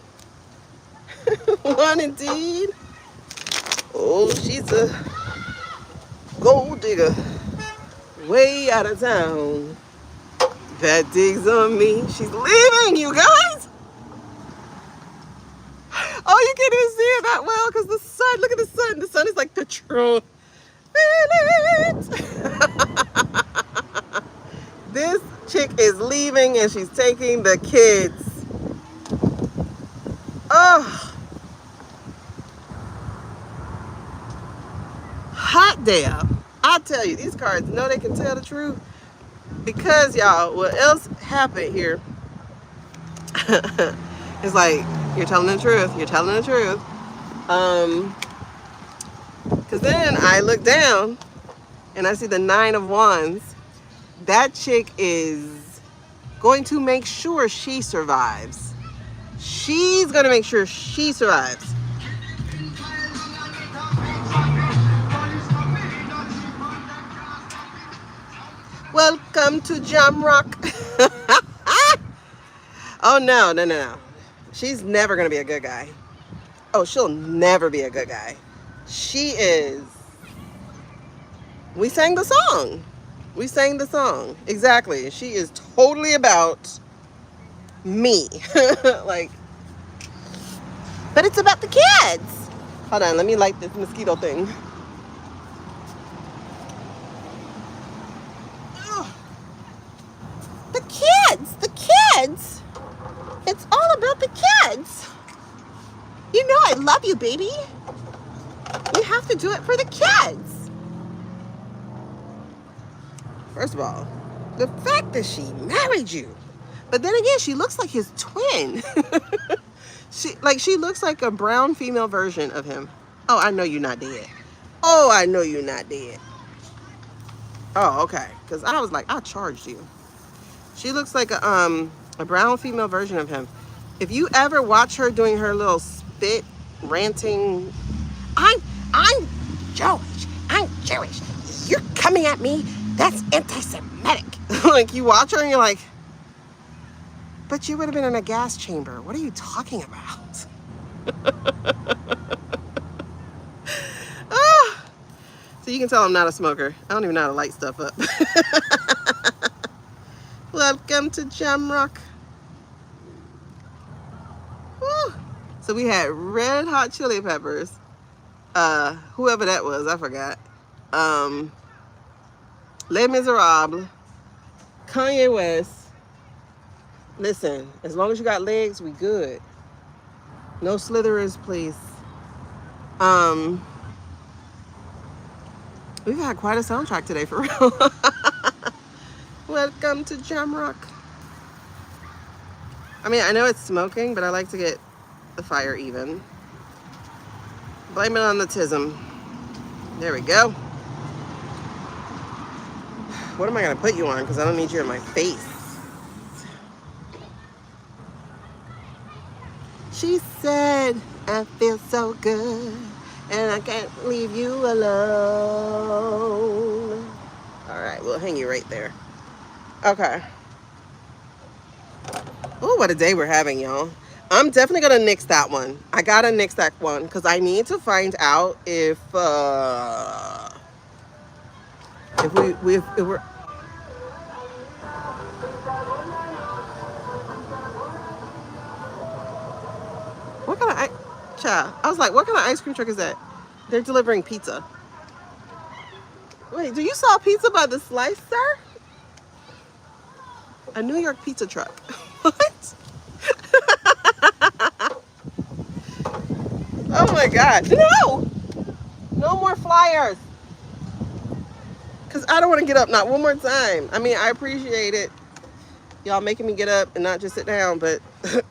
S1: one indeed. Oh, she's a gold digger way out of town that digs on me. She's leaving, you guys. Oh, you can't even see it that well because the sun, look at the sun. The sun is like the truth. Feel it. This chick is leaving and she's taking the kids. Oh, hot damn. I tell you, these cards know they can tell the truth. Because, y'all, what else happened here? It's like, you're telling the truth. You're telling the truth. Because then I look down and I see the 9 of Wands. That chick is going to make sure she survives. She's going to make sure she survives. Welcome to Jamrock. Oh, no, no, no, no. She's never going to be a good guy. Oh, she'll never be a good guy. She is. We sang the song. We sang the song. Exactly. She is totally about me. Like, but it's about the kids. Hold on, let me light this mosquito thing. Ugh. The kids. The kids. It's all about the kids. You know I love you, baby. You have to do it for the kids. First of all, the fact that she married you. But then again, she looks like his twin. She looks like a brown female version of him. Oh, I know you're not dead. Oh, I know you're not dead. Oh, okay. Because I was like, I charged you. She looks like a brown female version of him. If you ever watch her doing her little spit ranting, I'm Jewish. I'm Jewish. You're coming at me. That's anti-Semitic. Like, you watch her and you're like, but you would have been in a gas chamber. What are you talking about? Ah. So you can tell I'm not a smoker. I don't even know how to light stuff up. Welcome to Jamrock. Woo. So we had red hot chili peppers. Whoever that was, I forgot. Les Miserables. Kanye West. Listen, as long as you got legs, we good. No slitherers, please. We've had quite a soundtrack today, for real. Welcome to Jamrock. I mean, I know it's smoking, but I like to get the fire even. Blame it on the tism. There we go. What am I going to put you on? Because I don't need you in my face. She said, I feel so good, and I can't leave you alone. All right, we'll hang you right there. Okay. Oh, what a day we're having, y'all. I'm definitely going to nix that one. I got to nix that one because I need to find out if we're... What kind of child? I was like, what kind of ice cream truck is that? They're delivering pizza. Wait, do you saw pizza by the slicer? A New York pizza truck. What? Oh my God. No! No more flyers. Because I don't want to get up not one more time. I mean, I appreciate it. Y'all making me get up and not just sit down, but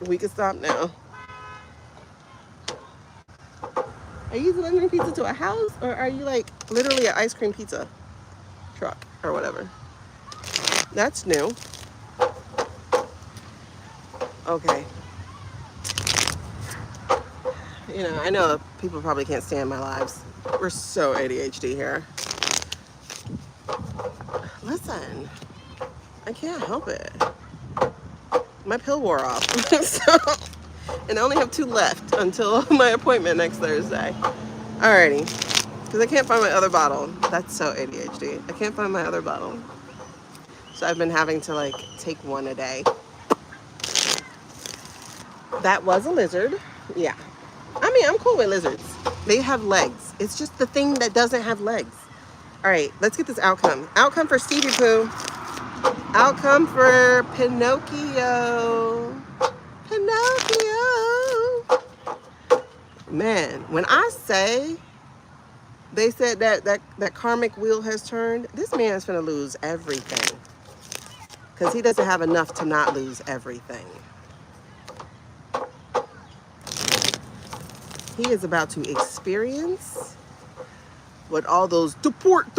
S1: we can stop now. Are you delivering pizza to a house, or are you like literally an ice cream pizza truck or whatever? That's new. Okay. You know, I know people probably can't stand my lives. We're so ADHD here. Listen, I can't help it. My pill wore off. So, and I only have 2 left until my appointment next Thursday. Alrighty. Because I can't find my other bottle. That's so ADHD. I can't find my other bottle. So I've been having to like take 1 a day. That was a lizard. Yeah. I mean, I'm cool with lizards. They have legs. It's just the thing that doesn't have legs. All right, let's get this outcome. Outcome for Stevie Pooh. Outcome for Pinocchio. Pinocchio. Man, when I say They said that karmic wheel has turned. This man is going to lose everything because he doesn't have enough to not lose everything. He is about to experience what all those deport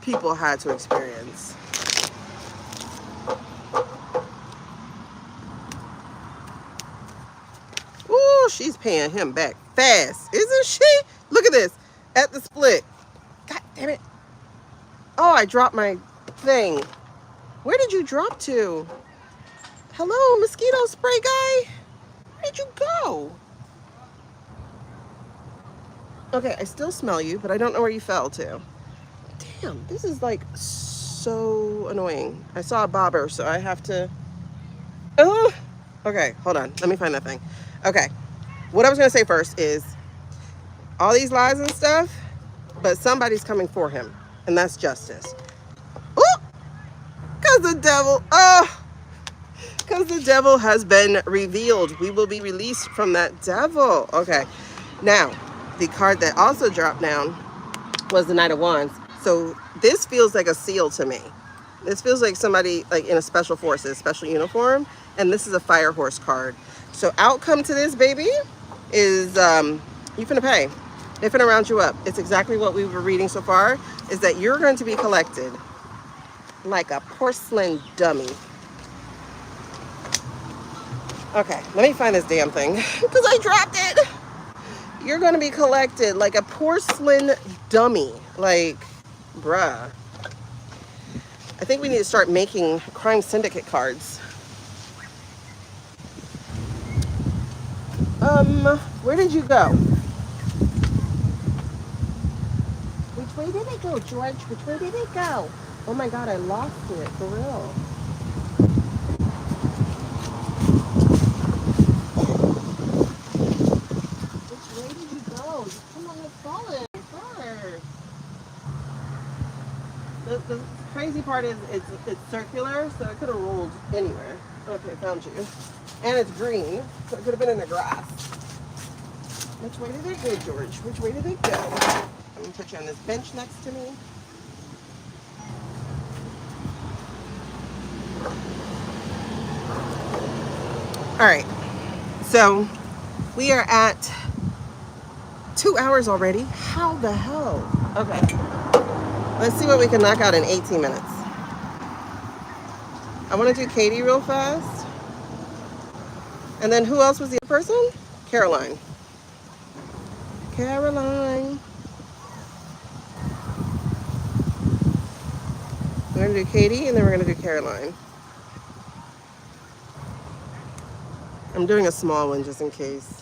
S1: people had to experience. Ooh, she's paying him back fast, isn't she? Look at this. At the split. God damn it. Oh, I dropped my thing. Where did you drop to? Hello, mosquito spray guy? Where did you go? Okay, I still smell you, but I don't know where you fell to. Damn, this is like so annoying. I saw a bobber, so I have to... Oh, okay, hold on. Let me find that thing. Okay, what I was going to say first is all these lies and stuff, but somebody's coming for him, and that's justice. Oh, because the devil... Oh, because the devil has been revealed. We will be released from that devil. Okay, now, the card that also dropped down was the Knight of Wands. So this feels like a seal to me. This feels like somebody like in a special forces, special uniform. And this is a fire horse card. So outcome to this, baby, is you finna pay. They're finna round you up. It's exactly what we were reading so far, is that you're going to be collected like a porcelain dummy. Okay, let me find this damn thing because I dropped it. You're going to be collected like a porcelain dummy. Like, bruh. I think we need to start making crime syndicate cards. Where did you go? Which way did it go, George? Which way did it go? Oh my God, I lost it, for real. Which way did you go? Come on, let's follow it first. The crazy part is it's circular, so it could have rolled anywhere. Okay, found you. And it's green, so it could have been in the grass. Which way did it go, George? Which way did it go? I'm gonna put you on this bench next to me. All right, so we are at 2 hours already. How the hell? Okay, let's see what we can knock out in 18 minutes. I want to do Katie real fast. And then who else was the other person? Karoline. Karoline. We're going to do Katie, and then we're going to do Karoline. I'm doing a small one just in case.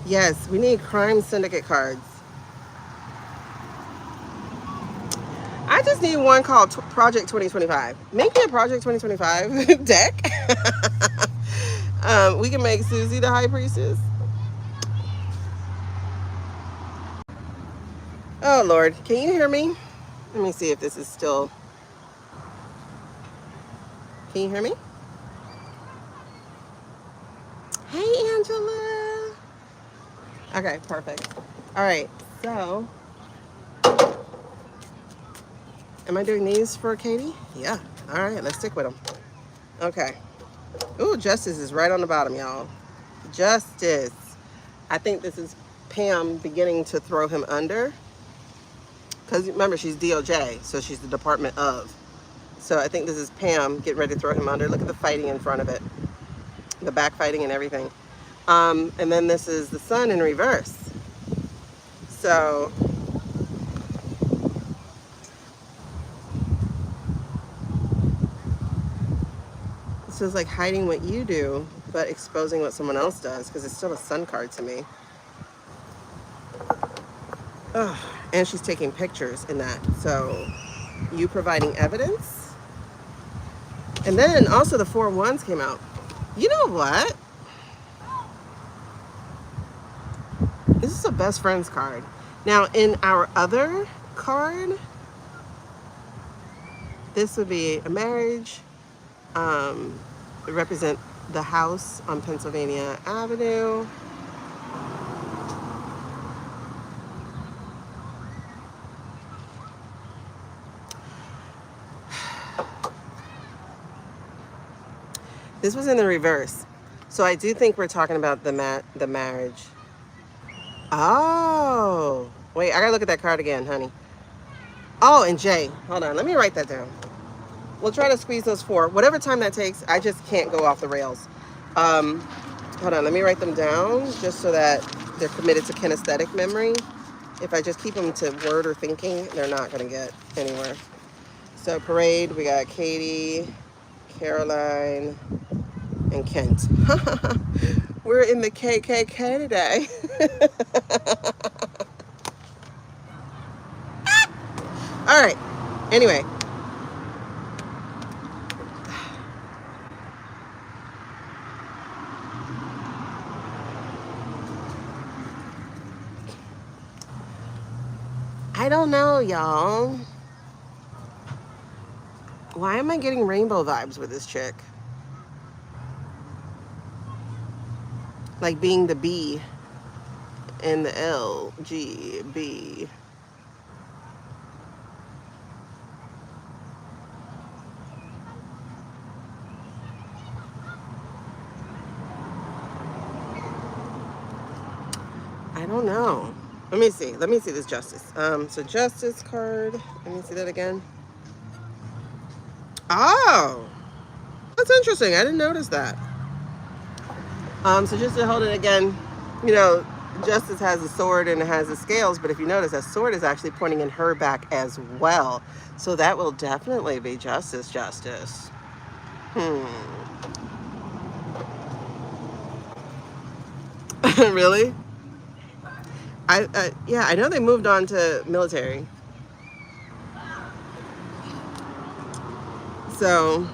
S1: Yes, we need crime syndicate cards. I just need one called Project 2025. Make me a Project 2025 deck. We can make Susie the High Priestess. Oh, Lord. Can you hear me? Let me see if this is still... Can you hear me? Hey, Angela. Okay, perfect. All right, so... Am I doing these for Katie? Yeah. All right, let's stick with them. Okay. Ooh, Justice is right on the bottom, y'all. Justice. I think this is Pam beginning to throw him under. Because remember, she's DOJ, so she's the Department of. So I think this is Pam getting ready to throw him under. Look at the fighting in front of it. The backfighting and everything. And then this is the Sun in reverse. So... So it's like hiding what you do, but exposing what someone else does, because it's still a Sun card to me. Oh, and she's taking pictures in that. So you providing evidence. And then also the 4 Wands came out. You know what? This is a best friends card. Now in our other card, this would be a marriage. Represent the house on Pennsylvania Avenue. This was in the reverse. So I do think we're talking about the marriage. Oh. Wait, I gotta look at that card again, honey. Oh, and J. Hold on, let me write that down. We'll try to squeeze those four. Whatever time that takes, I just can't go off the rails. Um, hold on, let me write them down just so that they're committed to kinesthetic memory. If I just keep them to word or thinking, they're not gonna get anywhere. So parade, we got Katie, Karoline, and Kent. We're in the KKK today. All right. Anyway. I don't know, y'all. Why am I getting rainbow vibes with this chick? Like being the B in the LGB. I don't know. Let me see. Let me see this justice. So justice card. Let me see that again. Oh, that's interesting. I didn't notice that. So just to hold it again, you know, justice has a sword and it has the scales, but if you notice, that sword is actually pointing in her back as well. So that will definitely be justice, justice. Really? Yeah, I know they moved on to military. So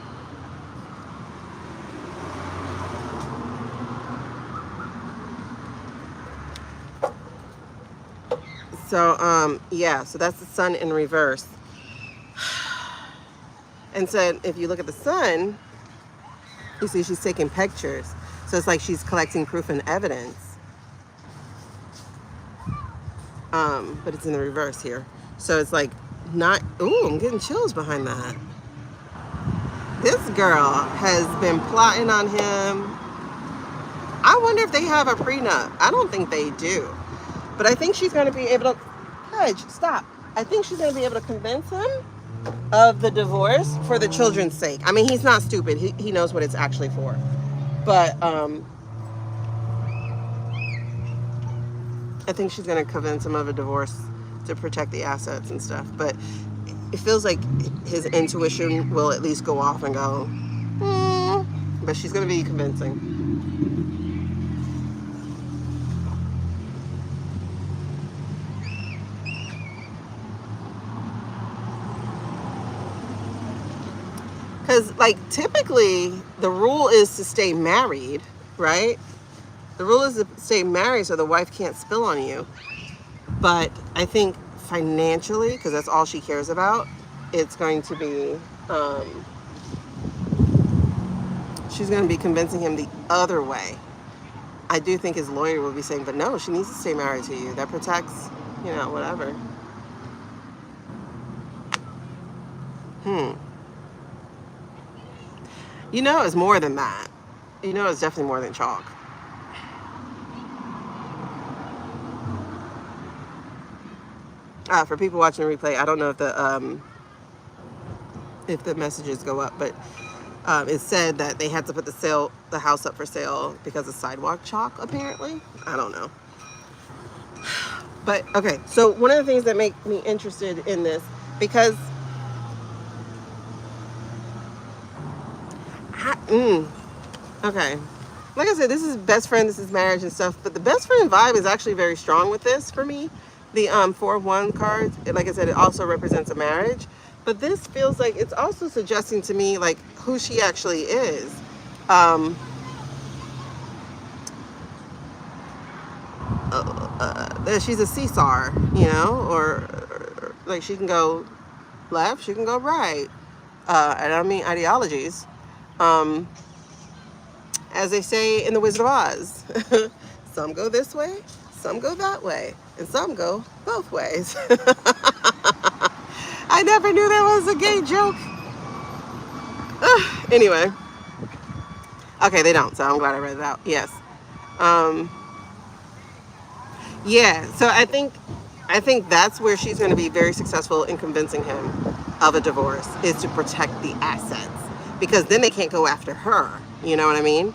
S1: yeah, so that's the sun in reverse. And so if you look at the sun, you see she's taking pictures. So it's like she's collecting proof and evidence. But it's in the reverse here. So it's like not, ooh, I'm getting chills behind that. This girl has been plotting on him. I wonder if they have a prenup. I don't think they do. But I think she's going to be able to, Hedge, stop. I think she's going to be able to convince him of the divorce for the children's sake. I mean, he's not stupid. He knows what it's actually for. But I think she's going to convince him of a divorce to protect the assets and stuff. But it feels like his intuition will at least go off and go, but she's going to be convincing. Because, like, typically the rule is to stay married, right? The rule is to stay married so the wife can't spill on you. But I think financially, because that's all she cares about, it's going to be, she's going to be convincing him the other way. I do think his lawyer will be saying, but no, she needs to stay married to you. That protects, you know, whatever. You know it's more than that. You know it's definitely more than chalk. For people watching the replay, I don't know if the messages go up, but it said that they had to put the house up for sale because of sidewalk chalk, apparently. I don't know. But okay, so one of the things that make me interested in this, because okay, like I said, this is best friend, this is marriage and stuff, but the best friend vibe is actually very strong with this for me. The 4 of Wands card, like I said, it also represents a marriage, but this feels like it's also suggesting to me like who she actually is. She's a seesaw, you know, or like she can go left, she can go right. I don't mean ideologies. As they say in The Wizard of Oz, some go this way, some go that way, and some go both ways. I never knew that was a gay joke. Anyway, Okay, they don't. So I'm glad I read it out. Yes. Um, yeah. So I think that's where she's going to be very successful in convincing him of a divorce, is to protect the assets, because then they can't go after her. You know what I mean?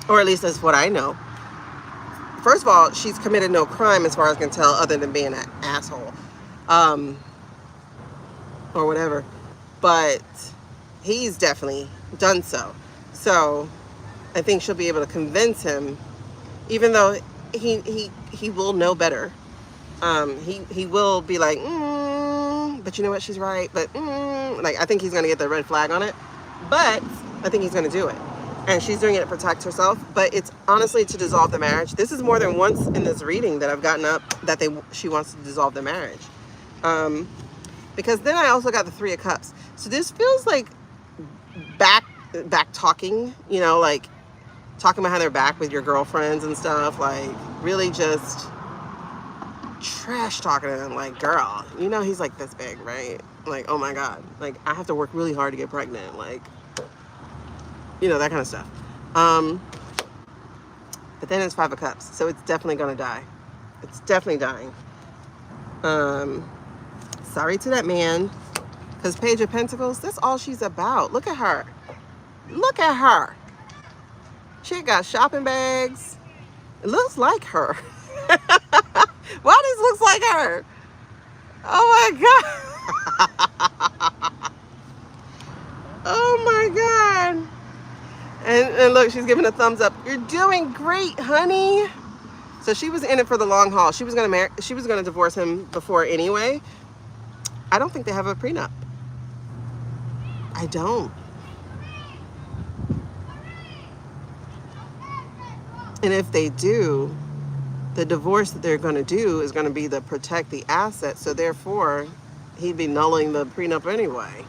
S1: Or at least that's what I know. First of all, she's committed no crime as far as I can tell, other than being an asshole, um, or whatever. But he's definitely done so. So I think she'll be able to convince him, even though he will know better. He will be like, but you know what? She's right. But like, I think he's gonna get the red flag on it. But I think he's gonna do it, and she's doing it to protect herself. But it's honestly to dissolve the marriage. This is more than once in this reading that I've gotten up that she wants to dissolve the marriage. Because then I also got the Three of Cups. So this feels like back talking, like talking behind their back with your girlfriends and stuff, like really just trash talking to them, like, girl, he's like this big, right? Like, oh my God, like I have to work really hard to get pregnant, like, that kind of stuff. But then it's Five of Cups, so it's definitely gonna die. It's definitely dying. Sorry to that man, because Page of Pentacles, that's all she's about. Look at her. Look at her. She got shopping bags. It looks like her. Why this looks like her? Oh my God. Oh my God. And look, she's giving a thumbs up. You're doing great, honey. So she was in it for the long haul. She was gonna divorce him before anyway. I don't think they have a prenup. I don't. And if they do, the divorce that they're going to do is going to be to protect the assets. So therefore, he'd be nulling the prenup anyway.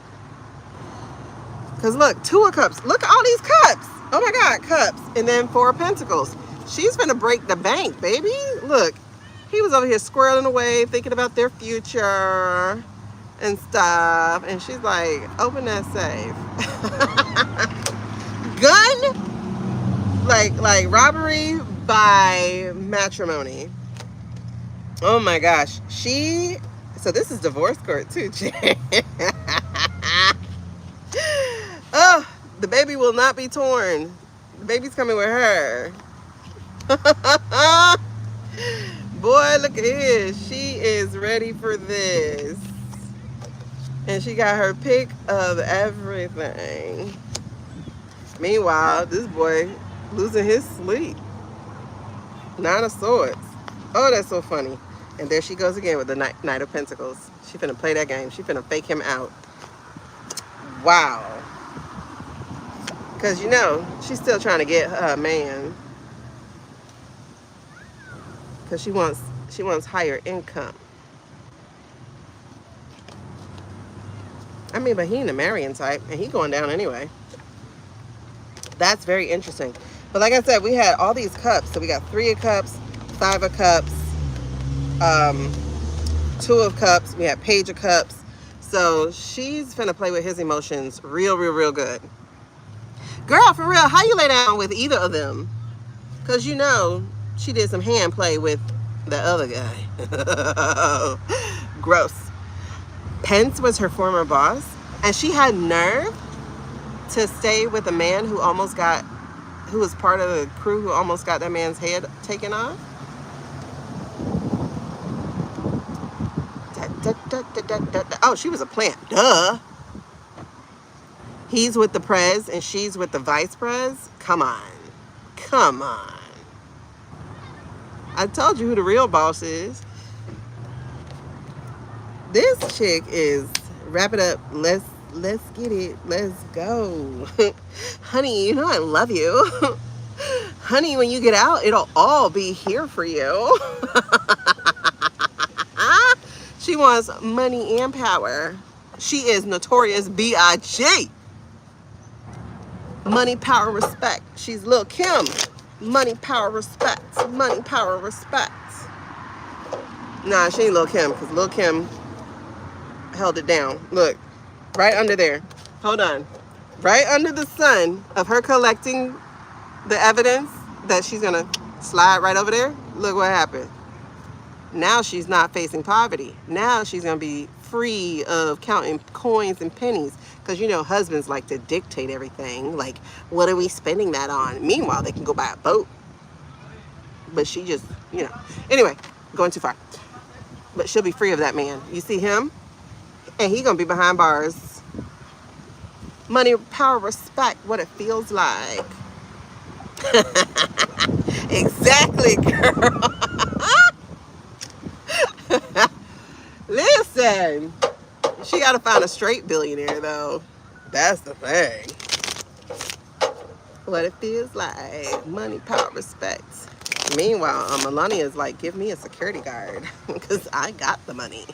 S1: Because look, Two of Cups. Look at all these cups. Oh my God, cups. And then Four of Pentacles. She's going to break the bank, baby. Look, he was over here squirreling away, thinking about their future and stuff. And she's like, open that safe. Gun? Like robbery by matrimony. Oh my gosh. So this is divorce court too. Oh, the baby will not be torn. The baby's coming with her. Boy, look at this. She is ready for this. And she got her pick of everything. Meanwhile, this boy losing his sleep. Nine of Swords. Oh, that's so funny. And there she goes again with the Knight of Pentacles. She finna play that game. She finna fake him out. Wow. Because, she's still trying to get her man. Because she wants higher income. I mean, but he ain't a marrying type. And he going down anyway. That's very interesting. But like I said, we had all these cups. So we got Three of Cups, Five of Cups, Two of Cups. We have Page of Cups. So she's finna play with his emotions real, real, real good. Girl, for real, how you lay down with either of them? Because she did some hand play with the other guy. Gross. Pence was her former boss. And she had nerve to stay with a man who was part of the crew who almost got that man's head taken off. Oh, she was a plant. Duh. He's with the prez and she's with the vice prez. Come on. Come on. I told you who the real boss is. This chick is, wrap it up. Let's get it. Let's go. Honey, I love you. Honey, when you get out, it'll all be here for you. She wants money and power. She is notorious B.I.G. Money, power, respect. She's Lil' Kim. Money, power, respect. Money, power, respect. Nah, she ain't Lil' Kim, because Lil' Kim held it down. Look, right under there. Hold on. right under the sun of her collecting the evidence that she's gonna slide right over there, look what happened. Now she's not facing poverty. Now she's gonna be free of counting coins and pennies. Because you know husbands like to dictate everything. Like, what are we spending that on? Meanwhile, they can go buy a boat. But she just, you know. Anyway, going too far. But she'll be free of that man. You see him? And he gonna be behind bars. Money, power, respect, what it feels like. Exactly, girl. Listen, she got to find a straight billionaire, though. That's the thing. What it feels like. Money, power, respect. Meanwhile, Melania's like, give me a security guard because I got the money.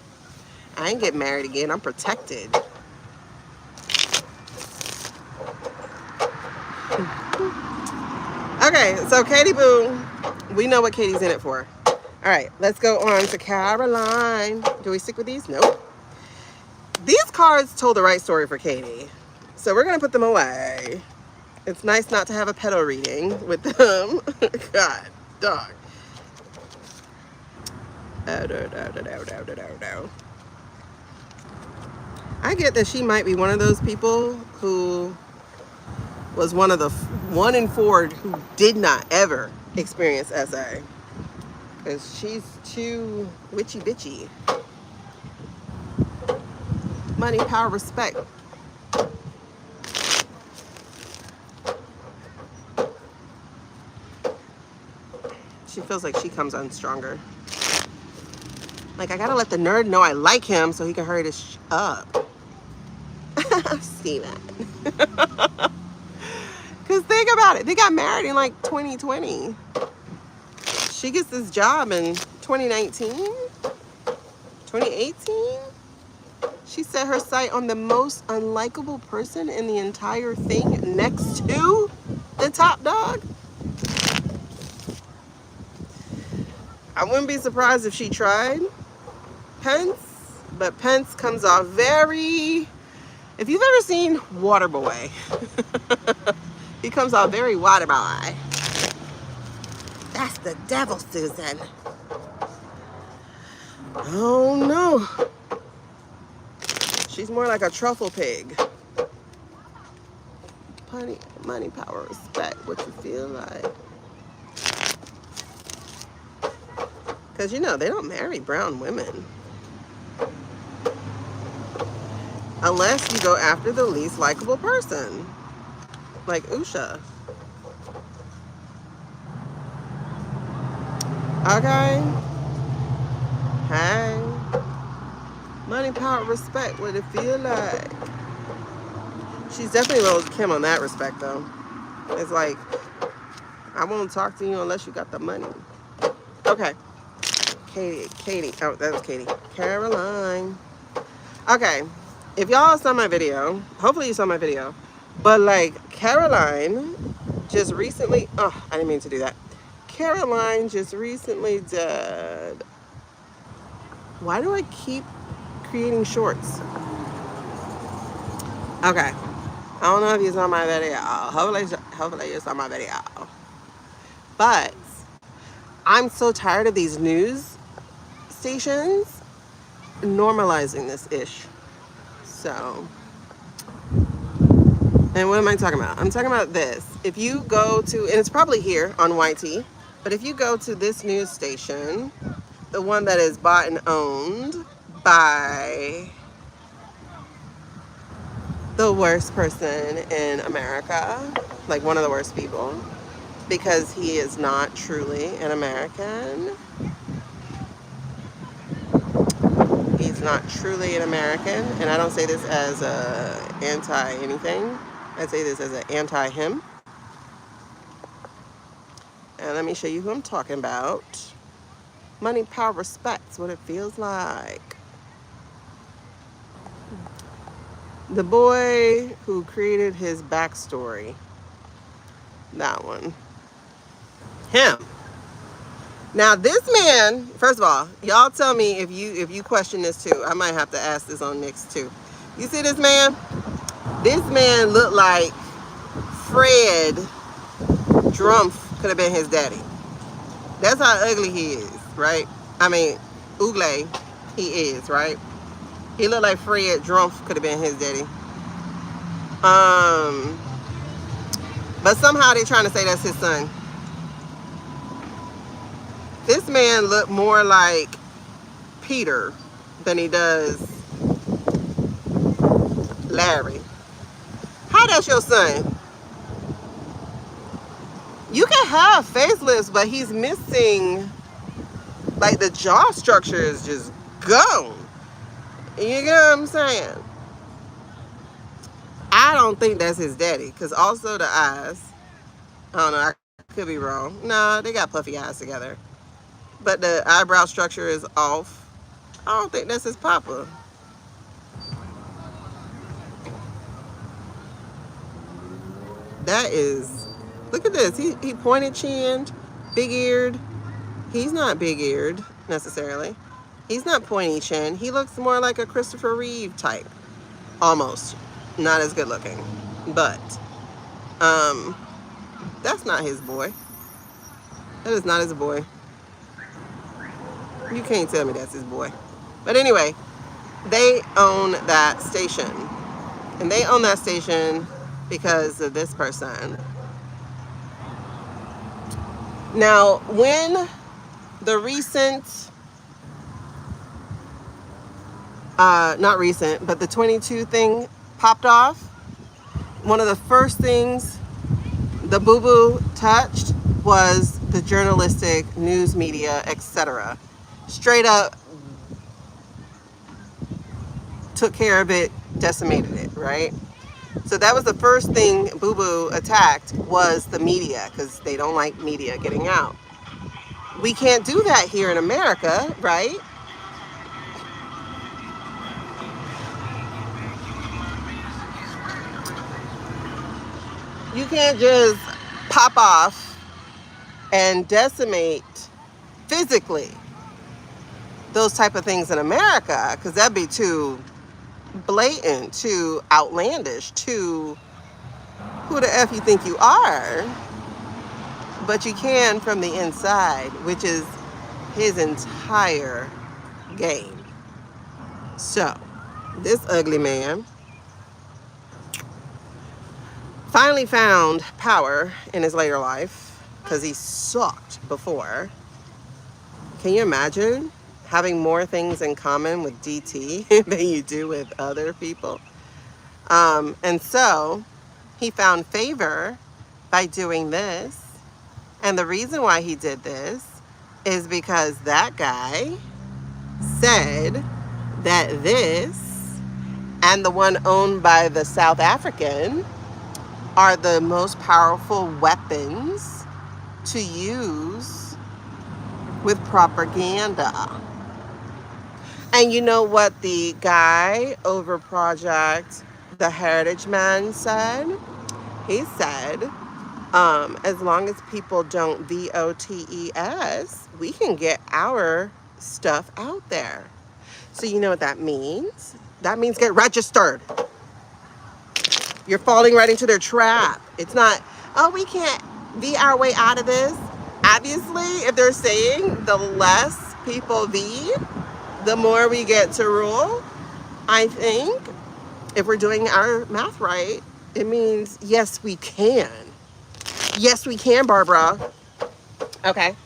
S1: I ain't getting married again. I'm protected. Okay, so Katie Boo, we know what Katie's in it for. All right, let's go on to Karoline. Do we stick with these? Nope. These cards told the right story for Katie. So we're going to put them away. It's nice not to have a pedo reading with them. God, dog. I get that she might be one of those people who was one of the 1 in 4 who did not ever experience SA. Because she's too witchy bitchy. Money, power, respect. She feels like she comes on stronger. Like, I gotta let the nerd know I like him so he can hurry this up. See that? Because think about it. They got married in like 2020. She gets this job in 2019, 2018. She set her sight on the most unlikable person in the entire thing next to the top dog. I wouldn't be surprised if she tried Pence, but Pence comes off very, if you've ever seen Waterboy, he comes off very Waterboy. That's the devil, Susan. Oh no. She's more like a truffle pig. Money, power, respect, what you feel like. Because you know, they don't marry brown women. Unless you go after the least likable person. Like Usha. Okay. Hey. Money, power, respect, what it feel like. She's definitely low Kim on that respect, though. It's like, I won't talk to you unless you got the money. Okay. Katie. Oh, that was Katie. Karoline. Okay. If y'all saw my video, hopefully you saw my video. But like, Karoline just recently, oh, I didn't mean to do that. Karoline just recently did, why do I keep creating shorts? Okay. I don't know if you saw my video. Hopefully you saw my video. But I'm so tired of these news stations normalizing this ish. So, and what am I talking about? I'm talking about this. If you go to, and it's probably here on YT, but if you go to this news station, the one that is bought and owned by the worst person in America, like one of the worst people, because he is not truly an American. He's not truly an American, and I don't say this as a anti-anything. I say this as an anti-him. And let me show you who I'm talking about. Money, power, respect's what it feels like. The boy who created his backstory. That one. Him. Now this man, first of all, y'all tell me if you question this too. I might have to ask this on Nick's too. You see this man? This man looked like Fred Drumpf could have been his daddy. That's how ugly he is, right? I mean, Ugle, he is, right? He looked like Fred Drumpf could have been his daddy. Um, but somehow they're trying to say that's his son. This man looked more like Peter than he does Larry. How that's your son? You can have facelifts, but he's missing, like the jaw structure is just gone. You get what I'm saying? I don't think that's his daddy, because also the eyes. I don't know, I could be wrong. No, they got puffy eyes together. But the eyebrow structure is off. I don't think that's his papa. That is, look at this. He pointed chinned, big eared. He's not big eared necessarily. He's not pointy chin. He looks more like a Christopher Reeve type. Almost. Not as good looking. But that's not his boy. That is not his boy. You can't tell me that's his boy. But anyway, they own that station. And they own that station because of this person. Now, when the recent, not recent, but the 22 thing popped off, one of the first things the boo-boo touched was the journalistic, news media, etc. Straight up took care of it, decimated it, right? So that was the first thing boo-boo attacked, was the media, because they don't like media getting out. We can't do that here in America, right? You can't just pop off and decimate physically those type of things in America, because that'd be too blatant, too outlandish, too who the F you think you are. But you can from the inside, which is his entire game. So, this ugly man finally found power in his later life, because he sucked before. Can you imagine having more things in common with DT than you do with other people? And so he found favor by doing this. And the reason why he did this is because that guy said that this and the one owned by the South African are the most powerful weapons to use with propaganda. And you know what the guy over Project The Heritage Man said? He said, as long as people don't VOTES, we can get our stuff out there. So you know what that means? That means get registered. You're falling right into their trap. It's not, oh, we can't V our way out of this. Obviously, if they're saying the less people V, the more we get to rule, I think, if we're doing our math right, it means yes, we can. Yes, we can, Barbara. Okay.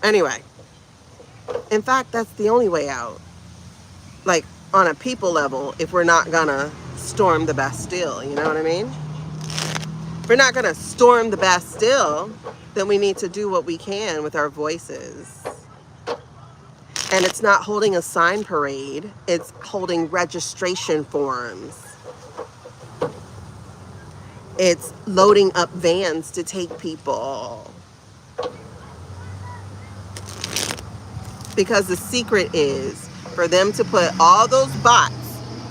S1: Anyway, in fact, that's the only way out. Like, on a people level, if we're not gonna storm the Bastille, you know what I mean? If we're not gonna storm the Bastille, then we need to do what we can with our voices. And it's not holding a sign parade, it's holding registration forms. It's loading up vans to take people. Because the secret is for them to put all those bots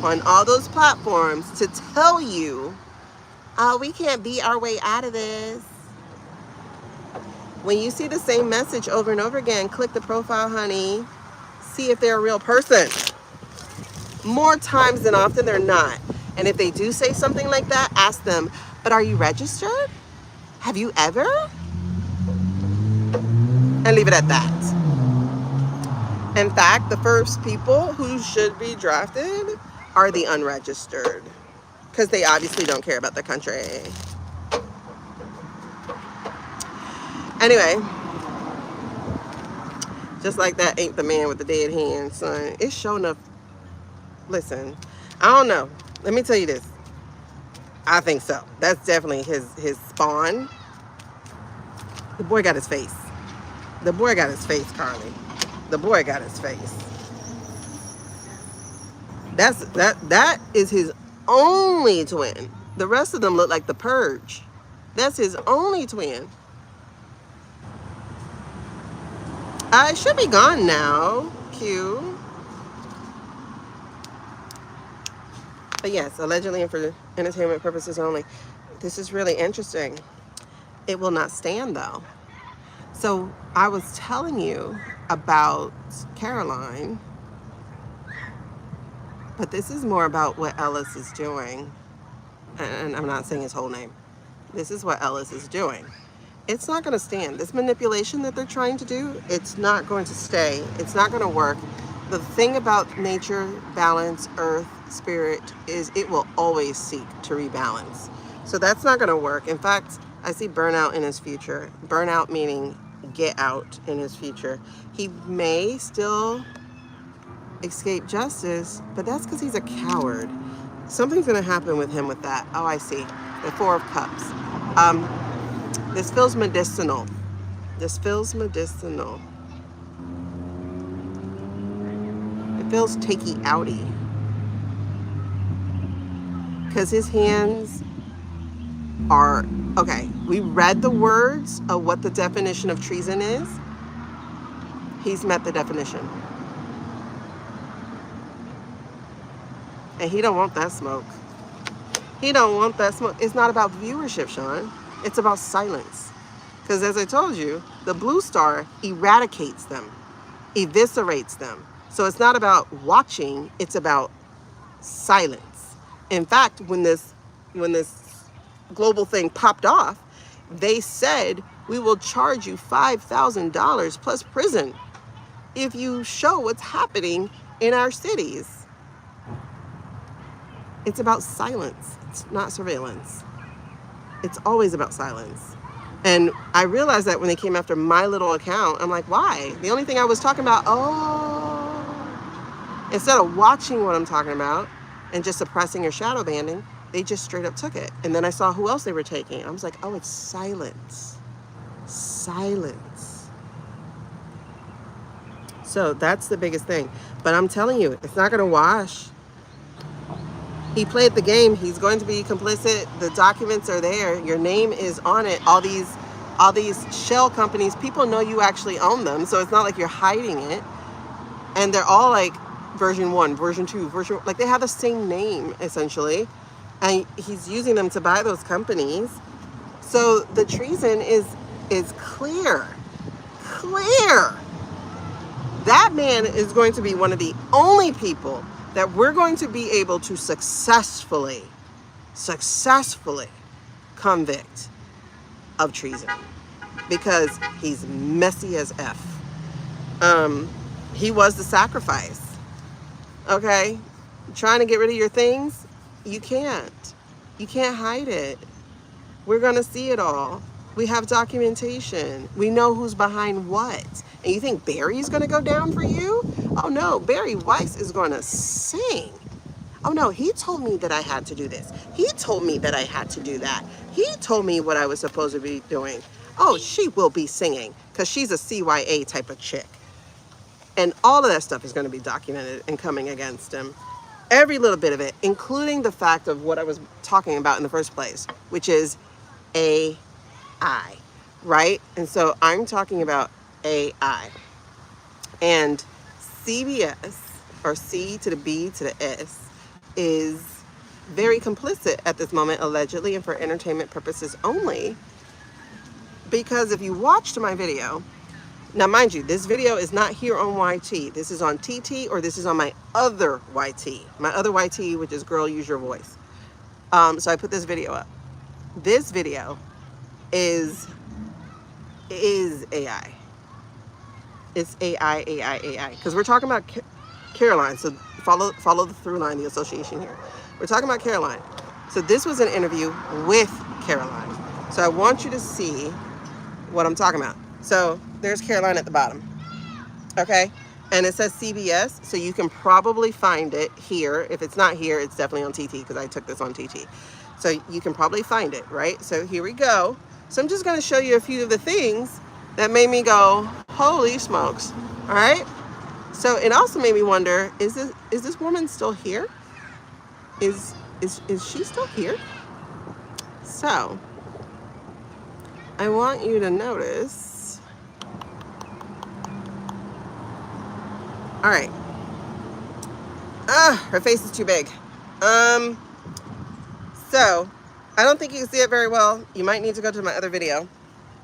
S1: on all those platforms to tell you, oh, we can't beat our way out of this. When you see the same message over and over again, click the profile, honey. See if they're a real person. More times than often, they're not. And if they do say something like that, ask them, but are you registered? Have you ever? And leave it at that. In fact, the first people who should be drafted are the unregistered, because they obviously don't care about the country. Anyway, just like that ain't the man with the dead hand, son. It's showing up. Listen, I don't know. Let me tell you this. I think so. That's definitely his spawn. The boy got his face. The boy got his face, Carly. The boy got his face. That is his only twin. The rest of them look like the Purge. That's his only twin. It should be gone now. Q. But yes, allegedly and for entertainment purposes only. This is really interesting. It will not stand though. So I was telling you about Karoline, but this is more about what Ellis is doing. And I'm not saying his whole name. This is what Ellis is doing. It's not going to stand. This manipulation that they're trying to do, it's not going to stay. It's not going to work. The thing about nature, balance, earth, spirit, is it will always seek to rebalance. So that's not going to work. In fact, I see burnout in his future. Burnout meaning get out in his future. He may still escape justice, but that's because he's a coward. Something's going to happen with him with that. Oh, I see. The Four of Cups. This feels medicinal. This feels medicinal. It feels takey outy. Because his hands are, okay, we read the words of what the definition of treason is. He's met the definition. And he don't want that smoke. He don't want that smoke. It's not about viewership, Sean. It's about silence. Because as I told you, the blue star eradicates them, eviscerates them. So it's not about watching, it's about silence. In fact, when this global thing popped off, they said, we will charge you $5,000 plus prison if you show what's happening in our cities. It's about silence. It's not surveillance. It's always about silence. And I realized that when they came after my little account, I'm like, why? The only thing I was talking about, instead of watching what I'm talking about and just suppressing or shadow banning, they just straight up took it. And then I saw who else they were taking. I was like, oh, it's silence. Silence. So that's the biggest thing. But I'm telling you, it's not going to wash. He played the game. He's going to be complicit. The documents are there. Your name is on it. All these shell companies, people know you actually own them. So it's not like you're hiding it. And they're all like version 1, version 2, like they have the same name essentially. And he's using them to buy those companies. So the treason is clear. Clear. That man is going to be one of the only people that we're going to be able to successfully convict of treason, because he's messy as F. He was the sacrifice. Okay? Trying to get rid of your things, you can't. You can't hide it. We're gonna see it all. We have documentation. We know who's behind what. And you think Barry's gonna go down for you? Oh no, Barry Weiss is gonna sing. Oh no, he told me that I had to do this. He told me that I had to do that. He told me what I was supposed to be doing. Oh, she will be singing because she's a CYA type of chick. And all of that stuff is going to be documented and coming against him. Every little bit of it, including the fact of what I was talking about in the first place, which is AI, right? And so I'm talking about AI. And CBS, or C to the B to the S, is very complicit at this moment, allegedly, and for entertainment purposes only. Because if you watched my video, Now, mind you, this video is not here on YT. This is on TT, or this is on my other YT. My other YT, which is Girl Use Your Voice. So I put this video up. This video is AI. It's AI. Because we're talking about Karoline. So follow the through line, the association here. We're talking about Karoline. So this was an interview with Karoline. So I want you to see what I'm talking about. So there's Karoline at the bottom. Okay. And it says CBS. So you can probably find it here. If it's not here, it's definitely on TT, because I took this on TT. So you can probably find it, right? So here we go. So I'm just going to show you a few of the things that made me go, holy smokes. All right. So it also made me wonder, is this woman still here? Is she still here? So I want you to notice. All right. Her face is too big. So I don't think you can see it very well. You might need to go to my other video.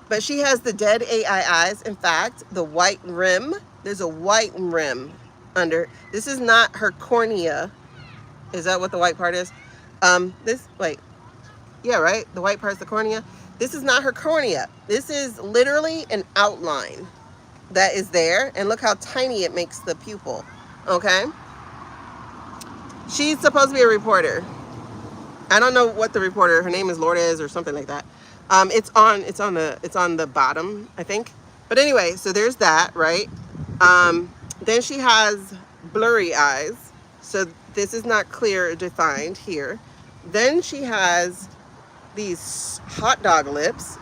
S1: But she has the dead AI eyes. In fact, the white rim, there's a white rim under. This is not her cornea. Is that what the white part is? Wait. Yeah, right? The white part's the cornea. This is not her cornea. This is literally an outline that is there. And look how tiny it makes the pupil. Okay? She's supposed to be a reporter. I don't know what the reporter, her name is Lourdes or something like that. It's on the bottom, I think. But anyway, so there's that, right? Then she has blurry eyes. So this is not clear defined here. Then she has these hot dog lips,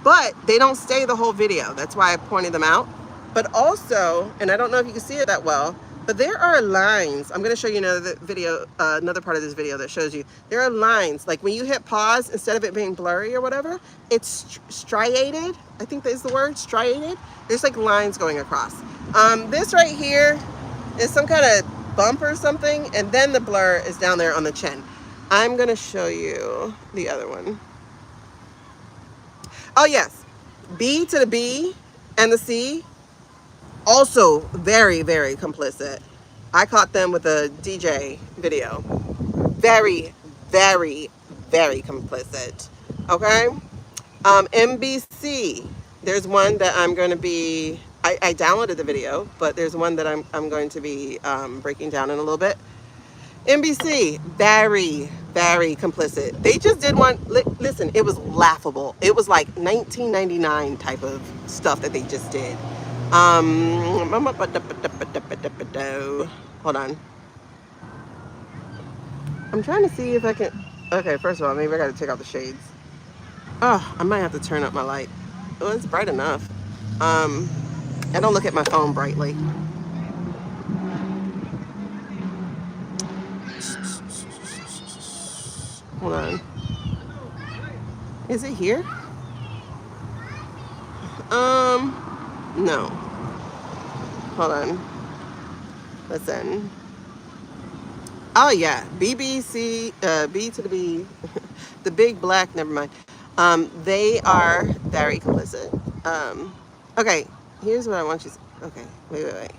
S1: but they don't stay the whole video. That's why I pointed them out. But also, and I don't know if you can see it that well, but there are lines. I'm going to show you another video, another part of this video that shows you. There are lines. Like when you hit pause, instead of it being blurry or whatever, it's striated. I think that is the word, striated. There's like lines going across. This right here is some kind of bump or something, and then the blur is down there on the chin. I'm going to show you the other one. Oh, yes. B to the B and the C, also very, very complicit. I caught them with a DJ video. Very, very, very complicit. Okay? MBC. There's one that I'm going to be... I downloaded the video, but there's one that I'm going to be breaking down in a little bit. NBC, very, very complicit. They just did one. Listen, it was laughable. It was like 1999 type of stuff that they just did. Hold on. I'm trying to see if I can. Okay, first of all, maybe I got to take out the shades. Oh, I might have to turn up my light. Oh, it's bright enough. I don't look at my phone brightly. Hold on. Is it here? No. Hold on. Listen. Oh yeah, BBC, B to the B, the big black. Never mind. They are very complicit. Okay. Here's what I want you to. Okay. Wait.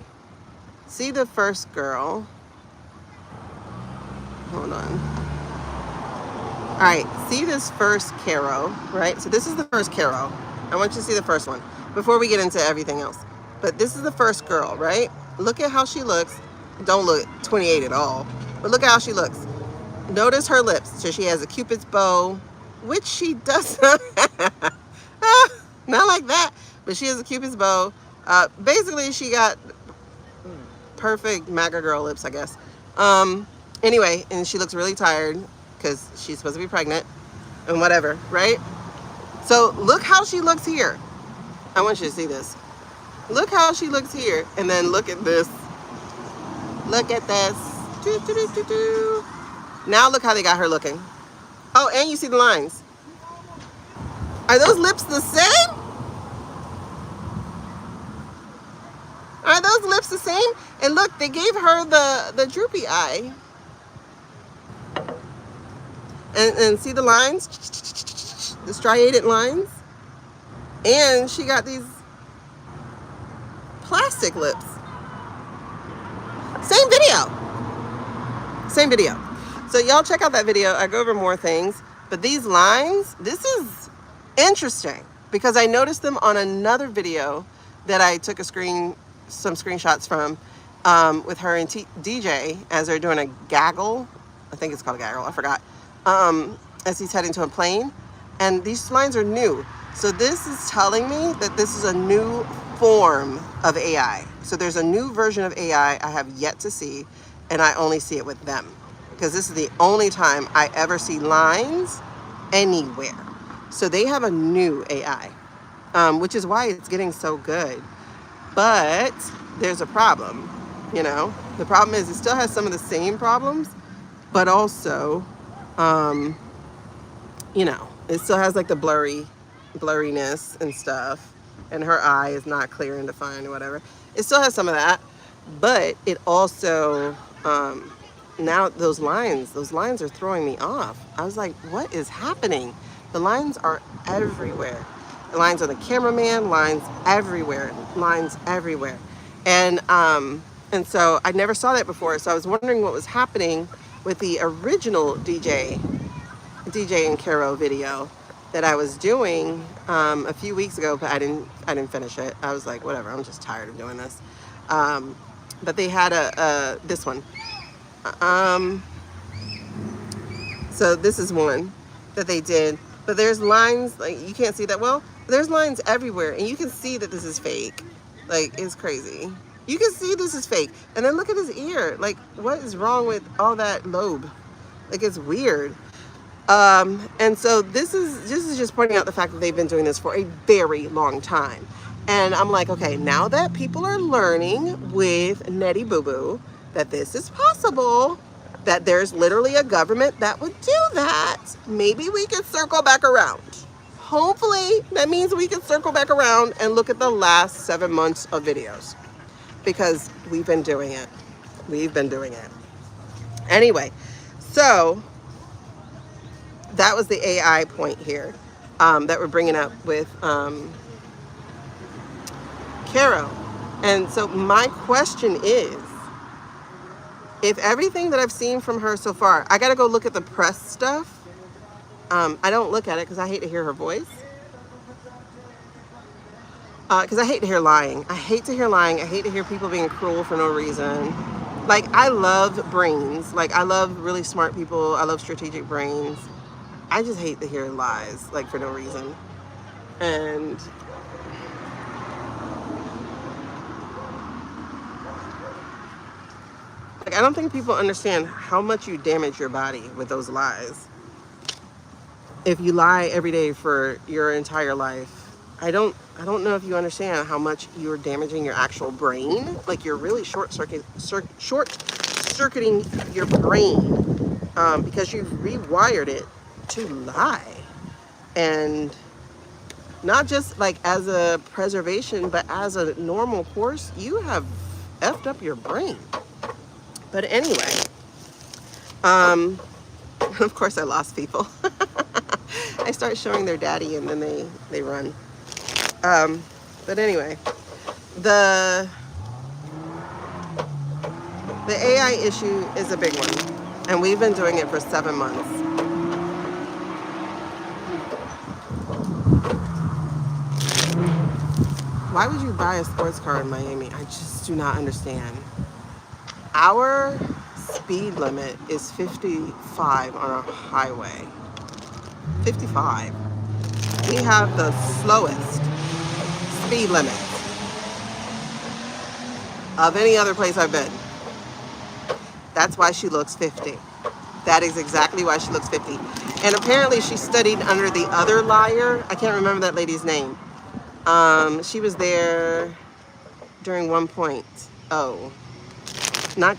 S1: See the first girl. Hold on. All right, see this first Caro, right? So this is the first Caro. I want you to see the first one before we get into everything else. But this is the first girl, right? Look at how she looks. Don't look 28 at all, but look at how she looks. Notice her lips. So she has a Cupid's bow, which she does not have. Not like that, but she has a Cupid's bow. Basically, she got perfect MAGA girl lips, I guess. Anyway, and she looks really tired, because she's supposed to be pregnant and whatever, right? So look how she looks here. I want you to see this. Look how she looks here. And then look at this. Look at this. Now look how they got her looking. Oh, and you see the lines. Are those lips the same? Are those lips the same? And look, they gave her the droopy eye. And see the lines? The striated lines? And she got these plastic lips. Same video. Same video. So y'all check out that video. I go over more things. But these lines, this is interesting because I noticed them on another video that I took some screenshots from with her and DJ as they're doing a gaggle. I think it's called a gaggle. I forgot. As he's heading to a plane. And these lines are new. So this is telling me that this is a new form of AI. So there's a new version of AI I have yet to see, and I only see it with them. Because this is the only time I ever see lines anywhere. So they have a new AI, which is why it's getting so good. But there's a problem, you know? The problem is it still has some of the same problems, but also, you know, it still has like the blurriness and stuff, and her eye is not clear and defined or whatever. It still has some of that, but it also, now those lines are throwing me off. I was like, what is happening? The lines are everywhere. The lines on the cameraman, lines everywhere. And so I never saw that before. So I was wondering what was happening with the original DJ and Caro video that I was doing a few weeks ago, but I didn't finish it. I was like, whatever, I'm just tired of doing this. But they had this one. So this is one that they did, but there's lines, like you can't see that well. There's lines everywhere, and you can see that this is fake. Like, it's crazy. You can see this is fake. And then look at his ear. Like, what is wrong with all that lobe? Like, it's weird. And so this is just pointing out the fact that they've been doing this for a very long time. And I'm like, okay, now that people are learning with Nettie Boo Boo that this is possible, that there's literally a government that would do that, maybe we can circle back around. Hopefully that means we can circle back around and look at the last 7 months of videos, because we've been doing it. Anyway, so that was the AI point here that we're bringing up with Caro. And so my question is, if everything that I've seen from her so far, I got to go look at the press stuff. I don't look at it because I hate to hear her voice. Because I hate to hear lying. I hate to hear people being cruel for no reason. Like, I love brains. Like, I love really smart people. I love strategic brains. I just hate to hear lies, like, for no reason. And like, I don't think people understand how much you damage your body with those lies. If you lie every day for your entire life, I don't know if you understand how much you're damaging your actual brain. Like, you're really short-circuiting your brain because you've rewired it to lie. And not just like as a preservation, but as a normal course, you have effed up your brain. But anyway, of course I lost people. I start showing their daddy and then they run. But anyway, the AI issue is a big one, and we've been doing it for 7 months. Why would you buy a sports car in Miami? I just do not understand. Our speed limit is 55 on a highway. 55. We have the slowest speed limit of any other place I've been. That's why she looks 50. That is exactly why she looks 50. And apparently she studied under the other liar. I can't remember that lady's name. She was there during one point. Oh, not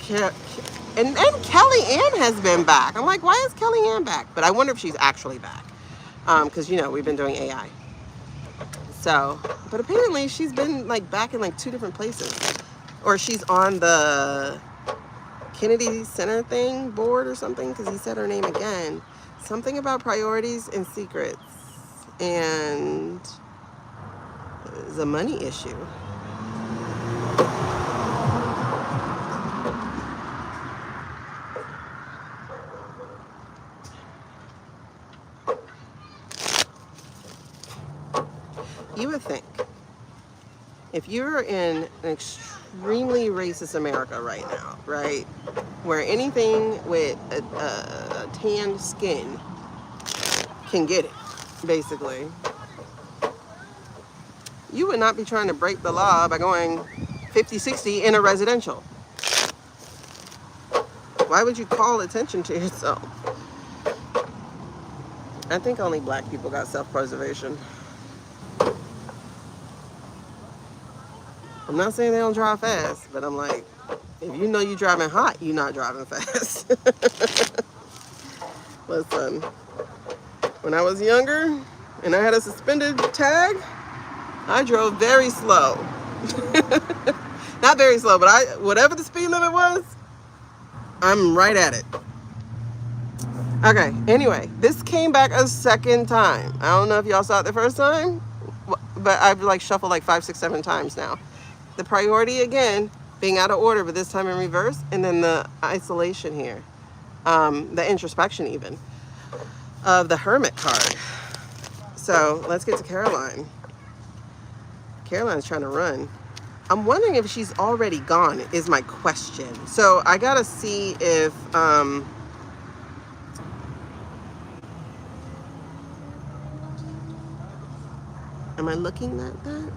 S1: and Kellyanne has been back. I'm like, why is Kellyanne back? But I wonder if she's actually back. Because, you know, we've been doing AI. So, but apparently she's been like back in like 2 different places. Or she's on the Kennedy Center thing board or something, because he said her name again. Something about priorities and secrets. And the money issue. You would think if you're in an extremely racist America right now, right, where anything with a tanned skin can get it, basically, you would not be trying to break the law by going 50-60 in a residential. Why would you call attention to yourself? I think only black people got self-preservation. I'm not saying they don't drive fast, but I'm like, if you know you're driving hot, you're not driving fast. Listen, when I was younger and I had a suspended tag, I drove very slow. Not very slow, but whatever the speed limit was, I'm right at it. Okay, anyway, this came back a second time. I don't know if y'all saw it the first time, but I've like shuffled like 5, 6, 7 times now. The priority again, being out of order, but this time in reverse, and then the isolation here. The introspection even, of the Hermit card. So let's get to Karoline. Karoline's trying to run. I'm wondering if she's already gone, is my question. So I gotta see if, am I looking at that?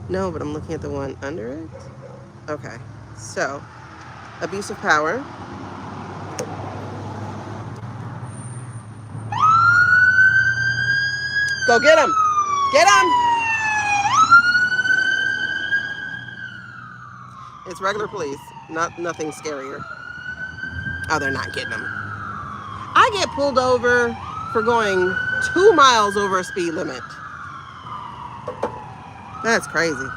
S1: No, but I'm looking at the one under it. Okay, so abuse of power. Go get him! Get him! It's regular police, nothing scarier. Oh, they're not getting him. I get pulled over for going 2 miles over a speed limit. That's crazy.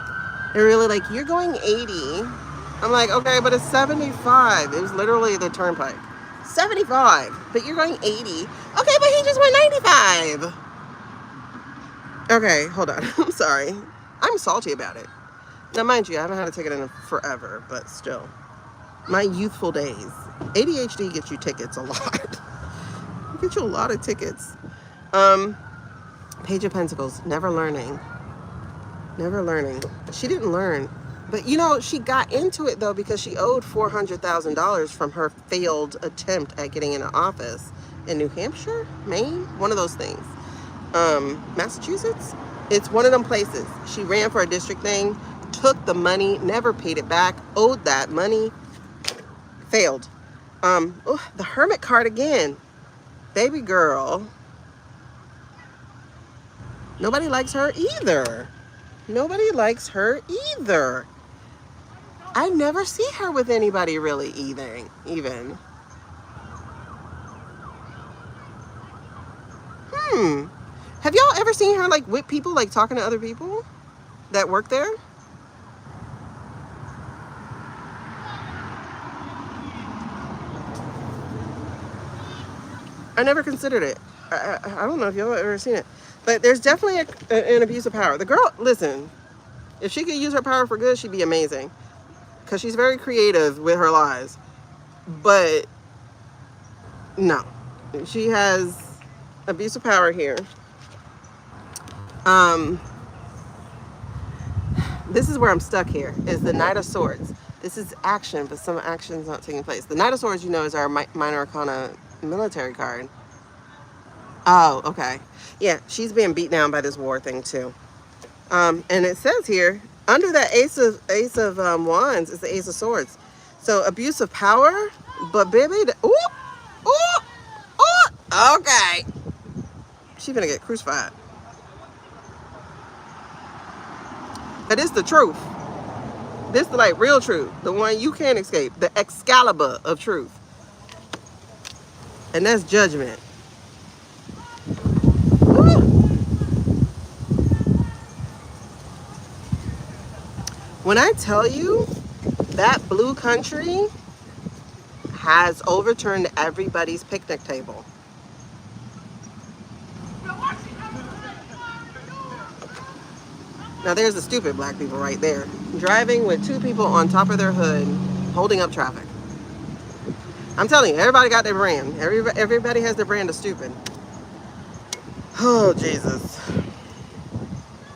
S1: They're really like, you're going 80. I'm like, okay, but it's 75. It was literally the turnpike. 75, but you're going 80. Okay, but he just went 95. Okay, hold on. I'm sorry. I'm salty about it. Now, mind you, I haven't had a ticket in forever, but still. My youthful days. ADHD gets you tickets a lot. It gets you a lot of tickets. Page of Pentacles, never learning. Never learning. She didn't learn. But, you know, she got into it, though, because she owed $400,000 from her failed attempt at getting into office in New Hampshire, Maine, one of those things. Massachusetts? It's one of them places. She ran for a district thing, took the money, never paid it back, owed that money, failed. The Hermit card again. Baby girl. Nobody likes her either. Nobody likes her either. I never see her with anybody really even. Have y'all ever seen her like with people, like talking to other people that work there? I never considered it. I don't know if y'all ever seen it. But there's definitely an abuse of power. The girl, listen, if she could use her power for good, she'd be amazing. Because she's very creative with her lies. But no, she has abuse of power here. This is where I'm stuck here, is the Knight of Swords. This is action, but some action's not taking place. The Knight of Swords, you know, is our Minor Arcana military card. Oh, okay. Yeah, she's being beat down by this war thing too. And it says here, under that Ace of Wands is the Ace of Swords. So abuse of power, but baby, okay. She's gonna get crucified. That is the truth. This is like real truth, the one you can't escape, the Excalibur of truth. And that's judgment. Woo. When I tell you that blue country has overturned everybody's picnic table. Now there's the stupid black people right there, driving with 2 people on top of their hood, holding up traffic. I'm telling you, everybody got their brand. Everybody has their brand of stupid. Oh, Jesus.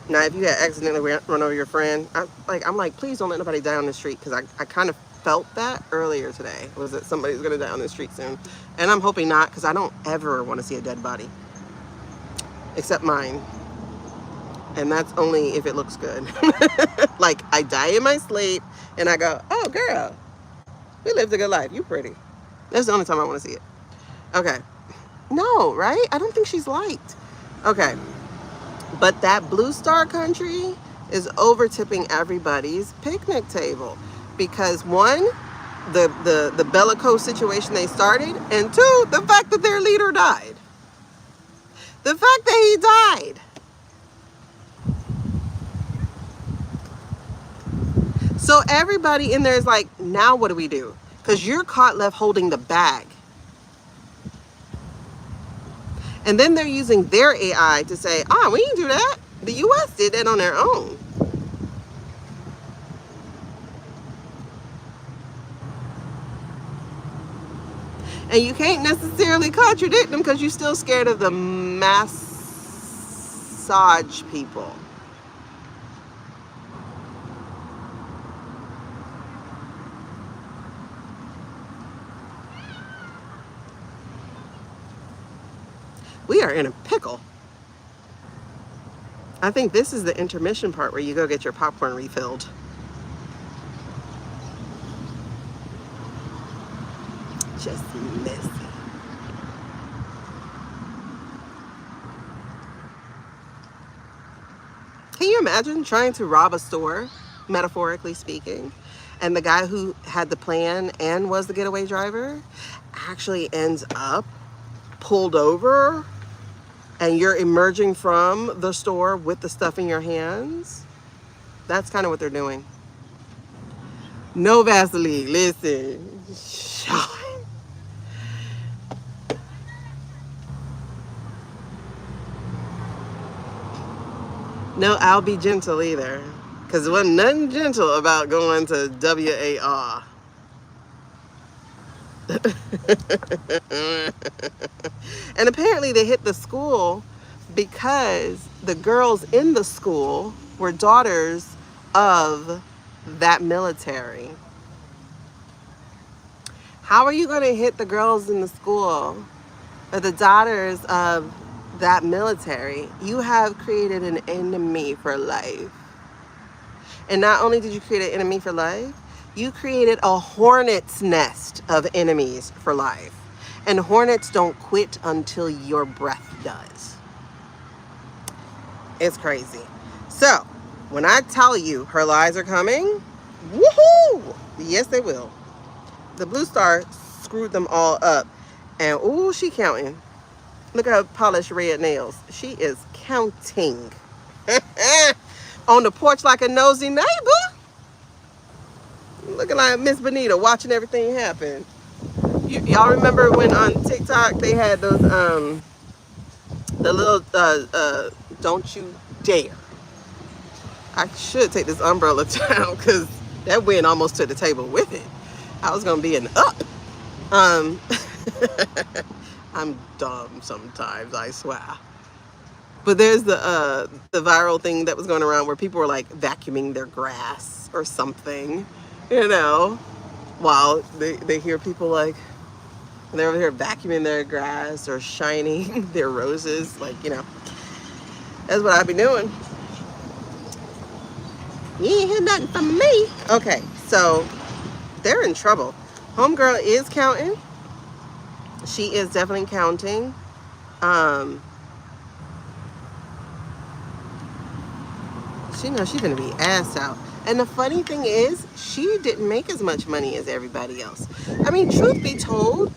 S1: Now, if you had accidentally run over your friend, I'm like, please don't let nobody die on the street, because I kind of felt that earlier today, was that somebody's going to die on the street soon. And I'm hoping not, because I don't ever want to see a dead body, except mine. And that's only if it looks good. Like, I die in my sleep, and I go, oh, girl, we lived a good life. You pretty. That's the only time I want to see it. Okay. No, right? I don't think she's liked. Okay. But that blue star country is over tipping everybody's picnic table. Because one, the bellicose situation they started, and two, the fact that their leader died. The fact that he died. So everybody in there is like, now what do we do? Because you're caught left holding the bag. And then they're using their AI to say, we didn't do that. The US did that on their own. And you can't necessarily contradict them, because you're still scared of the massage people. We are in a pickle. I think this is the intermission part where you go get your popcorn refilled. Just messy. Can you imagine trying to rob a store, metaphorically speaking, and the guy who had the plan and was the getaway driver actually ends up pulled over, and you're emerging from the store with the stuff in your hands? That's kind of what they're doing. No Vaseline, listen. No, I'll be gentle either. Because there wasn't nothing gentle about going to WAR. And apparently they hit the school because the girls in the school were daughters of that military. How are you going to hit the girls in the school or the daughters of that military? You have created an enemy for life. And not only did you create an enemy for life, you created a hornet's nest of enemies for life. And hornets don't quit until your breath does. It's crazy. So, when I tell you her lies are coming, woohoo! Yes, they will. The blue star screwed them all up. And ooh, she counting. Look at her polished red nails. She is counting. On the porch like a nosy neighbor. Looking like Miss Bonita watching everything happen. Y'all remember when on TikTok they had those the little don't you dare. I should take this umbrella down, because that wind almost took the table with it. I was gonna be an up. I'm dumb sometimes, I swear. But there's the viral thing that was going around where people were like vacuuming their grass or something, while they hear people like, they're over here vacuuming their grass or shining their roses, that's what I be doing. You ain't hear nothing from me. Okay, so they're in trouble. Homegirl is counting. She is definitely counting. She knows she's gonna be ass out. And the funny thing is, she didn't make as much money as everybody else. I mean, truth be told,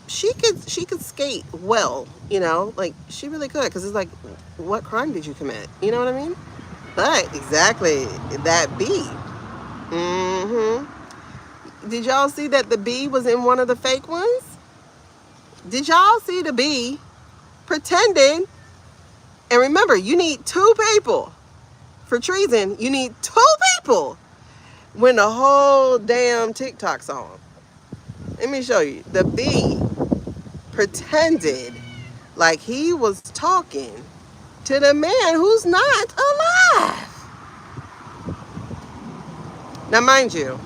S1: she could skate well, like she really could, because it's like, what crime did you commit? You know what I mean? But exactly, that bee. Did y'all see that the bee was in one of the fake ones? Did y'all see the bee pretending? And remember, you need 2 people. For treason, you need 2 people when the whole damn TikTok's on. Let me show you. The bee pretended like he was talking to the man who's not alive. Now, mind you,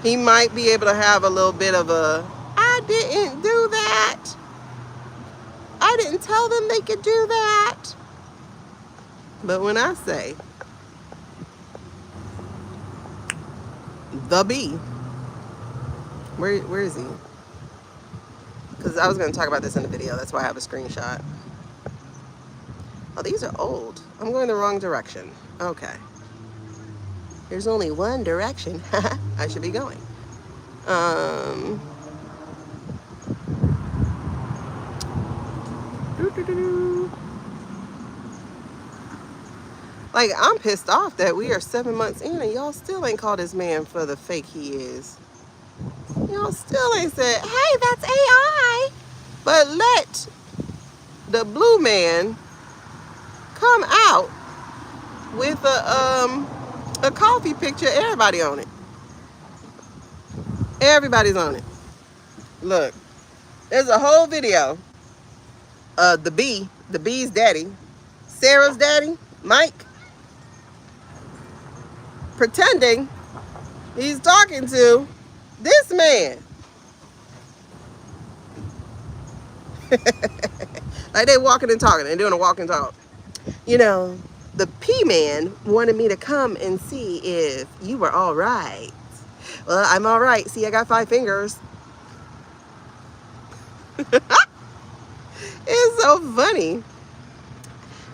S1: he might be able to have a little bit of a, I didn't do that. I didn't tell them they could do that. But when I say the B, where is he? Because I was going to talk about this in the video. That's why I have a screenshot. Oh, these are old. I'm going the wrong direction. Okay. There's only one direction I should be going. Like, I'm pissed off that we are 7 months in and y'all still ain't called this man for the fake he is. Y'all still ain't said, hey, that's AI. But let the blue man come out with a coffee picture, everybody on it. Everybody's on it. Look, there's a whole video of the B's daddy, Sarah's daddy, Mike, pretending he's talking to this man. Like they walking and talking and doing a walk and talk. You know, the P-man wanted me to come and see if you were all right. Well, I'm all right. See, I got 5 fingers. It's so funny.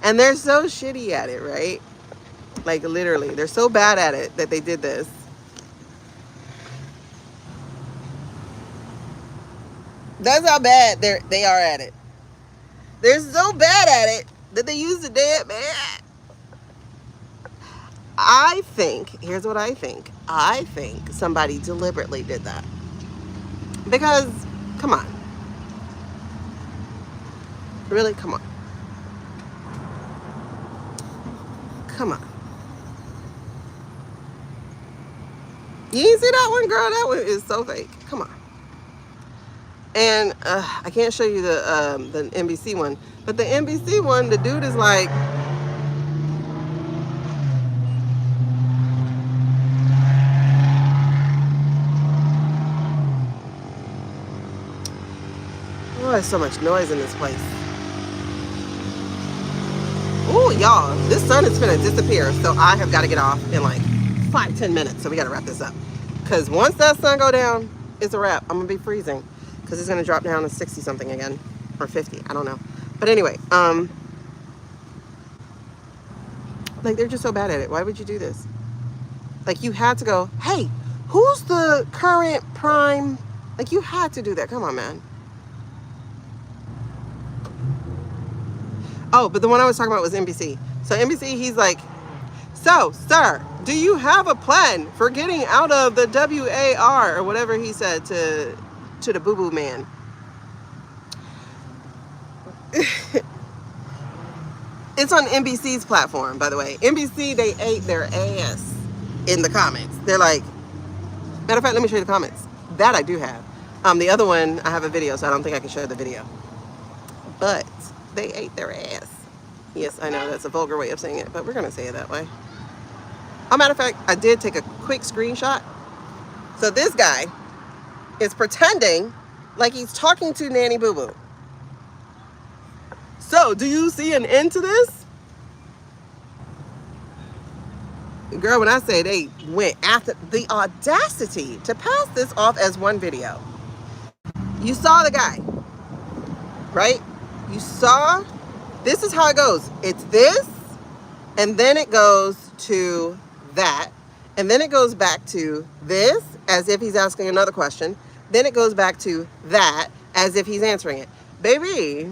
S1: And they're so shitty at it, right? Like literally, they're so bad at it that they did this. That's how bad they are at it. They're so bad at it that they use the dead man. I think, here's what I think. I think somebody deliberately did that. Because, come on. Really, come on. Come on. You didn't see that one, girl? That one is so fake. Come on. And I can't show you the NBC one. But the NBC one, the dude is like, oh, there's so much noise in this place. Oh, y'all, this sun is finna disappear. So I have got to get off in like 5-10 minutes. So we got to wrap this up. Because once that sun go down, it's a wrap. I'm going to be freezing. Because it's going to drop down to 60 something again. Or 50. I don't know. But anyway, like they're just so bad at it. Why would you do this? Like you had to go, hey, who's the current prime? Like you had to do that. Come on, man. Oh, but the one I was talking about was NBC. So NBC, he's like, so, sir, do you have a plan for getting out of the WAR or whatever he said to the boo-boo man? It's on NBC's platform, by the way. NBC, they ate their ass in the comments. They're like, matter of fact, let me show you the comments. That I do have. The other one, I have a video, so I don't think I can show the video. But they ate their ass. Yes, I know that's a vulgar way of saying it, but we're going to say it that way. As a matter of fact, I did take a quick screenshot. So this guy is pretending like he's talking to Nanny Boo Boo. So, do you see an end to this? Girl, when I say they went after the audacity to pass this off as one video. You saw the guy, right? You saw, this is how it goes. It's this, and then it goes to that, and then it goes back to this, as if he's asking another question. Then it goes back to that, as if he's answering it. Baby.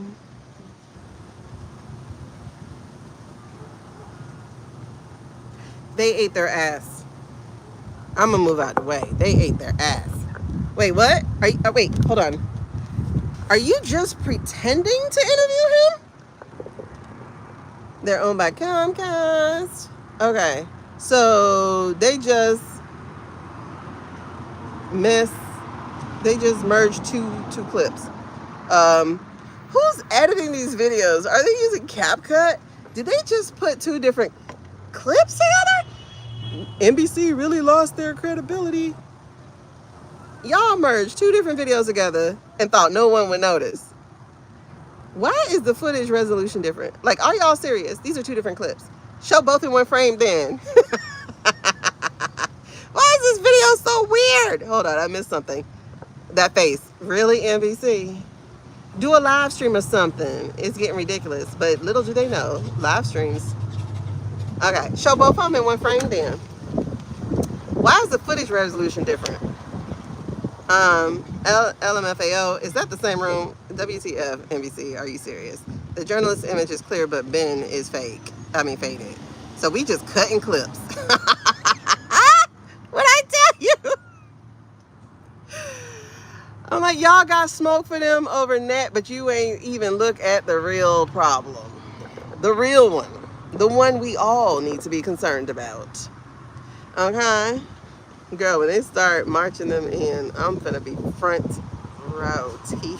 S1: They ate their ass. I'm gonna move out the way. They ate their ass. Wait, what? Wait, hold on. Are you just pretending to interview him? They're owned by Comcast. Okay, so they just merged two clips. Who's editing these videos? Are they using CapCut? Did they just put two different clips together? NBC really lost their credibility. Y'all merged two different videos together and thought no one would notice. Why is the footage resolution different? Like, are y'all serious? These are two different clips. Show both in one frame then. Why is this video so weird? Hold on, I missed something. That face. Really, NBC? Do a live stream or something. It's getting ridiculous. But little do they know, live streams. Okay, show both of them in one frame then. Why is the footage resolution different? LMFAO, is that the same room? WTF, NBC, are you serious? The journalist's image is clear, but Ben is fake. I mean, faded. So we just cutting clips. What'd I tell you? I'm like, y'all got smoke for them over net, but you ain't even look at the real problem. The real one. The one we all need to be concerned about. Okay? Girl, when they start marching them in, I'm finna be front row TV.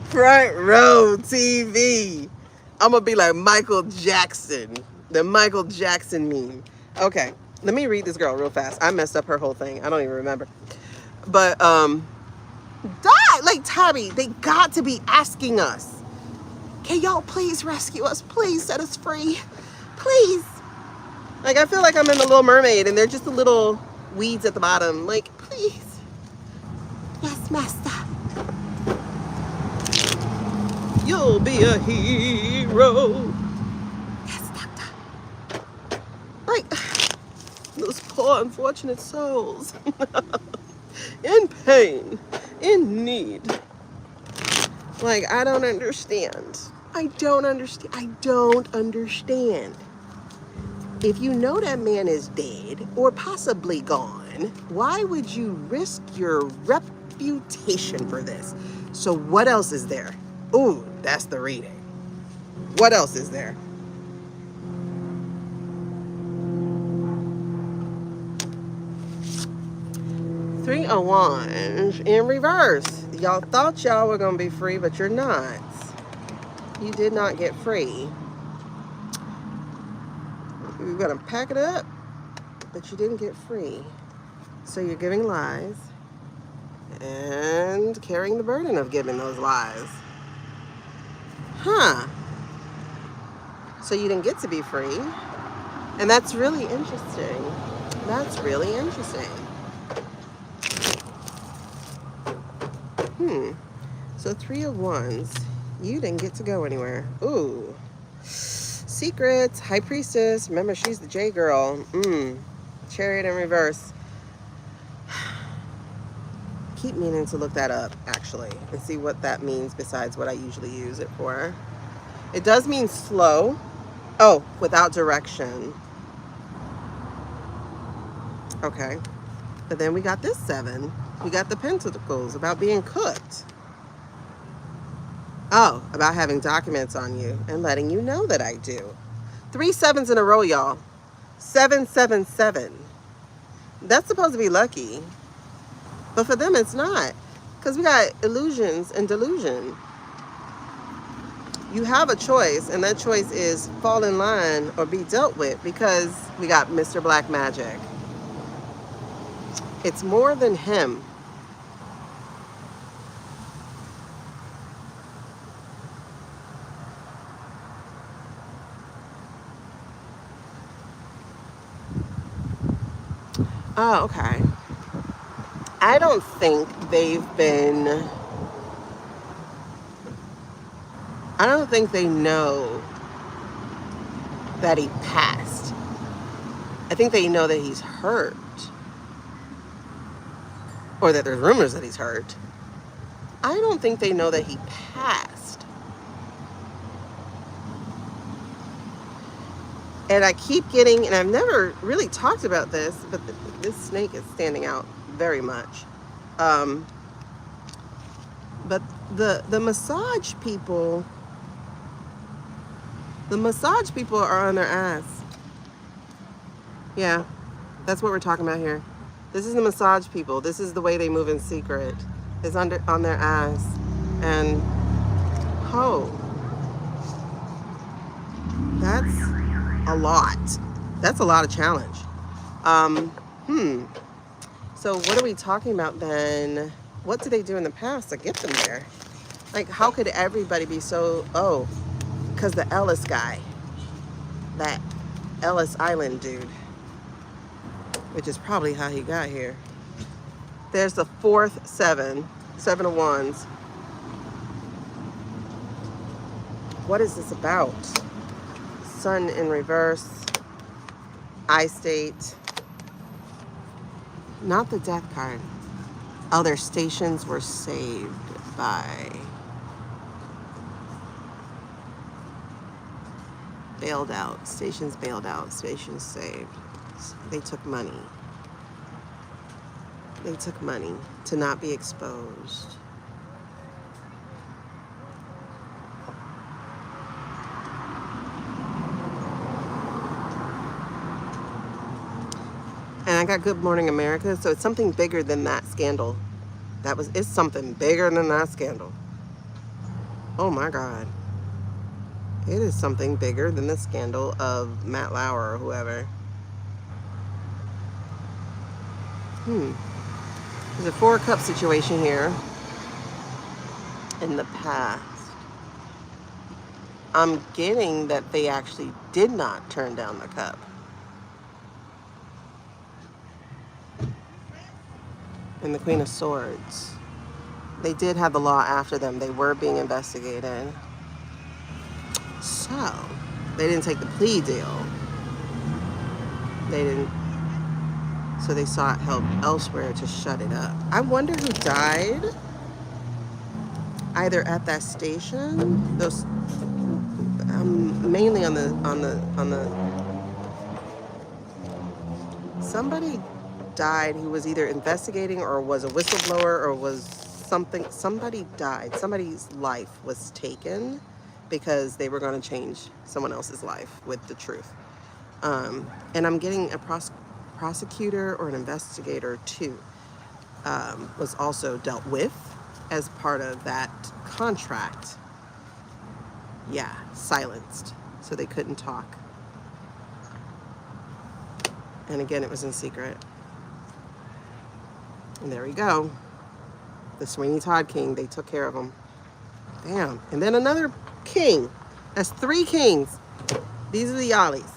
S1: Front row TV. I'm gonna be like Michael Jackson. The Michael Jackson meme. Okay, let me read this girl real fast. I messed up her whole thing. I don't even remember. But, like, Tabby, they got to be asking us, can y'all please rescue us? Please set us free. Please. Like, I feel like I'm in The Little Mermaid and they're just the little weeds at the bottom. Like, please. Yes, master. You'll be a hero. Yes, doctor. Like, those poor unfortunate souls. In pain. In need. Like, I don't understand. I don't understand. If you know that man is dead or possibly gone, why would you risk your reputation for this? So what else is there? Ooh, that's the reading. What else is there? Three of Wands in reverse. Y'all thought y'all were going to be free, but you're not. You did not get free. You're going to pack it up, but you didn't get free. So you're giving lies and carrying the burden of giving those lies. Huh. So you didn't get to be free. And that's really interesting. That's really interesting. So Three of Wands. You didn't get to go anywhere. Ooh. Secrets, High Priestess. Remember, she's the J girl. Chariot in reverse. Keep meaning to look that up, actually, and see what that means besides what I usually use it for. It does mean slow. Oh, without direction. Okay. But then we got this 7. We got the Pentacles about being cooked. Oh, about having documents on you and letting you know that I do. 3 7s in a row, y'all. 777. That's supposed to be lucky. But for them, it's not. Because we got illusions and delusion. You have a choice, and that choice is fall in line or be dealt with, because we got Mr. Black Magic. It's more than him. Oh, okay. I don't think they know that he passed. I think they know that he's hurt. Or that there's rumors that he's hurt. I don't think they know that he passed. And I keep getting, and I've never really talked about this, but this snake is standing out very much. But the massage people are on their ass. Yeah, that's what we're talking about here. This is the massage people. This is the way they move in secret. Is on their ass. And That's a lot. That's a lot of challenge. Um, hmm. So what are we talking about then? What did they do in the past to get them there? Like, how could everybody be so, oh, because the Ellis guy, that Ellis Island dude, which is probably how he got here. There's the fourth seven of wands. What is this about? Sun in reverse, I state, not the death card. Oh, their stations were saved by, bailed out, stations saved. They took money. They took money to not be exposed. And I got Good Morning America, so it's something bigger than that scandal. It's something bigger than that scandal. Oh my God. It is something bigger than the scandal of Matt Lauer or whoever. There's a 4 cup situation here in the past. I'm getting that they actually did not turn down the cup. And the Queen of Swords. They did have the law after them. They were being investigated. So, they didn't take the plea deal. They didn't. So they sought help elsewhere to shut it up. I wonder who died either at that station. Those mainly on the somebody died who was either investigating or was a whistleblower or was something. Somebody died. Somebody's life was taken because they were going to change someone else's life with the truth. And I'm getting a prosecutor or an investigator too was also dealt with as part of that contract. Yeah, silenced, so they couldn't talk. And again, it was in secret. And there we go. The Sweeney Todd King, they took care of him. Damn. And then another king. That's 3 kings. These are the Yallies.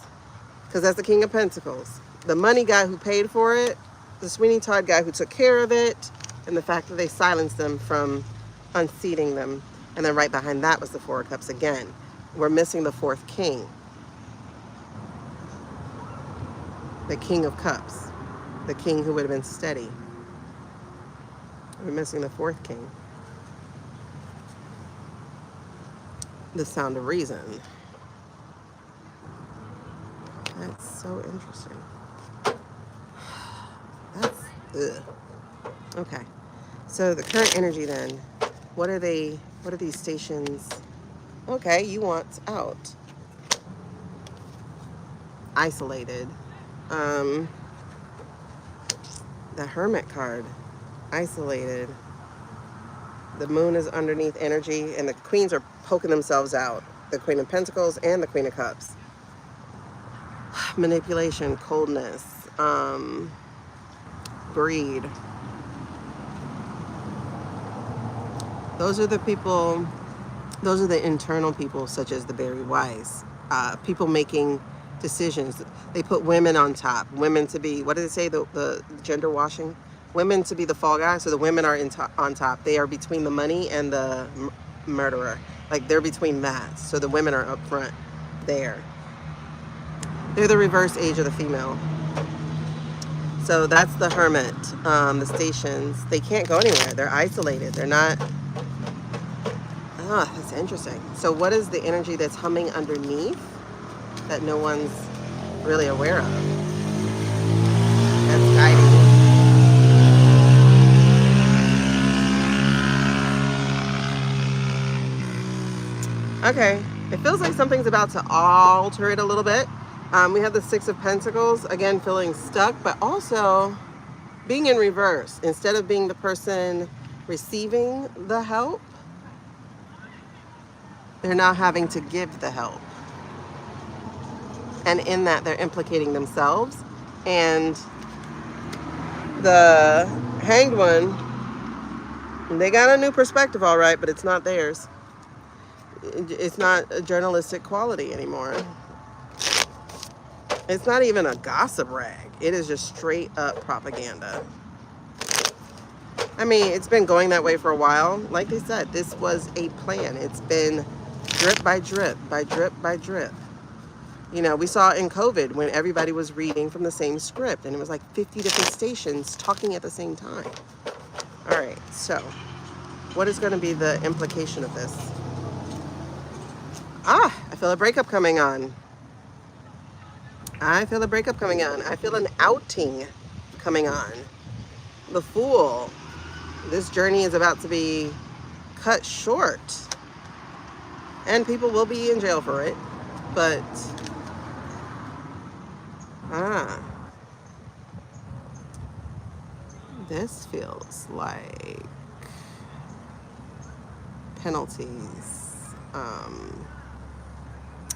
S1: Because that's the King of Pentacles. The money guy who paid for it, the Sweeney Todd guy who took care of it, and the fact that they silenced them from unseating them. And then right behind that was the 4 of Cups again. We're missing the 4th king. The King of Cups. The king who would have been steady. We're missing the 4th king. The Sound of Reason. That's so interesting. That's, ugh. Okay. So the current energy then, what are these stations? Okay, you want out. Isolated. The Hermit card. Isolated. The moon is underneath energy and the queens are poking themselves out. The Queen of Pentacles and the Queen of Cups. Manipulation, coldness, greed. Those are the people, those are the internal people such as the Barry Wise. People making decisions. They put women on top. Women to be, what did they say, the gender washing? Women to be the fall guy, so the women are on top. They are between the money and the murderer. Like they're between that. So the women are up front there. They're the reverse age of the female. So that's the Hermit, the stations. They can't go anywhere. They're isolated. They're not. Ah, that's interesting. So what is the energy that's humming underneath that no one's really aware of? That's guiding. Okay, it feels like something's about to alter it a little bit. We have the 6 of Pentacles, again, feeling stuck, but also being in reverse. Instead of being the person receiving the help, they're now having to give the help. And in that, they're implicating themselves. And the Hanged One, they got a new perspective, all right, but it's not theirs. It's not a journalistic quality anymore. It's not even a gossip rag. It is just straight up propaganda. I mean, it's been going that way for a while. Like they said, this was a plan. It's been drip by drip, by drip by drip. You know, we saw in COVID when everybody was reading from the same script and it was like 50 different stations talking at the same time. All right, so what is going to be the implication of this? Ah, I feel a breakup coming on. I feel a breakup coming on. I feel an outing coming on. The Fool. This journey is about to be cut short. And people will be in jail for it. But, this feels like penalties.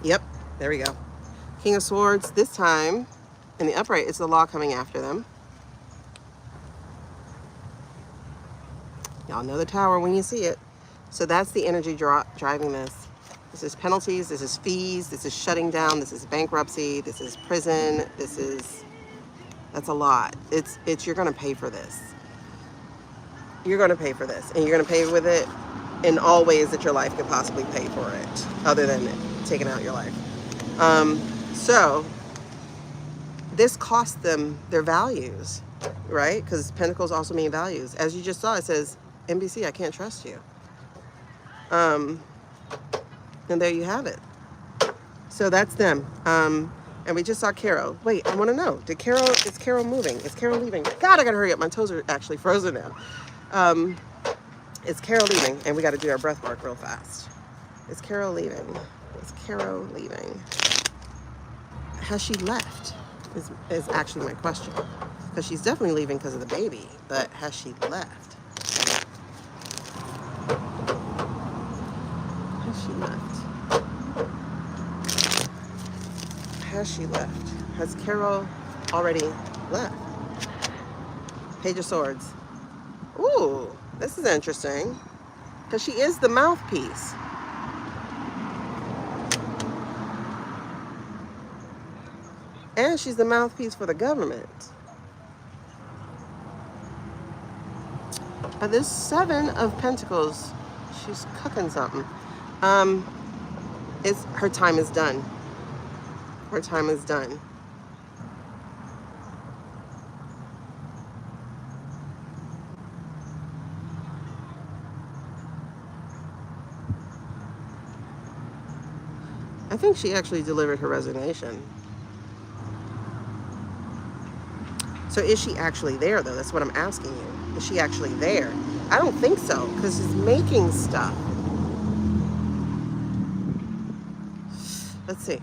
S1: Yep, there we go. King of Swords. This time, in the upright, it's the law coming after them. Y'all know the Tower when you see it. So that's the energy driving this. This is penalties, this is fees, this is shutting down, this is bankruptcy, this is prison, that's a lot. It's you're gonna pay for this. You're gonna pay for this, and you're gonna pay with it in all ways that your life could possibly pay for it, other than taking out your life. So this cost them their values, right? Because pentacles also mean values. As you just saw, it says, NBC, I can't trust you. And there you have it. So that's them. And we just saw Carol. Wait, I want to know, is Carol moving? Is Carol leaving? God, I gotta hurry up. My toes are actually frozen now. Is Carol leaving? And we got to do our breath work real fast. Is Carol leaving? Is Carol leaving? Has she left? Is actually my question. Because she's definitely leaving because of the baby. But has she left? Has she left? Has she left? Has Carol already left? Page of Swords. Ooh, this is interesting. Because she is the mouthpiece. And she's the mouthpiece for the government. But this Seven of Pentacles, she's cooking something. Her time is done. Her time is done. I think she actually delivered her resignation. So is she actually there, though? That's what I'm asking you. Is she actually there? I don't think so, because she's making stuff. Let's see.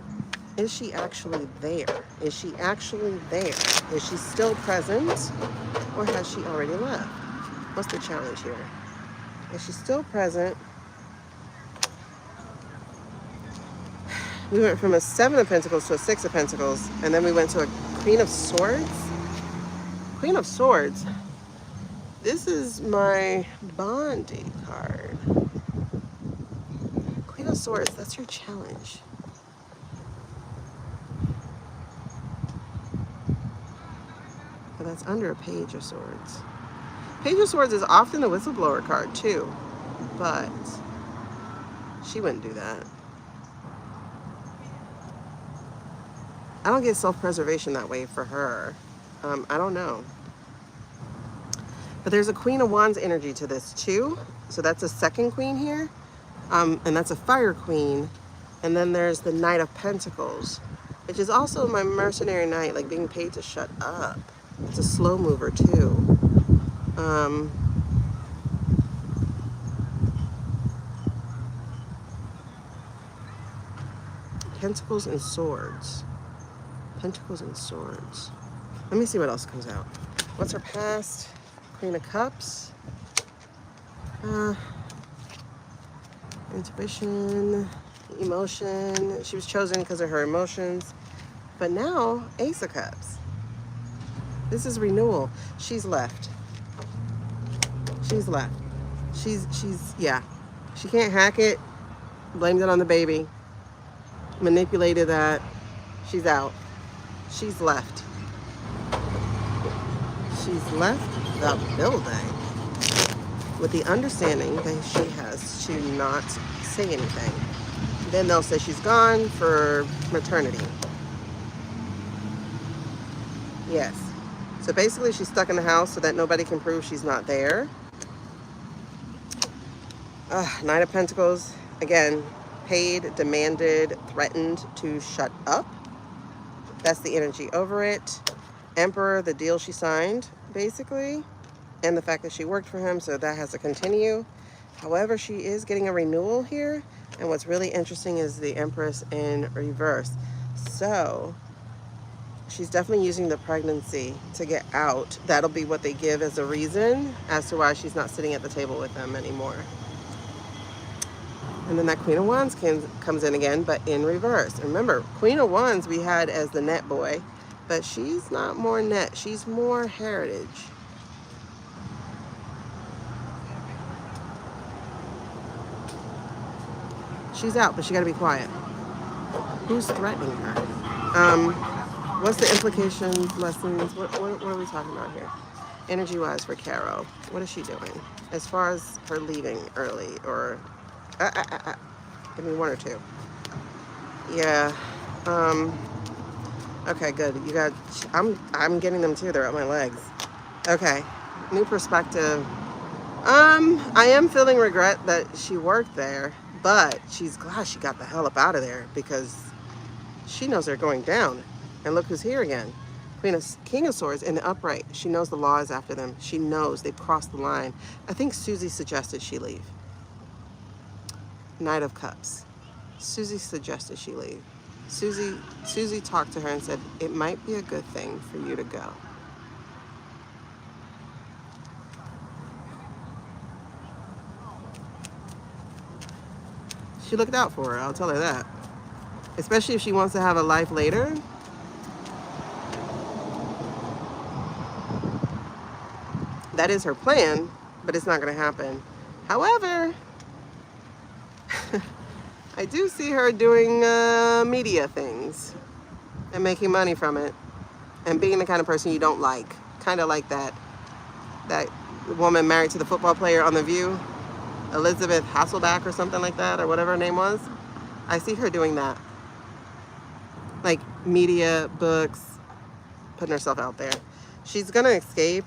S1: Is she actually there? Is she actually there? Is she still present? Or has she already left? What's the challenge here? Is she still present? We went from a Seven of Pentacles to a Six of Pentacles, and then we went to a Queen of Swords. Queen of Swords. This is my Bondi card. Queen of Swords, that's your challenge. But that's under a Page of Swords. Page of Swords is often the whistleblower card too, but she wouldn't do that. I don't get self-preservation that way for her. I don't know. But there's a Queen of Wands energy to this too. So that's a second queen here. And that's a fire queen. And then there's the Knight of Pentacles, which is also my mercenary knight, like being paid to shut up. It's a slow mover too. Pentacles and Swords. Pentacles and Swords. Let me see what else comes out. What's her past? Queen of Cups. Intuition. Emotion. She was chosen because of her emotions. But now, Ace of Cups. This is renewal. She's left. She's left. Yeah. She can't hack it. Blamed it on the baby. Manipulated that. She's out. She's left. She's left the building with the understanding that she has to not say anything. Then they'll say she's gone for maternity. Yes. So basically she's stuck in the house so that nobody can prove she's not there. Knight of Pentacles. Again, paid, demanded, threatened to shut up. That's the energy over it. Emperor, the deal she signed, basically. And the fact that she worked for him, so that has to continue. However, she is getting a renewal here. And what's really interesting is the Empress in reverse. So she's definitely using the pregnancy to get out. That'll be what they give as a reason as to why she's not sitting at the table with them anymore. And then that Queen of Wands comes in again, but in reverse. Remember, Queen of Wands we had as the net boy, but she's not more net. She's more heritage. She's out, but she got to be quiet. Who's threatening her? What's the implications, lessons? What are we talking about here? Energy-wise for Caro, what is she doing? As far as her leaving early or... give me one or two. Yeah. Okay, good. You got... I'm getting them too. They're at my legs. Okay. New perspective. I am feeling regret that she worked there, but she's glad she got the hell up out of there because she knows they're going down. And look who's here again. King of Swords in the upright. She knows the law is after them. She knows they've crossed the line. I think Susie suggested she leave. Knight of Cups. Susie suggested she leave. Susie talked to her and said, it might be a good thing for you to go. She looked out for her, I'll tell her that. Especially if she wants to have a life later. That is her plan, but it's not going to happen. However, I do see her doing media things and making money from it and being the kind of person you don't like. Kind of like that woman married to the football player on The View, Elizabeth Hasselbeck or something like that, or whatever her name was. I see her doing that. Like media, books, putting herself out there. She's going to escape.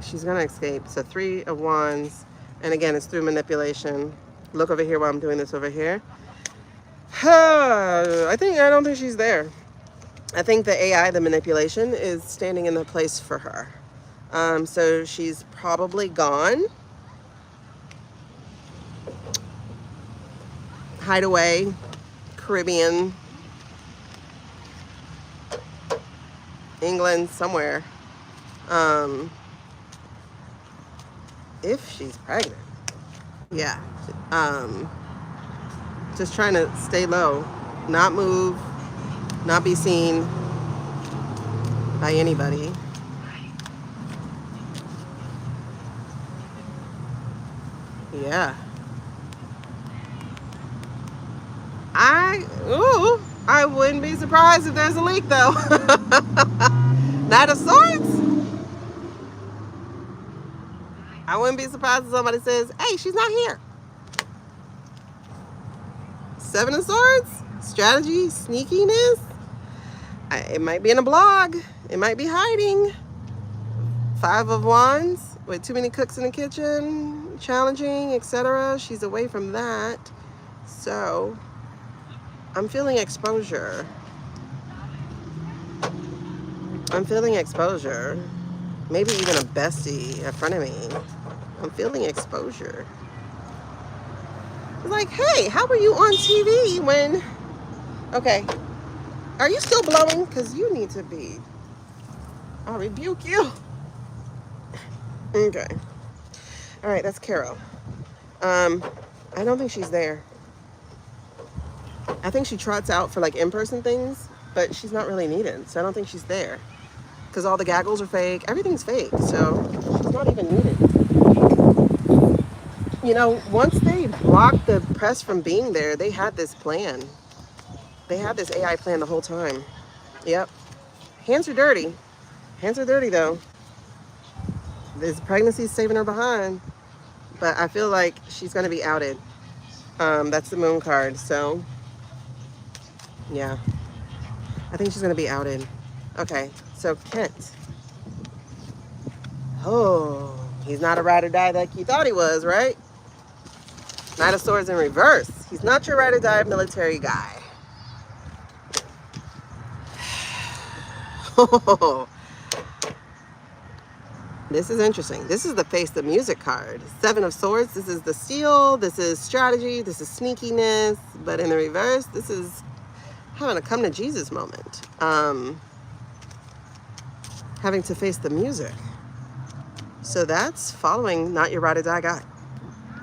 S1: She's going to escape. So 3 of Wands. And again, it's through manipulation. Look over here while I'm doing this over here. I don't think she's there. I think the AI, the manipulation, is standing in the place for her. So she's probably gone. Hideaway, Caribbean, England, somewhere. If she's pregnant. Yeah. Just trying to stay low, not move, not be seen by anybody. Yeah. I wouldn't be surprised if there's a leak though. Knight of Swords. I wouldn't be surprised if somebody says, hey, she's not here. 7 of Swords, strategy, sneakiness. It might be in a blog. It might be hiding. 5 of Wands with too many cooks in the kitchen, challenging, etc. She's away from that. So I'm feeling exposure. I'm feeling exposure. Maybe even a bestie in front of me. I'm feeling exposure. It's like, hey, how were you on TV when... Okay. Are you still blowing? Because you need to be... I'll rebuke you. Okay. All right, that's Caro. I don't think she's there. I think she trots out for like in-person things, but she's not really needed. So I don't think she's there because all the gaggles are fake. Everything's fake. So she's not even needed. You know, once they blocked the press from being there, they had this plan. They had this AI plan the whole time. Yep. Hands are dirty. Hands are dirty though. This pregnancy's saving her behind. But I feel like she's going to be outed. That's the moon card. So, yeah. I think she's going to be outed. Okay. So, Kent. Oh, he's not a ride or die like you thought he was, right? Knight of Swords in reverse. He's not your ride or die military guy. Oh, this is interesting. This is the Face the Music card. 7 of Swords. This is the steal. This is strategy. This is sneakiness. But in the reverse, this is having a come to Jesus moment. Having to face the music. So that's following not your ride or die guy.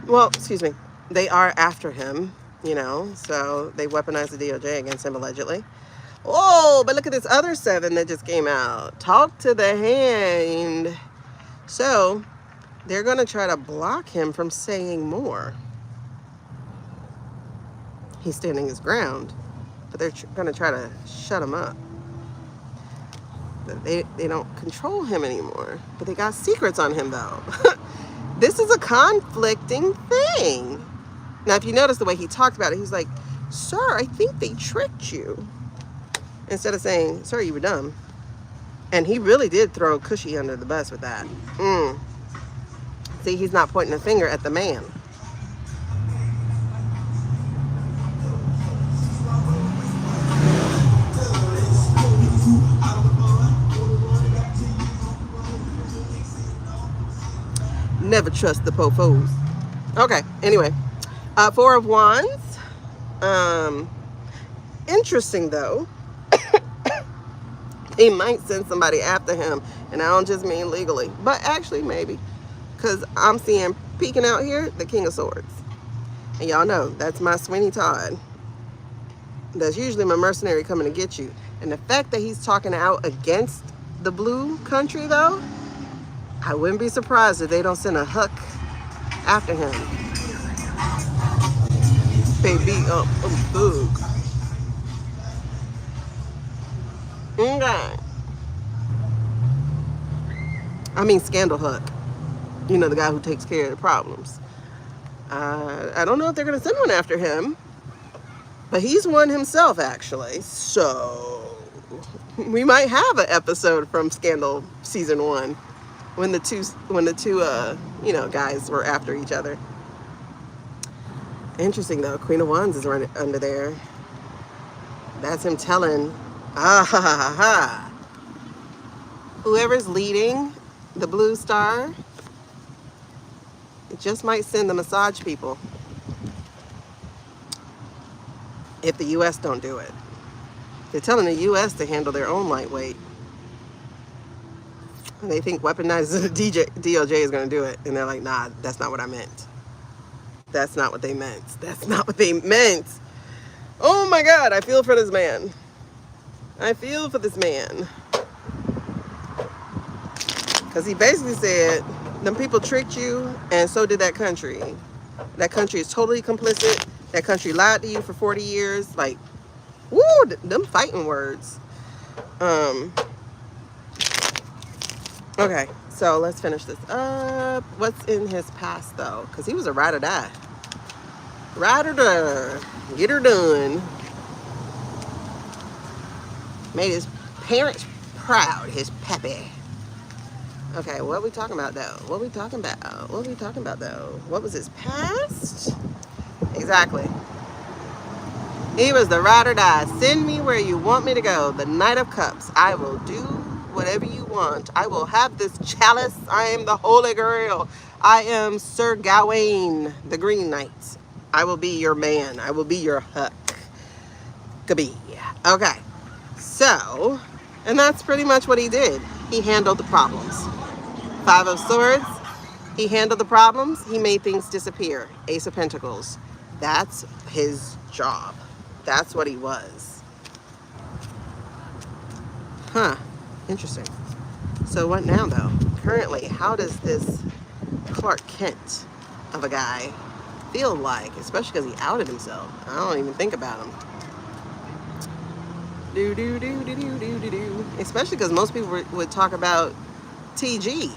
S1: Well, excuse me. They are after him, you know. So they weaponized the DOJ against him allegedly. Oh, but look at this other 7 that just came out. Talk to the hand. So they're going to try to block him from saying more. He's standing his ground, but they're going to try to shut him up. They don't control him anymore, but they got secrets on him though. This is a conflicting thing. Now, if you notice the way he talked about it, he's like, sir, I think they tricked you. Instead of saying, sir, you were dumb. And he really did throw Cushy under the bus with that. See, he's not pointing a finger at the man. Never trust the po-fos. Okay, anyway. 4 of Wands. Interesting, though. He might send somebody after him. And I don't just mean legally. But actually, maybe. Because I'm seeing peeking out here, the King of Swords. And y'all know, that's my Sweeney Todd. That's usually my mercenary coming to get you. And the fact that he's talking out against the blue country, though, I wouldn't be surprised if they don't send a hook after him. Baby up a bug. Okay. I mean Scandal Hook. You know, the guy who takes care of the problems. I don't know if they're going to send one after him. But he's one himself, actually. So we might have an episode from Scandal season 1 when the two you know, guys were after each other. Interesting though, Queen of Wands is right under there. That's him telling, whoever's leading the blue star, it just might send the massage people if the U.S. don't do it. They're telling the U.S. to handle their own lightweight. And they think weaponizing the DOJ is going to do it. And they're like, nah, that's not what I meant. That's not what they meant. That's not what they meant. Oh my God, I feel for this man. I feel for this man. Because he basically said, them people tricked you, and so did that country. That country is totally complicit. That country lied to you for 40 years. Like, woo, them fighting words. Okay, so let's finish this up. What's in his past, though? Because he was a ride or die. Ride or die. Get her done. Made his parents proud, his pappy. Okay, what are we talking about, though? What are we talking about? What are we talking about, though? What was his past? Exactly. He was the ride or die. Send me where you want me to go. The Knight of Cups. I will do whatever you want. I will have this chalice. I am the Holy Grail. I am Sir Gawain, the Green Knight. I will be your man. I will be your Huck. Gabi. Okay. So, and that's pretty much what he did. He handled the problems. 5 of Swords. He handled the problems. He made things disappear. Ace of Pentacles. That's his job. That's what he was. Huh. Interesting. So what now, though? Currently, how does this Clark Kent of a guy feel like? Especially because he outed himself. I don't even think about him. Do do do do do do do do. Especially because most people would talk about TG.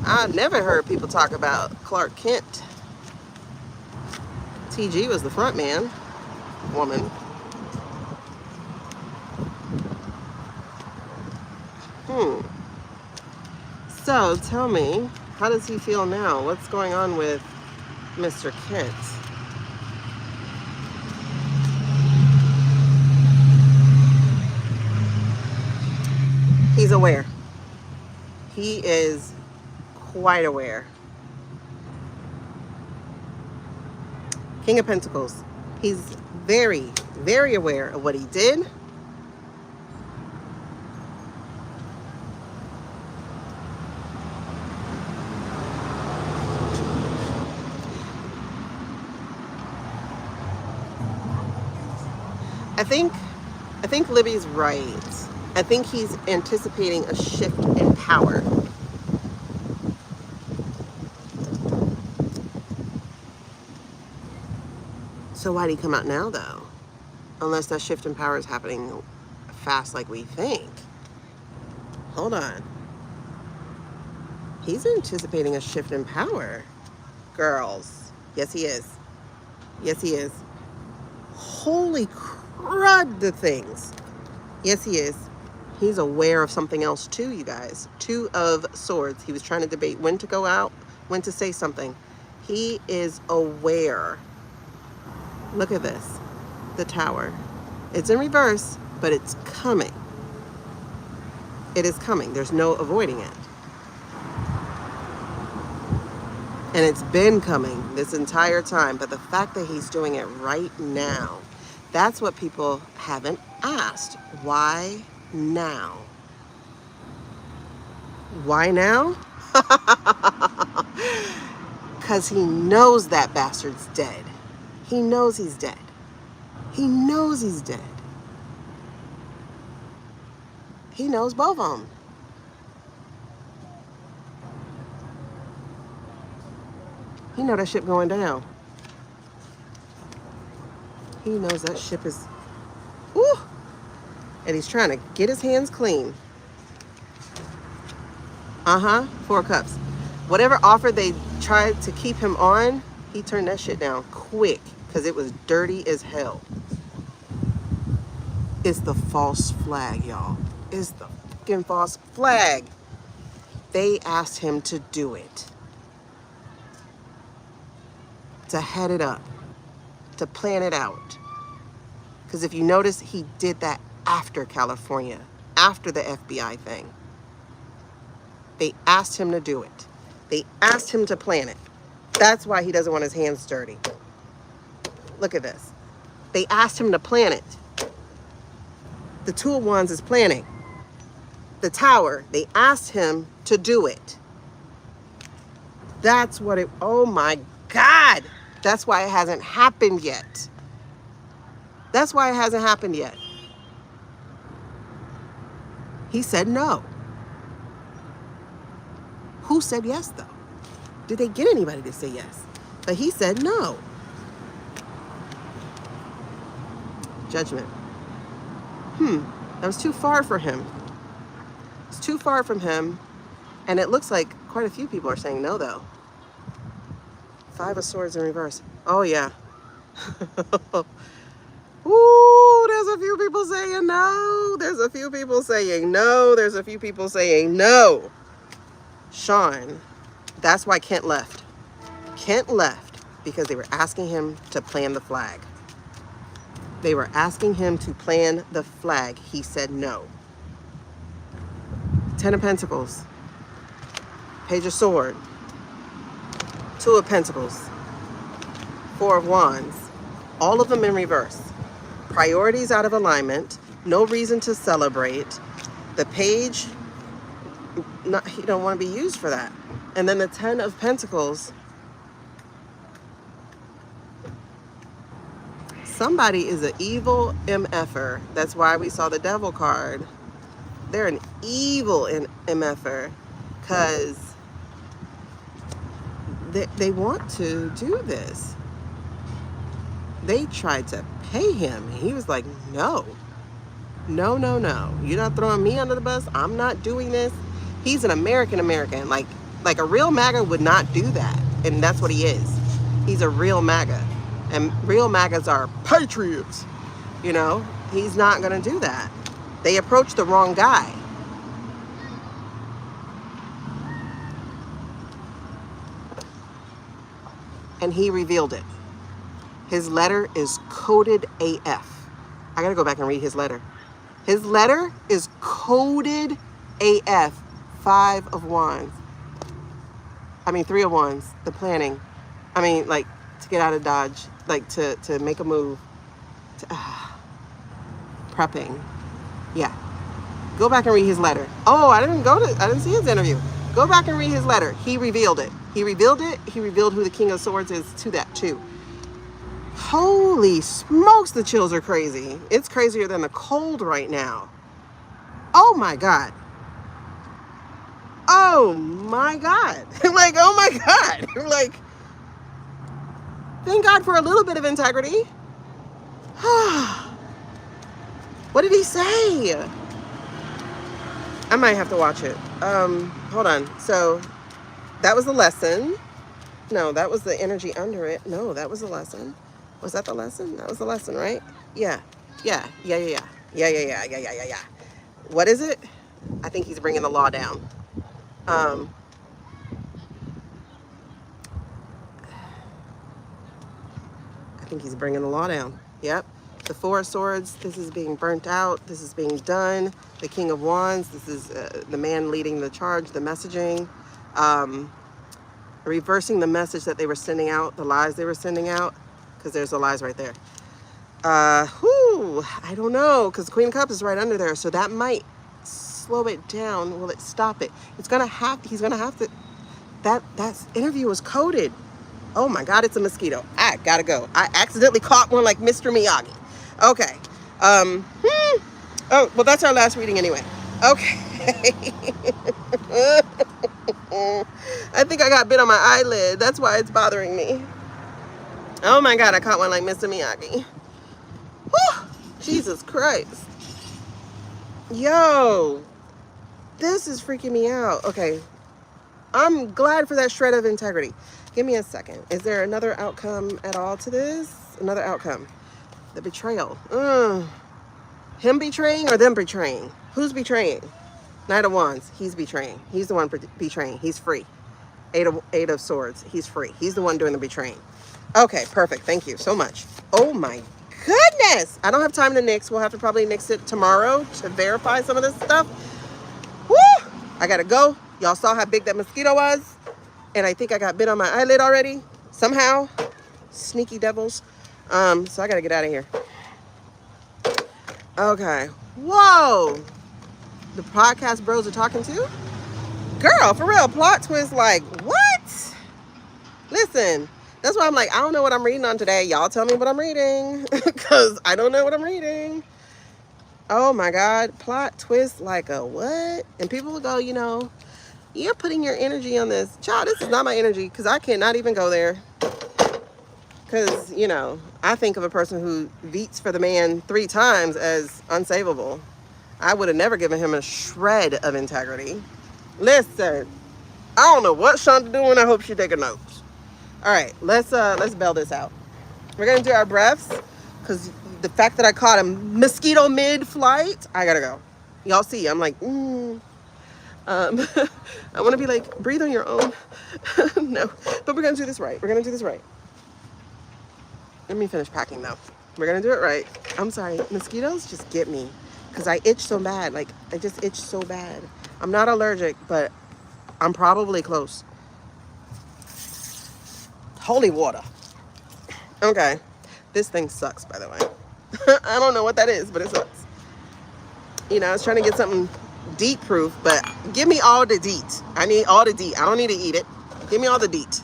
S1: I never heard people talk about Clark Kent. TG was the front man, woman. So tell me, how does he feel now? What's going on with Mr. Kent? He's aware. He is quite aware. King of Pentacles. He's very, very aware of what he did. I think Libby's right. I think he's anticipating a shift in power. So why'd he come out now, though? Unless that shift in power is happening fast like we think. Hold on. He's anticipating a shift in power. Girls. Yes, he is. Yes, he is. Holy crud, the things. Yes, he is. He's aware of something else too, you guys. Two of Swords. He was trying to debate when to go out, when to say something. He is aware. Look at this. The Tower. It's in reverse, but it's coming. It is coming. There's no avoiding it. And it's been coming this entire time. But the fact that he's doing it right now, that's what people haven't asked. Why now? Why now? Because he knows that bastard's dead. He knows he's dead. He knows he's dead. He knows both of them. He know that ship going down. He knows that ship is, woo! And he's trying to get his hands clean. Four of Cups. Whatever offer they tried to keep him on, he turned that shit down quick because it was dirty as hell. It's the false flag, y'all. It's the fucking false flag. They asked him to do it. To head it up. To plan it out. Because if you notice, he did that after California. After the FBI thing. They asked him to do it. They asked him to plan it. That's why he doesn't want his hands dirty. Look at this. They asked him to plan it. The Two of Wands is planning. The Tower, they asked him to do it. That's what it, oh my God. That's why it hasn't happened yet. That's why it hasn't happened yet. He said no. Who said yes, though? Did they get anybody to say yes? But he said no. Judgment. That was too far for him. It's too far from him. And it looks like quite a few people are saying no, though. Five of Swords in reverse. Oh, yeah. Ooh, there's a few people saying no. There's a few people saying no. There's a few people saying no. Sean, that's why Kent left. Kent left because they were asking him to plan the flag. They were asking him to plan the flag. He said no. Ten of Pentacles. Page of Sword. Two of Pentacles. Four of Wands. All of them in reverse. Priorities out of alignment. No reason to celebrate. The Page, he don't want to be used for that. And then the Ten of Pentacles. Somebody is an evil MFer. That's why we saw the devil card. They're an evil MFer because they want to do this. They tried to pay him. And he was like, no. No, no, no. You're not throwing me under the bus. I'm not doing this. He's an American. Like a real MAGA would not do that. And that's what he is. He's a real MAGA. And real MAGAs are patriots. You know, he's not going to do that. They approached the wrong guy. And he revealed it. His letter is coded AF. I got to go back and read his letter. His letter is coded AF. 5 of Wands. I mean, 3 of Wands. The planning. I mean, like, to get out of Dodge. Like, to make a move. Prepping. Yeah. Go back and read his letter. Oh, I didn't see his interview. Go back and read his letter. He revealed it. He revealed it. He revealed who the King of Swords is to that, too. Holy smokes, the chills are crazy. It's crazier than the cold right now. Oh my God. Oh my God. Like, oh my God. Like, thank God for a little bit of integrity. What did he say? I might have to watch it. Hold on. So that was the lesson. No, that was the energy under it. No, that was the lesson. Was that the lesson? That was the lesson, right? Yeah. What is it? I think he's bringing the law down. I think he's bringing the law down. Yep. The 4 of Swords, this is being burnt out. This is being done. The King of Wands, this is the man leading the charge, the messaging. Reversing the message that they were sending out, the lies they were sending out, because there's the lies right there. I don't know, because Queen of Cups is right under there, so that might slow it down. Will it stop it? He's gonna have to. That interview was coded. Oh my God, it's a mosquito. I gotta go. I accidentally caught one like Mr. Miyagi. Okay. Oh, well, that's our last reading anyway. Okay. I think I got bit on my eyelid. That's why it's bothering me. Oh my God, I caught one like Mr. Miyagi. Whew, Jesus Christ. Yo, this is freaking me out. Okay. I'm glad for that shred of integrity. Give me a second. Is there another outcome at all to this? Another outcome. The betrayal. Him betraying or them betraying? Who's betraying? Knight of Wands. He's betraying. He's the one betraying. He's free. Eight of Swords. He's free. He's the one doing the betraying. Okay, perfect. Thank you so much. Oh my goodness. I don't have time to nix. We'll have to probably nix it tomorrow to verify some of this stuff. Woo! I gotta go. Y'all saw how big that mosquito was. And I think I got bit on my eyelid already. Somehow. Sneaky devils. So I gotta get out of here. Okay. Whoa. The podcast bros are talking to? Girl, for real, plot twist, like, what? Listen, that's why I'm like, I don't know what I'm reading on today. Y'all tell me what I'm reading. Because I don't know what I'm reading. Oh my God. Plot twist like a what? And people will go, you know, you're putting your energy on this. Child, this is not my energy because I cannot even go there. Because, you know, I think of a person who veets for the man 3 times as unsavable. I would have never given him a shred of integrity. Listen, I don't know what Shonda doing. I hope she taking notes. All right, let's bail this out. We're going to do our breaths because the fact that I caught a mosquito mid-flight, I got to go. Y'all see, I'm like, I want to be like, breathe on your own. No, but we're going to do this right. We're going to do this right. Let me finish packing though. We're going to do it right. I'm sorry. Mosquitoes just get me because I itch so bad. Like, I just itch so bad. I'm not allergic, but I'm probably close. Holy water. Okay. This thing sucks, by the way. I don't know what that is, but it sucks. You know, I was trying to get something DEET proof, but give me all the DEET. I need all the DEET. I don't need to eat it. Give me all the DEET.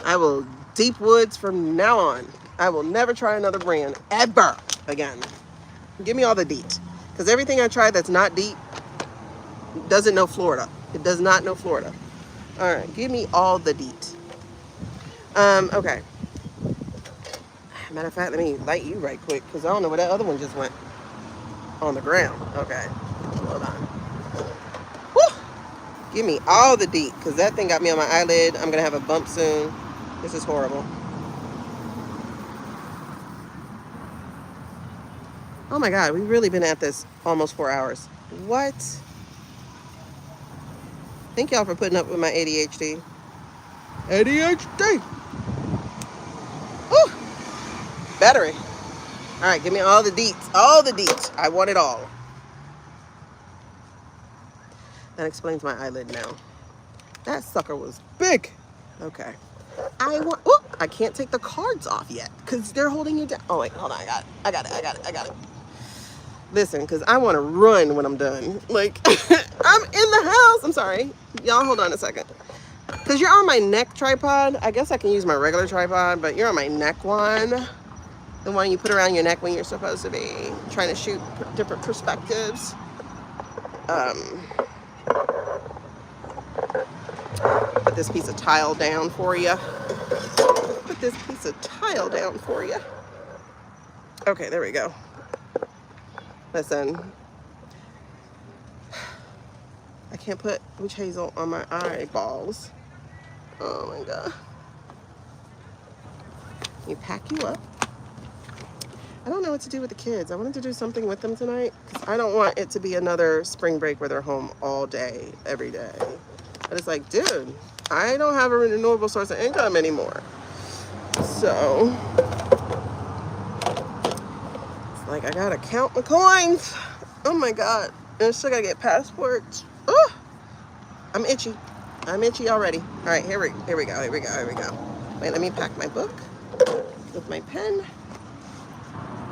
S1: I will deep woods from now on. I will never try another brand ever again. Give me all the DEET. Because everything I try that's not DEET doesn't know Florida. It does not know Florida. All right, give me all the DEET. Okay. Matter of fact, let me light you right quick because I don't know where that other one just went. On the ground. Okay. Hold on. Woo! Give me all the DEET because that thing got me on my eyelid. I'm going to have a bump soon. This is horrible. Oh my God, we've really been at this almost 4 hours. What? Thank y'all for putting up with my ADHD. ADHD! Woo! Battery. All right, give me all the deets. All the deets. I want it all. That explains my eyelid now. That sucker was big. Okay. I can't take the cards off yet because they're holding you down. Oh, wait, hold on. I got it. Listen, because I want to run when I'm done. Like, I'm in the house. I'm sorry. Y'all, hold on a second. Because you're on my neck tripod. I guess I can use my regular tripod, but you're on my neck one. The one you put around your neck when you're supposed to be trying to shoot different perspectives. Put this piece of tile down for you. Okay, there we go. Listen. I can't put witch hazel on my eyeballs. Oh my God. You pack you up. I don't know what to do with the kids. I wanted to do something with them tonight because I don't want it to be another spring break where they're home all day, every day. But it's like, dude, I don't have a renewable source of income anymore. So, it's like I gotta count my coins. Oh my God. And I still gotta get passports. Oh, I'm itchy. I'm itchy already. All right, here we go. Wait, let me pack my book with my pen.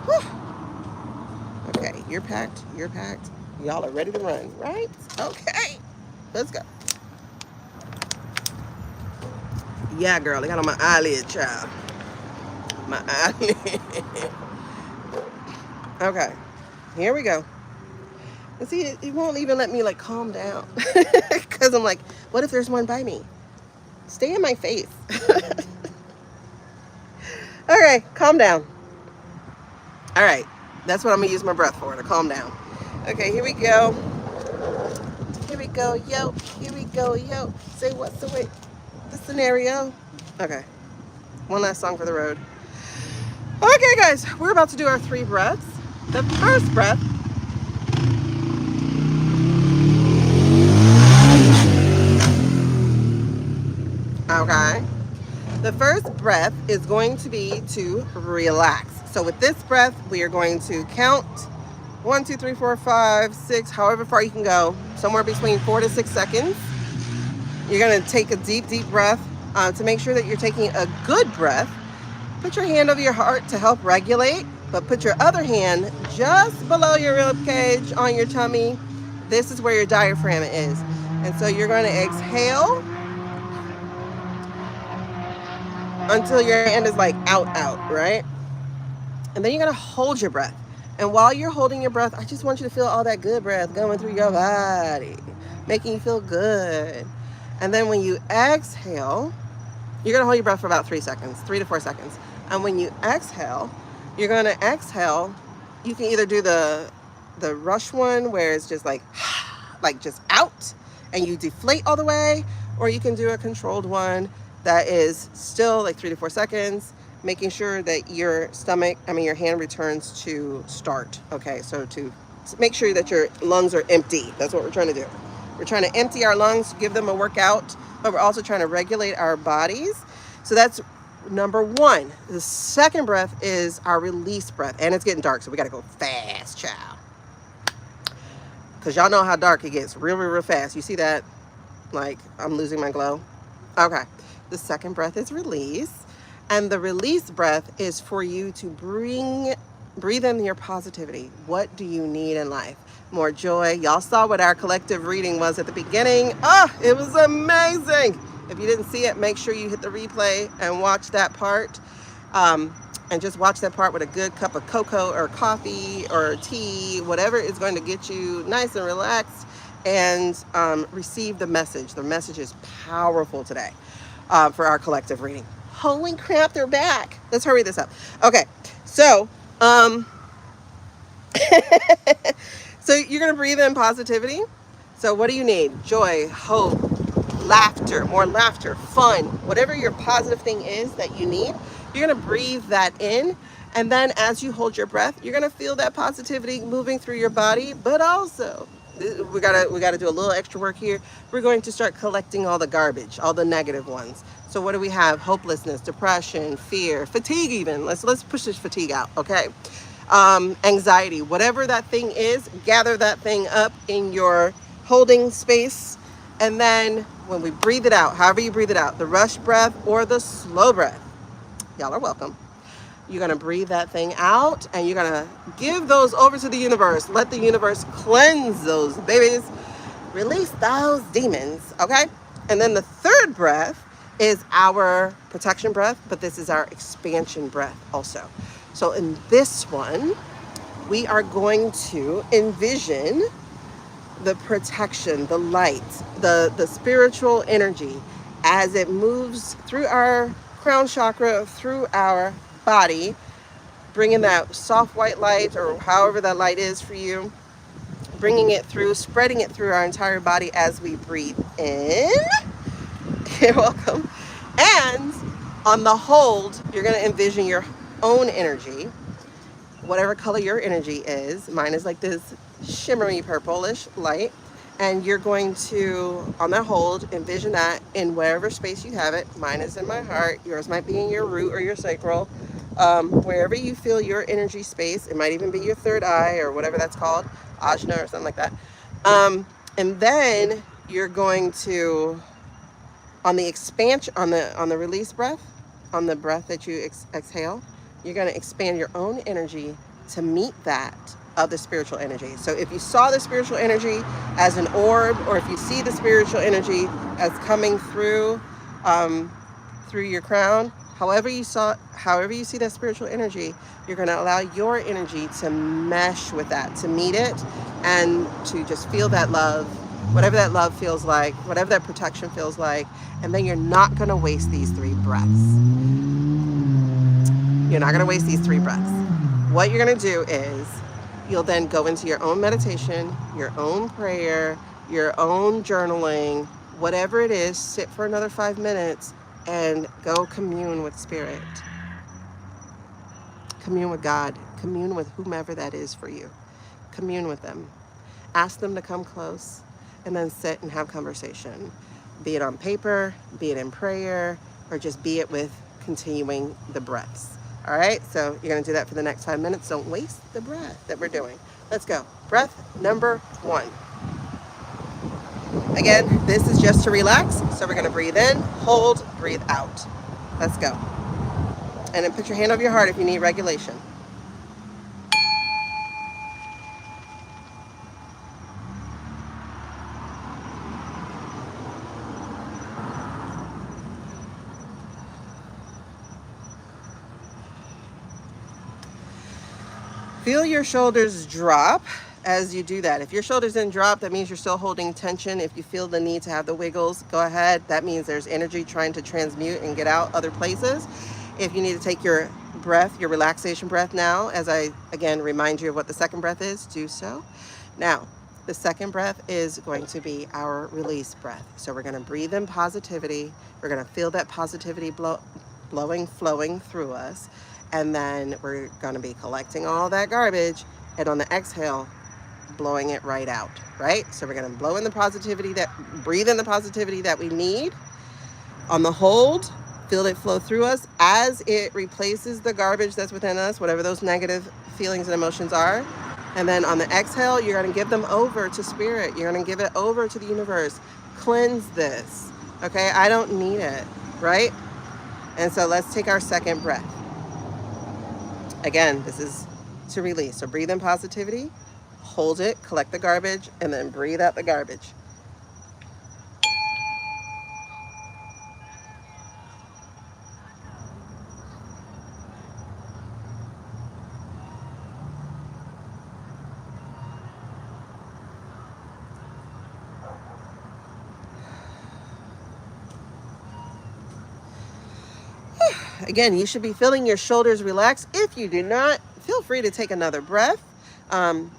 S1: Whew. Okay, you're packed. Y'all are ready to run, right? Okay, let's go. Yeah, girl, I got on my eyelid, child. My eyelid. Okay, here we go. And see, it won't even let me like calm down. Because I'm like, what if there's one by me? Stay in my face. Okay, calm down. All right, that's what I'm gonna use my breath for, to calm down. Okay, here we go. Yo. Say what's the scenario? Okay, one last song for the road. Okay, guys, we're about to do our 3 breaths. The first breath. Okay. The first breath is going to be to relax. So with this breath, we are going to count 1, 2, 3, 4, 5, 6, however far you can go, somewhere between 4 to 6 seconds. You're going to take a deep, deep breath. To make sure that you're taking a good breath, put your hand over your heart to help regulate, but put your other hand just below your rib cage on your tummy. This is where your diaphragm is. And so you're going to exhale until your hand is like out, right? And then you're going to hold your breath. And while you're holding your breath, I just want you to feel all that good breath going through your body, making you feel good. And then when you exhale, you're going to hold your breath for about 3 seconds, 3 to 4 seconds. And when you exhale, you're going to exhale. You can either do the rush one where it's just like just out and you deflate all the way, or you can do a controlled one that is still like 3 to 4 seconds, making sure that your hand returns to start. Okay, so to make sure that your lungs are empty. That's what we're trying to do. We're trying to empty our lungs, give them a workout, but we're also trying to regulate our bodies. So that's number 1. The second breath is our release breath. And it's getting dark, so we got to go fast, child. Because y'all know how dark it gets real, real, real fast. You see that? Like, I'm losing my glow. Okay. The second breath is release. And the release breath is for you to breathe in your positivity. What do you need in life? More joy. Y'all saw what our collective reading was at the beginning. Oh, it was amazing. If you didn't see it, make sure you hit the replay and watch that part. and just watch that part with a good cup of cocoa or coffee or tea, whatever is going to get you nice and relaxed, and receive the message. The message is powerful today for our collective reading. Holy crap, they're back. Let's hurry this up. Okay, so so you're going to breathe in positivity. So what do you need? Joy, hope, laughter, fun, whatever your positive thing is that you need, you're going to breathe that in. And then as you hold your breath, you're going to feel that positivity moving through your body. But also, we gotta do a little extra work here. We're going to start collecting all the garbage, all the negative ones. So what do we have? Hopelessness, depression, fear, fatigue even. Let's push this fatigue out, okay? Anxiety, whatever that thing is, gather that thing up in your holding space. And then when we breathe it out, however you breathe it out, the rush breath or the slow breath, y'all are welcome. You're going to breathe that thing out and you're going to give those over to the universe. Let the universe cleanse those babies. Release those demons, okay? And then the third breath is our protection breath, but this is our expansion breath also. So in this one, we are going to envision the protection, the light, the spiritual energy as it moves through our crown chakra, through our body, bringing that soft white light or however that light is for you, bringing it through, spreading it through our entire body as we breathe in. You're welcome. And on the hold, you're going to envision your own energy, whatever color your energy is. Mine is like this shimmery purplish light. And you're going to, on that hold, envision that in wherever space you have it. Mine is in my heart. Yours might be in your root or your sacral. Wherever you feel your energy space. It might even be your third eye or whatever that's called. Ajna or something like that. And then you're going to, on the expansion, on the release breath, on the breath that you exhale, you're going to expand your own energy to meet that of the spiritual energy. So if you saw the spiritual energy as an orb, or if you see the spiritual energy as coming through through your crown, however you see that spiritual energy, you're going to allow your energy to mesh with that, to meet it, and to just feel that love, whatever that love feels like, whatever that protection feels like. And then you're not going to waste these 3 breaths. You're not going to waste these 3 breaths. What you're going to do is you'll then go into your own meditation, your own prayer, your own journaling, whatever it is, sit for another 5 minutes and go commune with spirit. Commune with God. Commune with whomever that is for you. Commune with them. Ask them to come close and then sit and have conversation. Be it on paper, be it in prayer, or just be it with continuing the breaths. All right, so you're going to do that for the next 5 minutes. Don't waste the breath that we're doing. Let's go. Breath number 1. Again, this is just to relax. So we're going to breathe in, hold, breathe out. Let's go. And then put your hand over your heart if you need regulation. Feel your shoulders drop as you do that. If your shoulders didn't drop, that means you're still holding tension. If you feel the need to have the wiggles, go ahead. That means there's energy trying to transmute and get out other places. If you need to take your breath, your relaxation breath now, as I, again, remind you of what the second breath is, do so. Now, the second breath is going to be our release breath. So we're going to breathe in positivity. We're going to feel that positivity flowing through us. And then we're going to be collecting all that garbage. And on the exhale, blowing it right out, right? So we're going to blow in the positivity breathe in the positivity that we need. On the hold, feel it flow through us as it replaces the garbage that's within us, whatever those negative feelings and emotions are. And then on the exhale, you're going to give them over to spirit. You're going to give it over to the universe. Cleanse this. Okay, I don't need it, right? And so let's take our second breath. Again, this is to release. So breathe in positivity, hold it, collect the garbage, and then breathe out the garbage. Again, you should be feeling your shoulders relax. If you do not, feel free to take another breath. Um,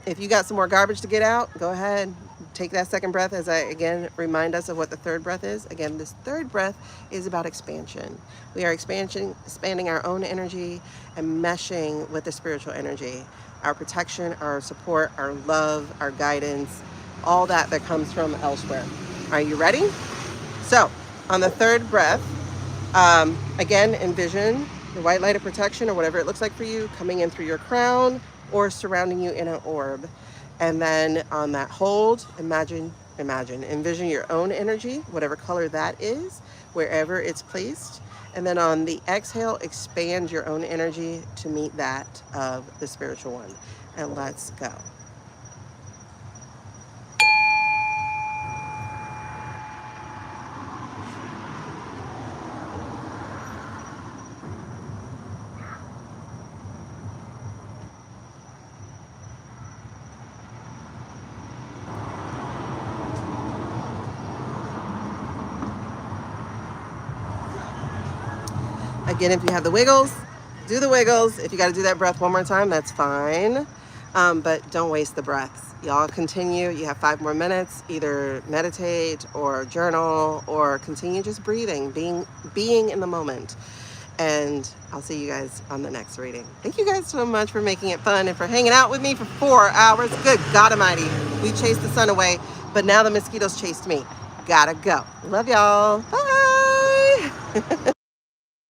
S1: if you got some more garbage to get out, go ahead. Take that second breath as I again remind us of what the third breath is. Again, this third breath is about expansion. We are expanding our own energy and meshing with the spiritual energy, our protection, our support, our love, our guidance, all that comes from elsewhere. Are you ready? So, on the third breath, again, envision the white light of protection or whatever it looks like for you coming in through your crown or surrounding you in an orb. And then on that hold, envision your own energy, whatever color that is, wherever it's placed. And then on the exhale, expand your own energy to meet that of the spiritual one. And let's go. Again, if you have the wiggles, do the wiggles. If you got to do that breath one more time, that's fine. But don't waste the breaths. Y'all continue. You have 5 more minutes. Either meditate or journal or continue just breathing, being in the moment. And I'll see you guys on the next reading. Thank you guys so much for making it fun and for hanging out with me for 4 hours. Good God Almighty. We chased the sun away, but now the mosquitoes chased me. Gotta go. Love y'all. Bye.